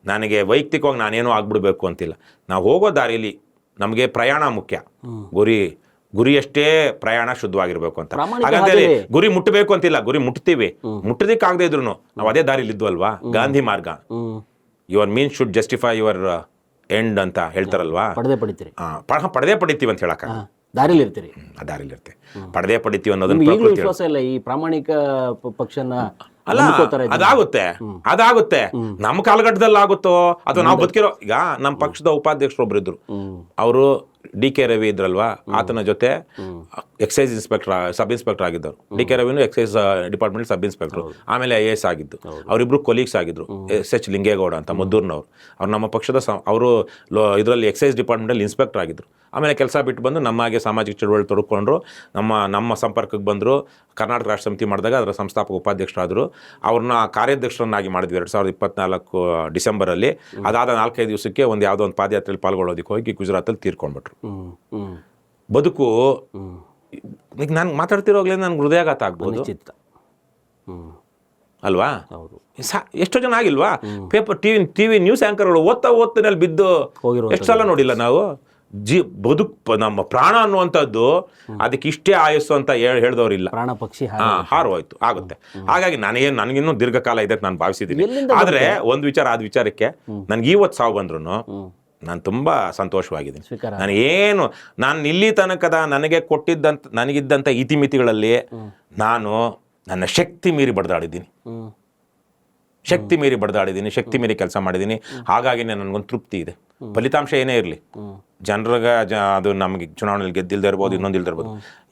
ನನಗೆ ವೈಯಕ್ತಿಕವಾಗಿ ನಾನೇನೋ ಆಗ್ಬಿಡ್ಬೇಕು ಅಂತಿಲ್ಲ. ನಾವು ಹೋಗೋ ದಾರಿಲಿ ನಮಗೆ ಪ್ರಯಾಣ ಮುಖ್ಯ, ಗುರಿಯಷ್ಟೇ ಪ್ರಯಾಣ ಶುದ್ಧವಾಗಿರ್ಬೇಕು ಅಂತ. ಹಾಗಂತೇಳಿ ಗುರಿ ಮುಟ್ಟಬೇಕು ಅಂತಿಲ್ಲ, ಗುರಿ ಮುಟ್ತೀವಿ. ಮುಟ್ಟೋದಕ್ಕಾಗದೇ ಇದ್ರು ನಾವು ಅದೇ ದಾರಿಲಿ ಇದ್ವಲ್ವಾ, ಗಾಂಧಿ ಮಾರ್ಗ. Your means should justify your end ಅಂತ ಹೇಳ್ತಾರಲ್ವಾ. ಪಡೆದೇ ಪಡಿತೀವಿ ಅಂತ ಹೇಳಕ್ಕ ದಾರಿಲಿ ಇರ್ತೀರಿ, ಪಡೆದೇ ಪಡಿತೀವಿ ಅನ್ನೋದನ್ನ ವಿಶ್ವಾಸ ಇಲ್ಲ ಈ ಪ್ರಾಮಾಣಿಕ ಪಕ್ಷನ. ಅಲ್ಲ, ಅದಾಗುತ್ತೆ ನಮ್ಮ ಕಾಲಘಟ್ಟದಲ್ಲಿ ಆಗುತ್ತೋ ಅಥವಾ ನಾವು ಬದುಕಿರೋ. ಈಗ ನಮ್ಮ ಪಕ್ಷದ ಉಪಾಧ್ಯಕ್ಷರು ಒಬ್ರು ಇದ್ರು, ಅವರು DK ರವಿ ಇದ್ರಲ್ವಾ, ಆತನ ಜೊತೆ ಎಕ್ಸೈಸ್ ಸಬ್ ಇನ್ಸ್ಪೆಕ್ಟರ್ ಆಗಿದ್ದರು. DK ರವಿನು ಎಕ್ಸೈಸ್ ಡಿಪಾರ್ಟ್ಮೆಂಟ್ ಸಬ್ ಇನ್ಸ್ಪೆಕ್ಟರ್, ಆಮೇಲೆ IAS ಆಗಿದ್ದು. ಅವರಿಬ್ರು ಕೊಲೀಗ್ಸ್ ಆಗಿದ್ರು. SH ಲಿಂಗೇಗೌಡ ಅಂತ ಮದ್ದೂರ್ನವ್ರು, ಅವ್ರು ನಮ್ಮ ಪಕ್ಷದ ಅವರು ಇದರಲ್ಲಿ ಎಕ್ಸೈಸ್ ಡಿಪಾರ್ಟ್ಮೆಂಟಲ್ಲಿ ಇನ್ಸ್ಪೆಕ್ಟರ್ ಆಗಿದ್ರು. ಆಮೇಲೆ ಕೆಲಸ ಬಿಟ್ಟು ಬಂದು ನಮ್ಮಾಗೆ ಸಾಮಾಜಿಕ ಚಳವಳಿ ತೊಡ್ಕೊಂಡ್ರು, ನಮ್ಮ ಸಂಪರ್ಕಕ್ಕೆ ಬಂದರು. ಕರ್ನಾಟಕ ರಾಷ್ಟ್ರ ಸಮಿತಿ ಮಾಡಿದಾಗ ಅದರ ಸಂಸ್ಥಾಪಕ ಉಪಾಧ್ಯಕ್ಷರಾದರು. ಅವ್ರನ್ನ ಕಾರ್ಯಾಧ್ಯಕ್ಷರನ್ನಾಗಿ ಮಾಡಿದ್ವಿ 2024 ಡಿಸೆಂಬರಲ್ಲಿ. ಅದಾದ 4-5 ದಿವಸಕ್ಕೆ ಯಾವುದೋ ಒಂದು ಪಾದಯಾತ್ರೆಯಲ್ಲಿ ಪಾಲ್ಗೊಳ್ಳೋದಕ್ಕೆ ಹೋಗಿ ಗುಜರಾತಲ್ಲಿ ತೀರ್ಕೊಂಡ್ಬಿಟ್ರು. ಬದುಕು ಈಗ ನಾನು ಮಾತಾಡ್ತಿರೋಗ್ಲೇ ನನ್ಗೆ ಹೃದಯಾಘಾತ ಆಗ್ಬೋದು ಅಲ್ವಾ? ಎಷ್ಟೋ ಜನ ಆಗಿಲ್ವಾ? ಪೇಪರ್ ಟಿವಿ ನ್ಯೂಸ್ ಆ್ಯಂಕರ್ಗಳು ಓದ್ತಿನಲ್ಲಿ ಬಿದ್ದು ಎಷ್ಟು ಸಲ ನೋಡಿಲ್ಲ ನಾವು? ಬದುಕು ನಮ್ಮ ಪ್ರಾಣ ಅನ್ನುವಂಥದ್ದು ಅದಕ್ಕೆ ಇಷ್ಟೇ ಆಯಸ್ಸು ಅಂತ ಹೇಳ್ದವ್ರಿಲ್ಲ. ಪ್ರಾಣ ಪಕ್ಷಿ ಹಾರೋಯ್ತು, ಆಗುತ್ತೆ. ಹಾಗಾಗಿ ನನಗಿನ್ನೂ ದೀರ್ಘಕಾಲ ಇದೆ ನಾನು ಭಾವಿಸಿದ್ದೀನಿ. ಆದರೆ ಒಂದು ವಿಚಾರ, ಆದ ವಿಚಾರಕ್ಕೆ ನನ್ಗೆ ಇವತ್ತು ಸಾವು ಬಂದ್ರು ನಾನು ತುಂಬಾ ಸಂತೋಷವಾಗಿದ್ದೀನಿ. ನಾನು ಇಲ್ಲಿ ತನಕದ ನನಗಿದ್ದಂಥ ಇತಿಮಿತಿಗಳಲ್ಲಿ ನಾನು ನನ್ನ ಶಕ್ತಿ ಮೀರಿ ಬಡ್ದಾಡಿದ್ದೀನಿ, ಶಕ್ತಿ ಮೀರಿ ಕೆಲಸ ಮಾಡಿದ್ದೀನಿ. ಹಾಗಾಗಿ ನನಗೊಂದು ತೃಪ್ತಿ ಇದೆ. ಫಲಿತಾಂಶ ಏನೇ ಇರಲಿ, ಜನರಿಗೆ ಅದು ನಮಗೆ ಚುನಾವಣೆಯಲ್ಲಿ ಗೆದ್ದಿಲ್ದೇ ಇರ್ಬೋದು, ಇನ್ನೊಂದಿಲ್ದೇ ಇರ್ಬೋದು.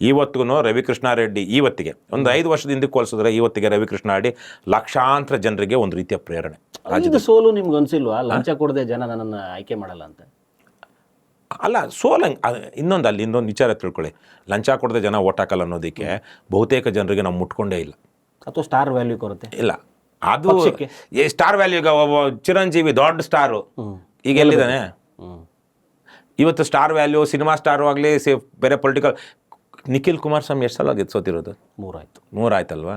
ಇವತ್ತಿಗೂ ರವಿಕೃಷ್ಣಾರೆಡ್ಡಿ ಇವತ್ತಿಗೆ ಒಂದು 5 ವರ್ಷದ ಹಿಂದಕ್ಕೆ ಹೋಲಿಸಿದ್ರೆ ಇವತ್ತಿಗೆ ರವಿಕೃಷ್ಣಾರೆಡ್ಡಿ ಲಕ್ಷಾಂತರ ಜನರಿಗೆ ಒಂದು ರೀತಿಯ ಪ್ರೇರಣೆ. ಸೋಲು ನಿಮ್ಗೆ ಅನ್ಸಿಲ್ವಾ? ಲಂಚ ಕೊಡದೆ ಜನ ನನ್ನನ್ನು ಆಯ್ಕೆ ಮಾಡಲ್ಲ ಅಂತ. ಅಲ್ಲ, ಇನ್ನೊಂದು ವಿಚಾರ ತಿಳ್ಕೊಳ್ಳಿ. ಲಂಚ ಕೊಡದೆ ಜನ ಓಟ್ ಹಾಕಲ್ಲ ಅನ್ನೋದಕ್ಕೆ ಬಹುತೇಕ ಜನರಿಗೆ ನಾವು ಮುಟ್ಕೊಂಡೇ ಇಲ್ಲ. ಅಥವಾ ಸ್ಟಾರ್ ವ್ಯಾಲ್ಯೂ ಕೊರುತ್ತೆ ಇಲ್ಲ. ಅದು ಸ್ಟಾರ್ ವ್ಯಾಲ್ಯೂಗ ಒಬ್ಬ ಚಿರಂಜೀವಿ ದೊಡ್ಡ ಸ್ಟಾರು ಈಗ ಎಲ್ಲಿದ್ದಾನೆ? ಇವತ್ತು ಸ್ಟಾರ್ ವ್ಯಾಲ್ಯೂ ಸಿನಿಮಾ ಸ್ಟಾರು ಆಗಲಿ, ಬೇರೆ ಪೊಲಿಟಿಕಲ್. ನಿಖಿಲ್ ಕುಮಾರಸ್ವಾಮಿ ಎಷ್ಟು ಸಲ ಗೆದ್ಸೋತಿರೋದು? 3 ಆಯ್ತಲ್ವಾ?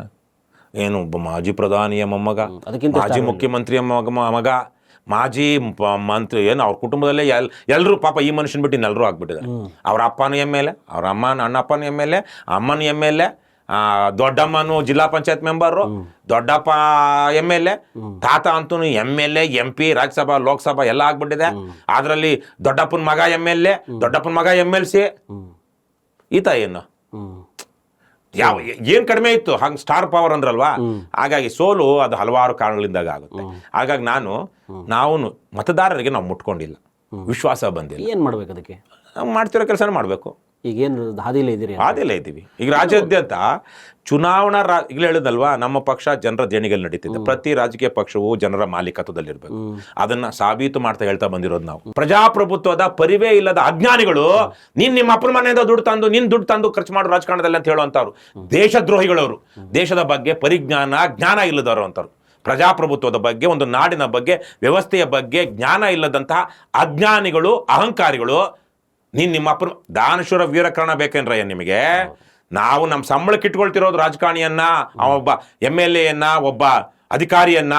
ಏನು ಮಾಜಿ ಪ್ರಧಾನಿಯ ಮೊಮ್ಮಗ, ಮಾಜಿ ಮುಖ್ಯಮಂತ್ರಿಯ ಮಗ, ಮಾಜಿ ಮಂತ್ರಿ, ಏನು ಅವ್ರ ಕುಟುಂಬದಲ್ಲೇ ಎಲ್ಲರೂ ಪಾಪ ಈ ಮನುಷ್ಯನ ಬಿಟ್ಟು ಇನ್ನೆಲ್ಲರೂ ಆಗ್ಬಿಟ್ಟಿದ್ದಾರೆ. ಅವ್ರ ಅಪ್ಪನೂ MLA, ಅವ್ರ ಅಣ್ಣಪ್ಪನೂ MLA, ಅಮ್ಮನೂ MLA, ದೊಡ್ಡಮ್ಮನು ಜಿಲ್ಲಾ ಪಂಚಾಯತ್ ಮೆಂಬರು, ದೊಡ್ಡಪ್ಪ MLA, ತಾತ ಅಂತೂ MLA, MP, ರಾಜ್ಯಸಭಾ, ಲೋಕಸಭಾ ಎಲ್ಲ ಆಗ್ಬಿಟ್ಟಿದೆ. ಅದರಲ್ಲಿ ದೊಡ್ಡಪ್ಪನ ಮಗ MLA, ದೊಡ್ಡಪ್ಪನ ಮಗ MLC. ಈತ ಏನು ಏನ್ ಕಡಿಮೆ ಇತ್ತು ಹಂಗ್ ಸ್ಟಾರ್ ಪವರ್ ಅಂದ್ರಲ್ವಾ. ಹಾಗಾಗಿ ಸೋಲು ಅದು ಹಲವಾರು ಕಾರಣಗಳಿಂದಾಗ ಆಗುತ್ತೆ. ಹಾಗಾಗಿ ನಾವು ಮತದಾರರಿಗೆ ನಾವು ಮುಟ್ಕೊಂಡಿಲ್ಲ, ವಿಶ್ವಾಸ ಬಂದಿಲ್ಲ. ಏನ್ ಮಾಡ್ಬೇಕು ಅದಕ್ಕೆ? ನಾವು ಮಾಡ್ತಿರೋ ಕೆಲಸನೇ ಮಾಡಬೇಕು. ಈಗೇನು ಹಾದಿಲೇ ಇದ್ದೀರಿ? ಹಾದಿಲೇ ಇದ್ದೀವಿ. ಈಗ ರಾಜ್ಯಾದ್ಯಂತ ಚುನಾವಣಾ ಈಗ ಹೇಳಿದಲ್ವಾ, ನಮ್ಮ ಪಕ್ಷ ಜನರ ದೇಣಿಗೆಲ್ಲಿ ನಡೀತಿದೆ. ಪ್ರತಿ ರಾಜಕೀಯ ಪಕ್ಷವು ಜನರ ಮಾಲೀಕತ್ವದಲ್ಲಿರ್ಬೇಕು. ಅದನ್ನ ಸಾಬೀತು ಮಾಡ್ತಾ ಹೇಳ್ತಾ ಬಂದಿರೋದು ನಾವು. ಪ್ರಜಾಪ್ರಭುತ್ವದ ಪರಿವೇ ಇಲ್ಲದ ಅಜ್ಞಾನಿಗಳು, ನಿಮ್ಮ ಅಪ್ಪನ ಮನೆಯಿಂದ ದುಡ್ಡು ತಂದು ದುಡ್ಡು ತಂದು ಖರ್ಚು ಮಾಡು ರಾಜಕಾರಣದಲ್ಲಿ ಅಂತ ಹೇಳುವಂತವ್ರು ದೇಶದ್ರೋಹಿಗಳವರು. ದೇಶದ ಬಗ್ಗೆ ಜ್ಞಾನ ಇಲ್ಲದವರು ಅಂತವ್ರು. ಪ್ರಜಾಪ್ರಭುತ್ವದ ಬಗ್ಗೆ, ಒಂದು ನಾಡಿನ ಬಗ್ಗೆ, ವ್ಯವಸ್ಥೆಯ ಬಗ್ಗೆ ಜ್ಞಾನ ಇಲ್ಲದಂತಹ ಅಜ್ಞಾನಿಗಳು, ಅಹಂಕಾರಿಗಳು. ನಿಮ್ಮ ಅಪ್ಪನ ದಾನಶೂರ ವೀರಕರಣ ಬೇಕೇನ್ರಯ್ಯ ನಿಮಗೆ? ನಾವು ನಮ್ಮ ಸಂಬಳಕ್ಕೆ ಇಟ್ಕೊಳ್ತಿರೋದು ರಾಜಕಾರಣಿಯನ್ನ, ಒಬ್ಬ MLAಯನ್ನ, ಒಬ್ಬ ಅಧಿಕಾರಿಯನ್ನ.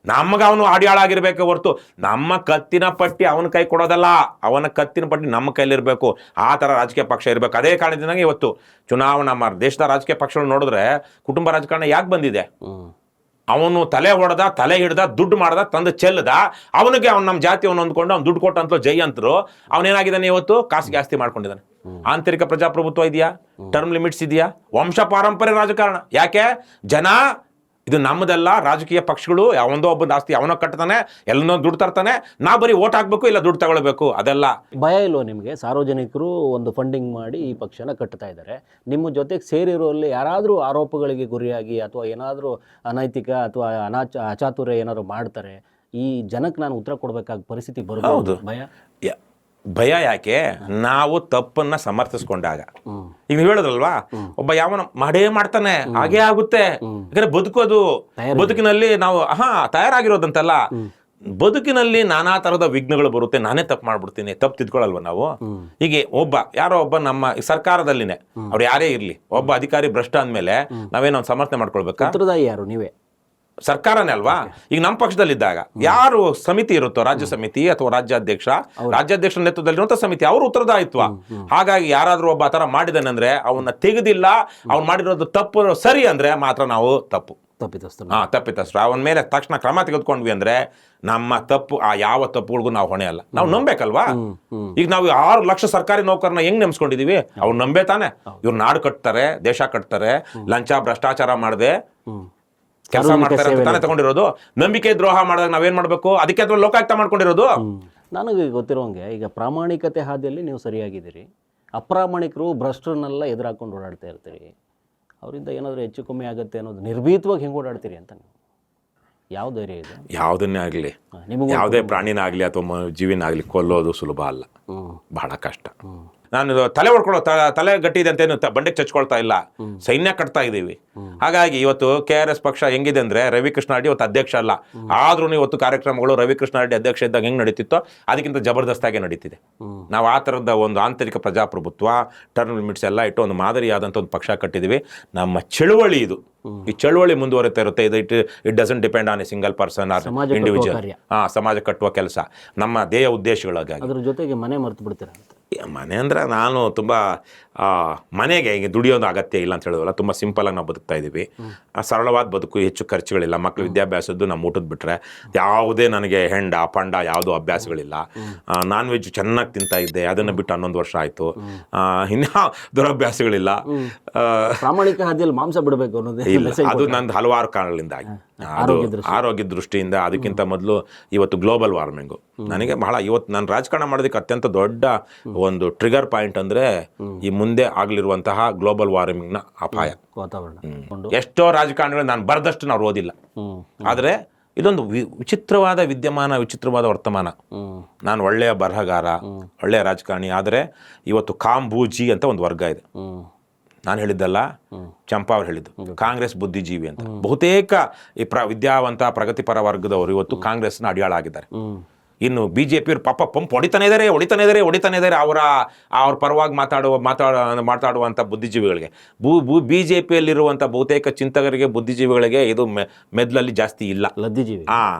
ನಮಗ ಅವನು ಅಡಿಯಾಳಾಗಿರ್ಬೇಕು ಹೊರತು ನಮ್ಮ ಕತ್ತಿನ ಪಟ್ಟಿ ಅವನ ಕೈ ಕೊಡೋದಲ್ಲ, ಅವನ ಕತ್ತಿನ ಪಟ್ಟಿ ನಮ್ಮ ಕೈಲಿರ್ಬೇಕು. ಆ ಥರ ರಾಜಕೀಯ ಪಕ್ಷ ಇರಬೇಕು. ಅದೇ ಕಾರಣದಿಂದ ಇವತ್ತು ಚುನಾವಣಾ ದೇಶದ ರಾಜಕೀಯ ಪಕ್ಷಗಳು ನೋಡಿದ್ರೆ ಕುಟುಂಬ ರಾಜಕಾರಣ ಯಾಕೆ ಬಂದಿದೆ? ಅವನು ತಲೆ ಹಿಡ್ದ, ದುಡ್ಡು ಮಾಡ್ದ, ತಂದು ಚೆಲ್ಲದ, ಅವನಿಗೆ ಅವ್ನು ನಮ್ಮ ಜಾತಿ ಅವನು ಅಂದ್ಕೊಂಡು ಅವ್ನು ದುಡ್ಡು ಕೊಟ್ಟಂತಲೂ ಜೈ ಅಂತರು. ಅವನೇನಾಗಿದ್ದಾನೆ ಇವತ್ತು? ಖಾಸಗಿ ಆಸ್ತಿ ಮಾಡ್ಕೊಂಡಿದ್ದಾನೆ. ಆಂತರಿಕ ಪ್ರಜಾಪ್ರಭುತ್ವ ಇದೆಯಾ? ಟರ್ಮ್ ಲಿಮಿಟ್ಸ್ ಇದೆಯಾ? ವಂಶ ಪಾರಂಪರ್ಯ ರಾಜಕಾರಣ. ಯಾಕೆ? ಜನ ಇದು ನಮ್ಮದೆಲ್ಲ, ರಾಜಕೀಯ ಪಕ್ಷಗಳು ಯಾವೊಂದೋ ಒಬ್ಬನ ಆಸ್ತಿ ಅವನ ಕಟ್ತಾನೆ, ಎಲ್ಲನೋ ದುಡ್ಡು ತರ್ತಾನೆ, ನಾ ಬರೀ ಓಟ್ ಹಾಕ್ಬೇಕು, ಇಲ್ಲ ದುಡ್ಡು ತಗೊಳ್ಬೇಕು. ಅದೆಲ್ಲ ಭಯ ಇಲ್ವೋ ನಿಮಗೆ? ಸಾರ್ವಜನಿಕರು ಒಂದು ಫಂಡಿಂಗ್ ಮಾಡಿ ಈ ಪಕ್ಷನ ಕಟ್ತಾ ಇದ್ದಾರೆ. ನಿಮ್ಮ ಜೊತೆಗೆ ಸೇರಿರೋಲ್ಲಿ ಯಾರಾದರೂ ಆರೋಪಗಳಿಗೆ ಗುರಿಯಾಗಿ ಅಥವಾ ಏನಾದರೂ ಅನೈತಿಕ ಅಥವಾ ಅಚಾತುರ್ಯ ಏನಾದ್ರು ಮಾಡ್ತಾರೆ, ಈ ಜನಕ್ಕೆ ನಾನು ಉತ್ತರ ಕೊಡಬೇಕಾದ ಪರಿಸ್ಥಿತಿ ಬರ್ಬೋದು. ಭಯ ಯಾಕೆ? ನಾವು ತಪ್ಪನ್ನ ಸಮರ್ಥಿಸ್ಕೊಂಡಾಗ. ಈಗ ನೀವು ಹೇಳೋದಲ್ವಾ, ಒಬ್ಬ ಯಾವನ ಮಾಡೇ ಮಾಡ್ತಾನೆ, ಹಾಗೇ ಆಗುತ್ತೆ. ಯಾಕಂದ್ರೆ ಬದುಕೋದು, ಬದುಕಿನಲ್ಲಿ ನಾವು ತಯಾರಾಗಿರೋದಂತಲ್ಲ. ಬದುಕಿನಲ್ಲಿ ನಾನಾ ತರದ ವಿಘ್ನಗಳು ಬರುತ್ತೆ. ನಾನೇ ತಪ್ಪು ಮಾಡ್ಬಿಡ್ತೀನಿ, ತಪ್ಪು ತಿದ್ಕೊಳ್ಳಲ್ವ ನಾವು? ಹೀಗೆ ಯಾರೋ ಒಬ್ಬ ನಮ್ಮ ಸರ್ಕಾರದಲ್ಲಿನೇ ಅವ್ರು ಯಾರೇ ಇರ್ಲಿ, ಒಬ್ಬ ಅಧಿಕಾರಿ ಭ್ರಷ್ಟ ಅಂದ್ಮೇಲೆ ನಾವೇನೋ ಸಮರ್ಥನೆ ಮಾಡ್ಕೊಳ್ಬೇಕಾ? ಯಾರು ನೀವೇ? ಸರ್ಕಾರನೇ ಅಲ್ವಾ. ಈಗ ನಮ್ಮ ಪಕ್ಷದಲ್ಲಿದ್ದಾಗ ಯಾರು ಸಮಿತಿ ಇರುತ್ತೋ, ರಾಜ್ಯ ಸಮಿತಿ ಅಥವಾ ರಾಜ್ಯಾಧ್ಯಕ್ಷರ ನೇತೃತ್ವದಲ್ಲಿರುವಂತ ಸಮಿತಿ, ಅವರು ಉತ್ತರದಾಯಿತ್ವ. ಹಾಗಾಗಿ ಯಾರಾದ್ರೂ ಒಬ್ಬ ಆತರ ಮಾಡಿದಾನೆ ಅಂದ್ರೆ ಅವನ್ನ ತೆಗೆದಿಲ್ಲ, ಅವ್ನು ಮಾಡಿರೋದು ತಪ್ಪು ಸರಿ ಅಂದ್ರೆ ಮಾತ್ರ ನಾವು ತಪ್ಪಿತಸ್ಥರು ಅವನ ಮೇಲೆ ತಕ್ಷಣ ಕ್ರಮ ತೆಗೆದುಕೊಂಡ್ವಿ ಅಂದ್ರೆ ನಮ್ಮ ತಪ್ಪು, ಯಾವ ತಪ್ಪುಗಳಿಗೂ ನಾವು ಹೊಣೆ ಅಲ್ಲ. ನಾವು ನಂಬೇಕಲ್ವಾ? ಈಗ ನಾವು 6 ಲಕ್ಷ ಸರ್ಕಾರಿ ನೌಕರನ್ನ ಹೆಂಗ್ ನೆಮ್ಸ್ಕೊಂಡಿದೀವಿ? ಅವ್ರು ನಂಬೇ ತಾನೆ. ಇವ್ರು ನಾಡು ಕಟ್ತಾರೆ, ದೇಶ ಕಟ್ತಾರೆ, ಲಂಚ ಭ್ರಷ್ಟಾಚಾರ ಮಾಡದೆ ಕೆಲಸ ಮಾಡ್ತಾರೆ ಅಂತ ತಾನೇ ತಗೊಂಡಿರೋದು. ನಂಬಿಕೆ ದ್ರೋಹ ಮಾಡಿದಾಗ ನಾವೇನ್ ಮಾಡ್ಬೇಕು? ಅದಕ್ಕೆ ಅಥವಾ ಲೋಕಾಯುಕ್ತ ಮಾಡ್ಕೊಂಡಿರೋದು. ನನಗೆ ಗೊತ್ತಿರೋಂಗೆ ಈಗ ಪ್ರಾಮಾಣಿಕತೆ ಹಾದಿಯಲ್ಲಿ ನೀವು ಸರಿಯಾಗಿದ್ದೀರಿ. ಅಪ್ರಾಮಾಣಿಕರು ಭ್ರಷ್ಟರನ್ನೆಲ್ಲ ಎದುರಾಕೊಂಡು ಓಡಾಡ್ತಾ ಇರ್ತೀರಿ. ಅವರಿಂದ ಏನಾದರೂ ಹೆಚ್ಚು ಕಮ್ಮಿ ಆಗುತ್ತೆ ಅನ್ನೋದು ನಿರ್ಭೀತವಾಗಿ ಹೆಂಗೆ ಓಡಾಡ್ತೀರಿ ಅಂತ ನೀವು? ಯಾವ ಧೈರ್ಯ ಇದೆ? ಯಾವುದನ್ನೇ ಆಗಲಿ, ಯಾವುದೇ ಪ್ರಾಣಿನ ಆಗಲಿ ಅಥವಾ ಜೀವಿನ ಆಗಲಿ ಕೊಲ್ಲೋದು ಸುಲಭ ಅಲ್ಲ, ಬಹಳ ಕಷ್ಟ. ನಾನು ತಲೆ ಹೊಡ್ಕೊಳ್ಳೋ ತಲೆ ಗಟ್ಟಿದೆ ಅಂತೇನು ಬಂಡೆಗೆ ಚಚ್ಕೊಳ್ತಾ ಇಲ್ಲ, ಸೈನ್ಯ ಕಟ್ತಾ ಇದ್ದೀವಿ. ಹಾಗಾಗಿ ಇವತ್ತು KRS ಪಕ್ಷ ಹೆಂಗಿದೆ ಅಂದ್ರೆ, ರವಿಕೃಷ್ಣ ರೆಡ್ಡಿ ಇವತ್ತು ಅಧ್ಯಕ್ಷ ಅಲ್ಲ, ಆದ್ರೂ ಇವತ್ತು ಕಾರ್ಯಕ್ರಮಗಳು ರವಿಕೃಷ್ಣ ರೆಡ್ಡಿ ಅಧ್ಯಕ್ಷ ಇದ್ದಾಗ ಹೆಂಗ್ ನಡೀತಿತ್ತೋ ಅದಕ್ಕಿಂತ ಜಬರ್ದಸ್ತಾಗೆ ನಡೀತಿದೆ. ನಾವು ಆ ಥರದ ಒಂದು ಆಂತರಿಕ ಪ್ರಜಾಪ್ರಭುತ್ವ, ಟರ್ಮ್ ಲಿಮಿಟ್ಸ್ ಎಲ್ಲ ಇಟ್ಟು ಒಂದು ಮಾದರಿಯಾದಂಥ ಒಂದು ಪಕ್ಷ ಕಟ್ಟಿದ್ದೀವಿ. ನಮ್ಮ ಚಳುವಳಿ ಇದು. ಈ ಚಳುವಳಿ ಮುಂದುವರಿತಾ ಇರುತ್ತೆ. It doesn't depend on a single person or individual. ಸಮಾಜ ಕಟ್ಟುವ ಕೆಲಸ ನಮ್ಮ ಧ್ಯೇಯ ಉದ್ದೇಶಗಳಾಗಿ. ಅದ್ರ ಜೊತೆಗೆ ಮನೆ ಮರ್ತು ಬಿಡ್ತೀರಾ? ಮನೆ ಅಂದರೆ ನಾನು ತುಂಬ ಮನೆಗೆ ಈಗ ದುಡಿಯೋದು ಅಗತ್ಯ ಇಲ್ಲ ಅಂತ ಹೇಳಿದ್ವಲ್ಲ, ತುಂಬ ಸಿಂಪಲಾಗಿ ನಾವು ಬದುಕ್ತಾ ಇದ್ದೀವಿ. ಸರಳವಾದ ಬದುಕು, ಹೆಚ್ಚು ಖರ್ಚುಗಳಿಲ್ಲ. ಮಕ್ಕಳು ವಿದ್ಯಾಭ್ಯಾಸದ್ದು ನಮ್ಮ ಊಟದ ಬಿಟ್ಟರೆ ಯಾವುದೇ ನನಗೆ ಹೆಂಡ ಪಂಡ ಯಾವುದೂ ಅಭ್ಯಾಸಗಳಿಲ್ಲ. ನಾನ್ ವೆಜ್ ಚೆನ್ನಾಗಿ ತಿಂತಾ ಇದ್ದೆ, ಅದನ್ನು ಬಿಟ್ಟು 11 ವರ್ಷ ಆಯಿತು. ಇನ್ಯಾವ ದುರಭ್ಯಾಸಗಳಿಲ್ಲ. ಪ್ರಾಮಾಣಿಕ ಹಾದಿಯಲ್ಲಿ ಮಾಂಸ ಬಿಡಬೇಕು ಅನ್ನೋದೇ ಇಲ್ಲ, ಅದು ನಂದು ಹಲವಾರು ಕಾರಣಗಳಿಂದಾಗಿ. ಅದು ಆರೋಗ್ಯ ದೃಷ್ಟಿಯಿಂದ. ಅದಕ್ಕಿಂತ ಮೊದಲು ಇವತ್ತು ಗ್ಲೋಬಲ್ ವಾರ್ಮಿಂಗು ನನಗೆ ಬಹಳ, ಇವತ್ತು ನಾನು ರಾಜಕಾರಣ ಮಾಡೋದಕ್ಕೆ ಅತ್ಯಂತ ದೊಡ್ಡ ಒಂದು ಟ್ರಿಗರ್ ಪಾಯಿಂಟ್ ಅಂದ್ರೆ ಈ ಮುಂದೆ ಆಗ್ಲಿರುವಂತಹ ಗ್ಲೋಬಲ್ ವಾರ್ಮಿಂಗ್ ನ ಅಪಾಯ. ಎಷ್ಟೋ ರಾಜಕಾರಣಿಗಳು ನಾನು ಬರೆದಷ್ಟು ನಾವು ಓದಿಲ್ಲ, ಆದ್ರೆ ಇದೊಂದು ವಿಚಿತ್ರವಾದ ವಿದ್ಯಮಾನ, ವಿಚಿತ್ರವಾದ ವರ್ತಮಾನ. ನಾನು ಒಳ್ಳೆಯ ಬರಹಗಾರ, ಒಳ್ಳೆಯ ರಾಜಕಾರಣಿ, ಆದರೆ ಇವತ್ತು ಕಾಂಬೂಜಿ ಅಂತ ಒಂದು ವರ್ಗ ಇದೆ. ನಾನು ಹೇಳಿದ್ದಲ್ಲ, ಚಂಪಾ ಅವ್ರು ಹೇಳಿದ್ದು, ಕಾಂಗ್ರೆಸ್ ಬುದ್ಧಿಜೀವಿ ಅಂತ. ಬಹುತೇಕ ಈ ವಿದ್ಯಾವಂತ ಪ್ರಗತಿಪರ ವರ್ಗದವರು ಇವತ್ತು ಕಾಂಗ್ರೆಸ್ನ ಅಡಿಯಾಳಾಗಿದ್ದಾರೆ. ಇನ್ನು BJP ಪಾಪ ಪಂಪ್ ಹೊಡಿತಾನೆ ಇದ್ದಾರೆ ಅವ್ರ ಪರವಾಗಿ ಮಾತಾಡುವಂಥ ಬುದ್ಧಿಜೀವಿಗಳಿಗೆ. BJPಯಲ್ಲಿರುವಂಥ ಬಹುತೇಕ ಚಿಂತಕರಿಗೆ, ಬುದ್ಧಿಜೀವಿಗಳಿಗೆ ಇದು ಮೆದ್ಲಲ್ಲಿ ಜಾಸ್ತಿ ಇಲ್ಲ. ಲದ್ದಿಜೀವಿ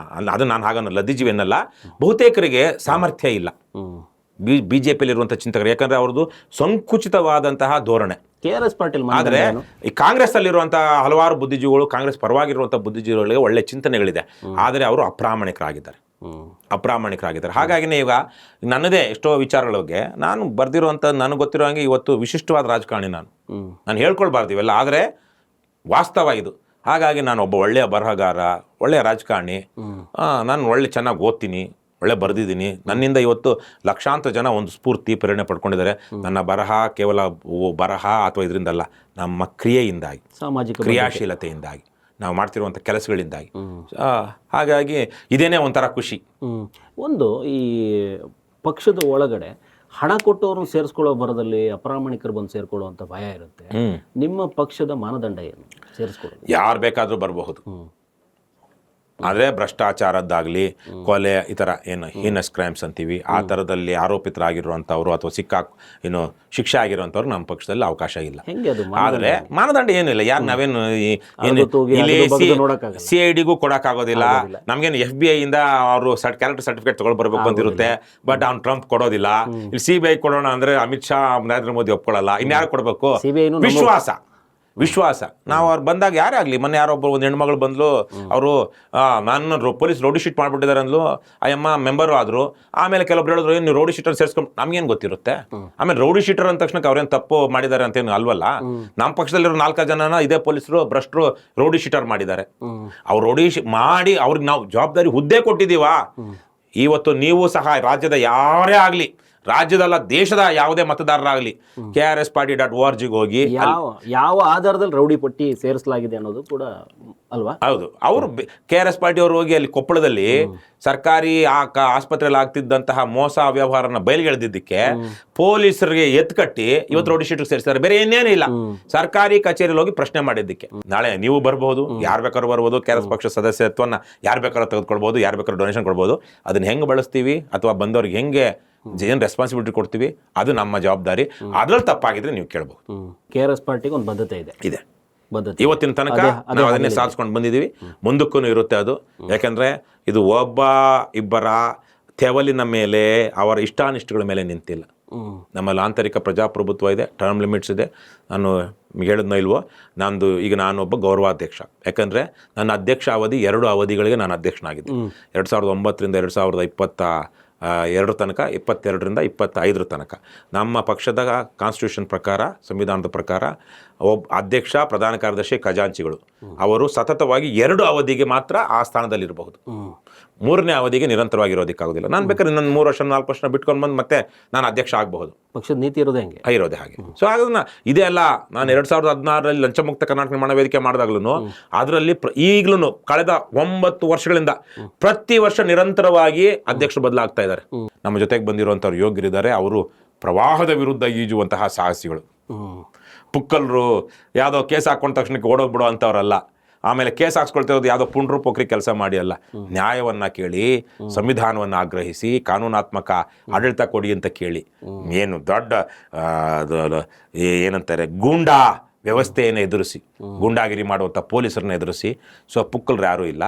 ಅದು ನಾನು ಹಾಗನ್ನು ಲದ್ದಿಜೀವಿ ಅನ್ನಲ್ಲ, ಬಹುತೇಕರಿಗೆ ಸಾಮರ್ಥ್ಯ ಇಲ್ಲ BJPಯಲ್ಲಿರುವಂಥ ಚಿಂತಕರು. ಯಾಕಂದರೆ ಅವ್ರದ್ದು ಸಂಕುಚಿತವಾದಂತಹ ಧೋರಣೆ. KRS ಪಾಟೀಲ್ ಆದರೆ ಈ ಕಾಂಗ್ರೆಸ್ ಅಲ್ಲಿರುವಂತಹ ಹಲವಾರು ಬುದ್ಧಿಜೀವಿಗಳು, ಕಾಂಗ್ರೆಸ್ ಪರವಾಗಿರುವಂತಹ ಬುದ್ಧಿಜೀವಿಗಳಿಗೆ ಒಳ್ಳೆ ಚಿಂತನೆಗಳಿದೆ, ಆದರೆ ಅವರು ಅಪ್ರಾಮಾಣಿಕರಾಗಿದ್ದಾರೆ. ಹಾಗಾಗಿನೇ ಈಗ ನನ್ನದೇ ಎಷ್ಟೋ ವಿಚಾರಗಳ ಬಗ್ಗೆ ನಾನು ಬರ್ದಿರುವಂಥ, ನನಗೆ ಗೊತ್ತಿರೋ ಹಾಗೆ ಇವತ್ತು ವಿಶಿಷ್ಟವಾದ ರಾಜಕಾರಣಿ ನಾನು ಹೇಳ್ಕೊಳ್ಬಾರ್ದು ಇವೆಲ್ಲ, ಆದರೆ ವಾಸ್ತವ ಇದು. ಹಾಗಾಗಿ ನಾನು ಒಬ್ಬ ಒಳ್ಳೆಯ ಬರಹಗಾರ, ಒಳ್ಳೆಯ ರಾಜಕಾರಣಿ, ನಾನು ಒಳ್ಳೆ ಚೆನ್ನಾಗಿ ಓದ್ತೀನಿ, ಒಳ್ಳೆ ಬರೆದಿದ್ದೀನಿ. ನನ್ನಿಂದ ಇವತ್ತು ಲಕ್ಷಾಂತರ ಜನ ಒಂದು ಸ್ಫೂರ್ತಿ ಪ್ರೇರಣೆ ಪಡ್ಕೊಂಡಿದ್ದಾರೆ. ನನ್ನ ಬರಹ ಕೇವಲ ಬರಹ ಅಥವಾ ಇದರಿಂದಲ್ಲ, ನಮ್ಮ ಕ್ರಿಯೆಯಿಂದಾಗಿ, ಸಾಮಾಜಿಕ ಕ್ರಿಯಾಶೀಲತೆಯಿಂದಾಗಿ, ನಾವು ಮಾಡ್ತಿರುವಂಥ ಕೆಲಸಗಳಿಂದಾಗಿ. ಹಾಗಾಗಿ ಇದೇನೇ ಒಂಥರ ಖುಷಿ. ಒಂದು ಈ ಪಕ್ಷದ ಒಳಗಡೆ ಹಣ ಕೊಟ್ಟವ್ರನ್ನ ಸೇರಿಸ್ಕೊಳ್ಳೋ ಬರದಲ್ಲಿ ಅಪ್ರಾಮಾಣಿಕರು ಬಂದು ಸೇರ್ಕೊಳ್ಳುವಂಥ ಭಯ ಇರುತ್ತೆ. ನಿಮ್ಮ ಪಕ್ಷದ ಮಾನದಂಡ ಏನು ಸೇರಿಸ್ಕೊಳ್ಳೋದು? ಯಾರು ಬೇಕಾದರೂ ಬರಬಹುದು, ಆದರೆ ಭ್ರಷ್ಟಾಚಾರದ್ದಾಗಲಿ, ಕೊಲೆ, ಈ ಥರ ಏನು ಹೀನಸ್ ಕ್ರೈಮ್ಸ್ ಅಂತೀವಿ, ಆ ಥರದಲ್ಲಿ ಆರೋಪಿತರಾಗಿರುವಂಥವ್ರು ಅಥವಾ ಶಿಕ್ಷೆ ಆಗಿರುವಂಥವ್ರು ನಮ್ಮ ಪಕ್ಷದಲ್ಲಿ ಅವಕಾಶ ಇಲ್ಲ. ಆದರೆ ಮಾನದಂಡ ಏನೂ ಇಲ್ಲ. ಯಾರು ನಾವೇನು ಇಲ್ಲಿ CIDಗೂ ಕೊಡೋಕ್ಕಾಗೋದಿಲ್ಲ, ನಮಗೇನು FBI ಇಂದ ಅವರು ಕ್ಯಾರೆಕ್ಟರ್ ಸರ್ಟಿಫಿಕೇಟ್ ತೊಗೊಂಡು ಬರಬೇಕು ಅಂತಿರುತ್ತೆ, ಬಟ್ ಅವ್ನು ಟ್ರಂಪ್ ಕೊಡೋದಿಲ್ಲ. ಇಲ್ಲಿ CBI ಕೊಡೋಣ ಅಂದರೆ ಅಮಿತ್ ಶಾ, ನರೇಂದ್ರ ಮೋದಿ ಒಪ್ಕೊಳ್ಳಲ್ಲ. ಇನ್ಯಾರು ಕೊಡಬೇಕು? ವಿಶ್ವಾಸ. ನಾವು ಅವ್ರು ಬಂದಾಗ ಯಾರೇ ಆಗಲಿ, ಮೊನ್ನೆ ಯಾರೊಬ್ಬರು ಒಂದು ಹೆಣ್ಮಗಳು ಬಂದ್ಲು, ಅವರು ನಾನು ಪೊಲೀಸ್ ರೌಡಿ ಶೀಟ್ ಮಾಡಿಬಿಟ್ಟಿದ್ದಾರೆ ಅಂದ್ಲು, ಅಯ್ಯಮ್ಮ ಮೆಂಬರು ಆದರು. ಆಮೇಲೆ ಕೆಲವೊಬ್ರು ಹೇಳಿದ್ರು, ನೀವು ರೌಡಿ ಶೀಟರ್ ಸೇರಿಸ್ಕೊಂಡು, ನಮ್ಗೇನು ಗೊತ್ತಿರುತ್ತೆ? ಆಮೇಲೆ ರೌಡಿ ಶೀಟರ್ ಅಂದ ತಕ್ಷಣಕ್ಕೆ ಅವ್ರೇನು ತಪ್ಪು ಮಾಡಿದ್ದಾರೆ ಅಂತೇನು ಅಲ್ವಲ್ಲ. ನಮ್ಮ ಪಕ್ಷದಲ್ಲಿರೋ 4 ಜನನ ಇದೇ ಪೊಲೀಸರು ಭ್ರಷ್ಟರು ರೌಡಿ ಶೀಟರ್ ಮಾಡಿದ್ದಾರೆ. ಅವ್ರು ರೌಡಿ ಮಾಡಿ ಅವ್ರಿಗೆ ನಾವು ಜವಾಬ್ದಾರಿ ಹುದ್ದೆ ಕೊಟ್ಟಿದ್ದೀವಾ? ಇವತ್ತು ನೀವು ಸಹ ರಾಜ್ಯದ ಯಾರೇ ಆಗಲಿ, ರಾಜ್ಯದಲ್ಲ ದೇಶದ ಯಾವುದೇ ಮತದಾರರಾಗಲಿ KRSparty.org ಹೋಗಿ ಯಾವ ಆಧಾರದಲ್ಲಿ ರೌಡಿ ಪಟ್ಟಿ ಸೇರಿಸಲಾಗಿದೆ ಅನ್ನೋದು ಕೂಡ ಅಲ್ವಾ? ಹೌದು. ಅವರು KRSparty ಅವರು ಹೋಗಿ ಅಲ್ಲಿ ಕೊಪ್ಪಳದಲ್ಲಿ ಸರ್ಕಾರಿ ಆಸ್ಪತ್ರೆಯಲ್ಲಿ ಆಗ್ತಿದ್ದಂತಹ ಮೋಸ ವ್ಯವಹಾರನ ಬಯಲಿಗೆಳೆದಿದ್ದಕ್ಕೆ ಪೊಲೀಸರಿಗೆ ಎತ್ಕಟ್ಟಿ ಇವತ್ತು ರೌಡಿ ಶೀಟ್ಗೆ ಸೇರಿಸ್ತಾರೆ. ಬೇರೆ ಏನೇನು ಇಲ್ಲ, ಸರ್ಕಾರಿ ಕಚೇರಿಯಲ್ಲಿ ಹೋಗಿ ಪ್ರಶ್ನೆ ಮಾಡಿದ್ದಕ್ಕೆ. ನಾಳೆ ನೀವು ಬರ್ಬೋದು, ಯಾರು ಬೇಕಾದ್ರೂ ಬರ್ಬೋದು, KRS ಪಕ್ಷ ಸದಸ್ಯತ್ವನ ಯಾರು ಬೇಕಾದ್ರೂ ತೆಗೆದುಕೊಳ್ಬೋದು, ಯಾರು ಬೇಕಾದ್ರೂ ಡೊನೇಷನ್ ಕೊಡ್ಬೋದು. ಅದನ್ನ ಹೆಂಗೆ ಬಳಸ್ತೀವಿ ಅಥವಾ ಬಂದವ್ರಿಗೆ ಹೆಂಗೆ ಏನು ರೆಸ್ಪಾನ್ಸಿಬಿಲಿಟಿ ಕೊಡ್ತೀವಿ, ಅದು ನಮ್ಮ ಜವಾಬ್ದಾರಿ. ಅದ್ರಲ್ಲಿ ತಪ್ಪಾಗಿದ್ರೆ ನೀವು ಕೇಳ್ಬೋದು. KRSparty ಒಂದು ಬದ್ಧತೆ ಇದೆ. ಇವತ್ತಿನ ತನಕ ನಾವು ಅದನ್ನೇ ಸಾಧಿಸ್ಕೊಂಡು ಬಂದಿದ್ದೀವಿ, ಮುಂದಕ್ಕೂ ಇರುತ್ತೆ ಅದು. ಯಾಕೆಂದರೆ ಇದು ಒಬ್ಬ ಇಬ್ಬರ ತೆವಲಿನ ಮೇಲೆ, ಅವರ ಇಷ್ಟಾನಿಷ್ಟಗಳ ಮೇಲೆ ನಿಂತಿಲ್ಲ. ನಮ್ಮಲ್ಲಿ ಆಂತರಿಕ ಪ್ರಜಾಪ್ರಭುತ್ವ ಇದೆ, ಟರ್ಮ್ ಲಿಮಿಟ್ಸ್ ಇದೆ. ನಾನು ಹೇಳಿದ್ನೋ ಇಲ್ವೋ, ಈಗ ನಾನೊಬ್ಬ ಗೌರವಾಧ್ಯಕ್ಷ. ಯಾಕಂದರೆ ನನ್ನ ಅಧ್ಯಕ್ಷ ಅವಧಿ 2 ಅವಧಿಗಳಿಗೆ ನಾನು ಅಧ್ಯಕ್ಷನಾಗಿದ್ದೆ. 2009ರಿಂದ 2022 ತನಕ, 22ರಿಂದ 25 ತನಕ. ನಮ್ಮ ಪಕ್ಷದ ಕಾನ್ಸ್ಟಿಟ್ಯೂಷನ್ ಪ್ರಕಾರ, ಸಂವಿಧಾನದ ಪ್ರಕಾರ ಅಧ್ಯಕ್ಷ, ಪ್ರಧಾನ ಕಾರ್ಯದರ್ಶಿ, ಖಜಾಂಚಿಗಳು ಅವರು ಸತತವಾಗಿ 2 ಅವಧಿಗೆ ಮಾತ್ರ ಆ ಸ್ಥಾನದಲ್ಲಿ ಇರಬಹುದು. 3ನೇ ಅವಧಿಗೆ ನಿರಂತರವಾಗಿರೋದಕ್ಕಾಗೋದಿಲ್ಲ. ನಾನು ಬೇಕಾದ್ರೆ ಇನ್ನೊಂದು 3 ವರ್ಷ 4 ವರ್ಷ ಬಿಟ್ಕೊಂಡು ಬಂದು ಮತ್ತೆ ನಾನು ಅಧ್ಯಕ್ಷ ಆಗಬಹುದು. ಪಕ್ಷದ ನೀತಿ ಇರೋದೇ ಹಾಗೆ. ಸೊ ಹಾಗಾದ್ರೆ ಇದೇ ಅಲ್ಲ, ನಾನು 2016ರಲ್ಲಿ ಲಂಚಮುಕ್ತ ಕರ್ನಾಟಕ ನಿರ್ಮಾಣ ವೇದಿಕೆ ಮಾಡಿದಾಗ್ಲೂ ಅದರಲ್ಲಿ ಈಗಲೂ ಕಳೆದ 9 ವರ್ಷಗಳಿಂದ ಪ್ರತಿ ವರ್ಷ ನಿರಂತರವಾಗಿ ಅಧ್ಯಕ್ಷರು ಬದಲಾಗ್ತಾ ಇದ್ದಾರೆ. ನಮ್ಮ ಜೊತೆಗೆ ಬಂದಿರುವಂಥವ್ರು ಯೋಗ್ಯರಿದ್ದಾರೆ. ಅವರು ಪ್ರವಾಹದ ವಿರುದ್ಧ ಈಜುವಂತಹ ಸಾಹಸಿಗಳು. ಪುಕ್ಕಲ್ರು ಯಾವುದೋ ಕೇಸ್ ಹಾಕೊಂಡ ತಕ್ಷಣಕ್ಕೆ ಓಡೋಗ್ಬಿಡೋ ಅಂಥವ್ರಲ್ಲ. ಆಮೇಲೆ ಕೇಸ್ ಹಾಕ್ಸ್ಕೊಳ್ತಿರೋದು ಯಾವುದೋ ಪುಂಡ್ರು ಪೋಖ್ರಿ ಕೆಲಸ ಮಾಡಿ ಅಲ್ಲ. ನ್ಯಾಯವನ್ನು ಕೇಳಿ, ಸಂವಿಧಾನವನ್ನು ಆಗ್ರಹಿಸಿ, ಕಾನೂನಾತ್ಮಕ ಆಡಳಿತ ಕೊಡಿ ಅಂತ ಕೇಳಿ, ಏನು ದೊಡ್ಡ ಏನಂತಾರೆ ಗೂಂಡಾ ವ್ಯವಸ್ಥೆಯನ್ನು ಎದುರಿಸಿ, ಗೂಂಡಾಗಿರಿ ಮಾಡುವಂಥ ಪೊಲೀಸರನ್ನ ಎದುರಿಸಿ ಪುಕ್ಕಲ್ರು ಯಾರೂ ಇಲ್ಲ.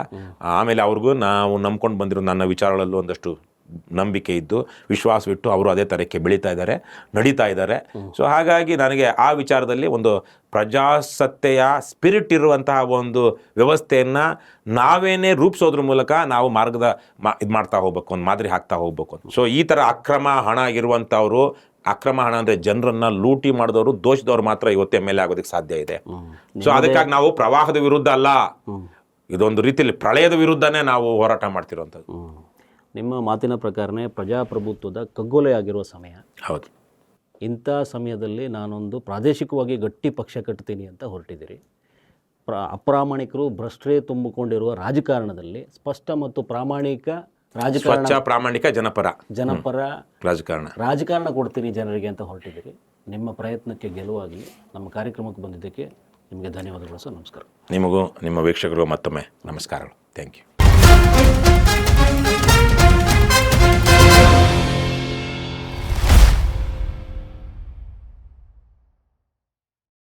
ಆಮೇಲೆ ಅವ್ರಿಗೂ ನಾವು ನಂಬ್ಕೊಂಡು ಬಂದಿರೋ ನನ್ನ ವಿಚಾರಗಳಲ್ಲೂ ಒಂದಷ್ಟು ನಂಬಿಕೆ ಇದ್ದು, ವಿಶ್ವಾಸವಿಟ್ಟು ಅವರು ಅದೇ ಥರಕ್ಕೆ ಬೆಳೀತಾ ಇದ್ದಾರೆ, ನಡೀತಾ ಇದ್ದಾರೆ. ಸೊ ಹಾಗಾಗಿ ನನಗೆ ಆ ವಿಚಾರದಲ್ಲಿ ಒಂದು ಪ್ರಜಾಸತ್ತೆಯ ಸ್ಪಿರಿಟ್ ಇರುವಂತಹ ಒಂದು ವ್ಯವಸ್ಥೆಯನ್ನು ನಾವೇನೇ ರೂಪಿಸೋದ್ರ ಮೂಲಕ ನಾವು ಇದು ಮಾಡ್ತಾ ಹೋಗ್ಬೇಕು, ಒಂದು ಮಾದರಿ ಹಾಕ್ತಾ ಹೋಗ್ಬೇಕು. ಸೊ ಈ ಥರ ಅಕ್ರಮ ಹಣ ಇರುವಂಥವರು, ಅಕ್ರಮ ಹಣ ಅಂದರೆ ಜನರನ್ನು ಲೂಟಿ ಮಾಡಿದವರು, ದೋಷದವ್ರು ಮಾತ್ರ ಇವತ್ತು MLA ಆಗೋದಕ್ಕೆ ಸಾಧ್ಯ ಇದೆ. ಸೊ ಅದಕ್ಕಾಗಿ ನಾವು ಪ್ರವಾಹದ ವಿರುದ್ಧ ಅಲ್ಲ, ಇದೊಂದು ರೀತಿಯಲ್ಲಿ ಪ್ರಳಯದ ವಿರುದ್ಧನೇ ನಾವು ಹೋರಾಟ ಮಾಡ್ತಿರೋವಂಥದ್ದು. ನಿಮ್ಮ ಮಾತಿನ ಪ್ರಕಾರನೇ ಪ್ರಜಾಪ್ರಭುತ್ವದ ಕಗ್ಗೊಲೆಯಾಗಿರುವ ಸಮಯ. ಹೌದು. ಇಂಥ ಸಮಯದಲ್ಲಿ ನಾನೊಂದು ಪ್ರಾದೇಶಿಕವಾಗಿ ಗಟ್ಟಿ ಪಕ್ಷ ಕಟ್ತೀನಿ ಅಂತ ಹೊರಟಿದ್ದೀರಿ. ಅಪ್ರಾಮಾಣಿಕರು, ಭ್ರಷ್ಟರೇ ತುಂಬಿಕೊಂಡಿರುವ ರಾಜಕಾರಣದಲ್ಲಿ ಸ್ಪಷ್ಟ ಮತ್ತು ಪ್ರಾಮಾಣಿಕ ಪ್ರಾಮಾಣಿಕ ಜನಪರ ರಾಜಕಾರಣ ಕೊಡ್ತೀನಿ ಜನರಿಗೆ ಅಂತ ಹೊರಟಿದ್ದೀರಿ. ನಿಮ್ಮ ಪ್ರಯತ್ನಕ್ಕೆ ಗೆಲುವಾಗಲಿ. ನಮ್ಮ ಕಾರ್ಯಕ್ರಮಕ್ಕೆ ಬಂದಿದ್ದಕ್ಕೆ ನಿಮಗೆ ಧನ್ಯವಾದಗಳು ಸರ್. ನಮಸ್ಕಾರ. ನಿಮಗೂ ನಿಮ್ಮ ವೀಕ್ಷಕರು ಮತ್ತೊಮ್ಮೆ ನಮಸ್ಕಾರಗಳು. Thank you.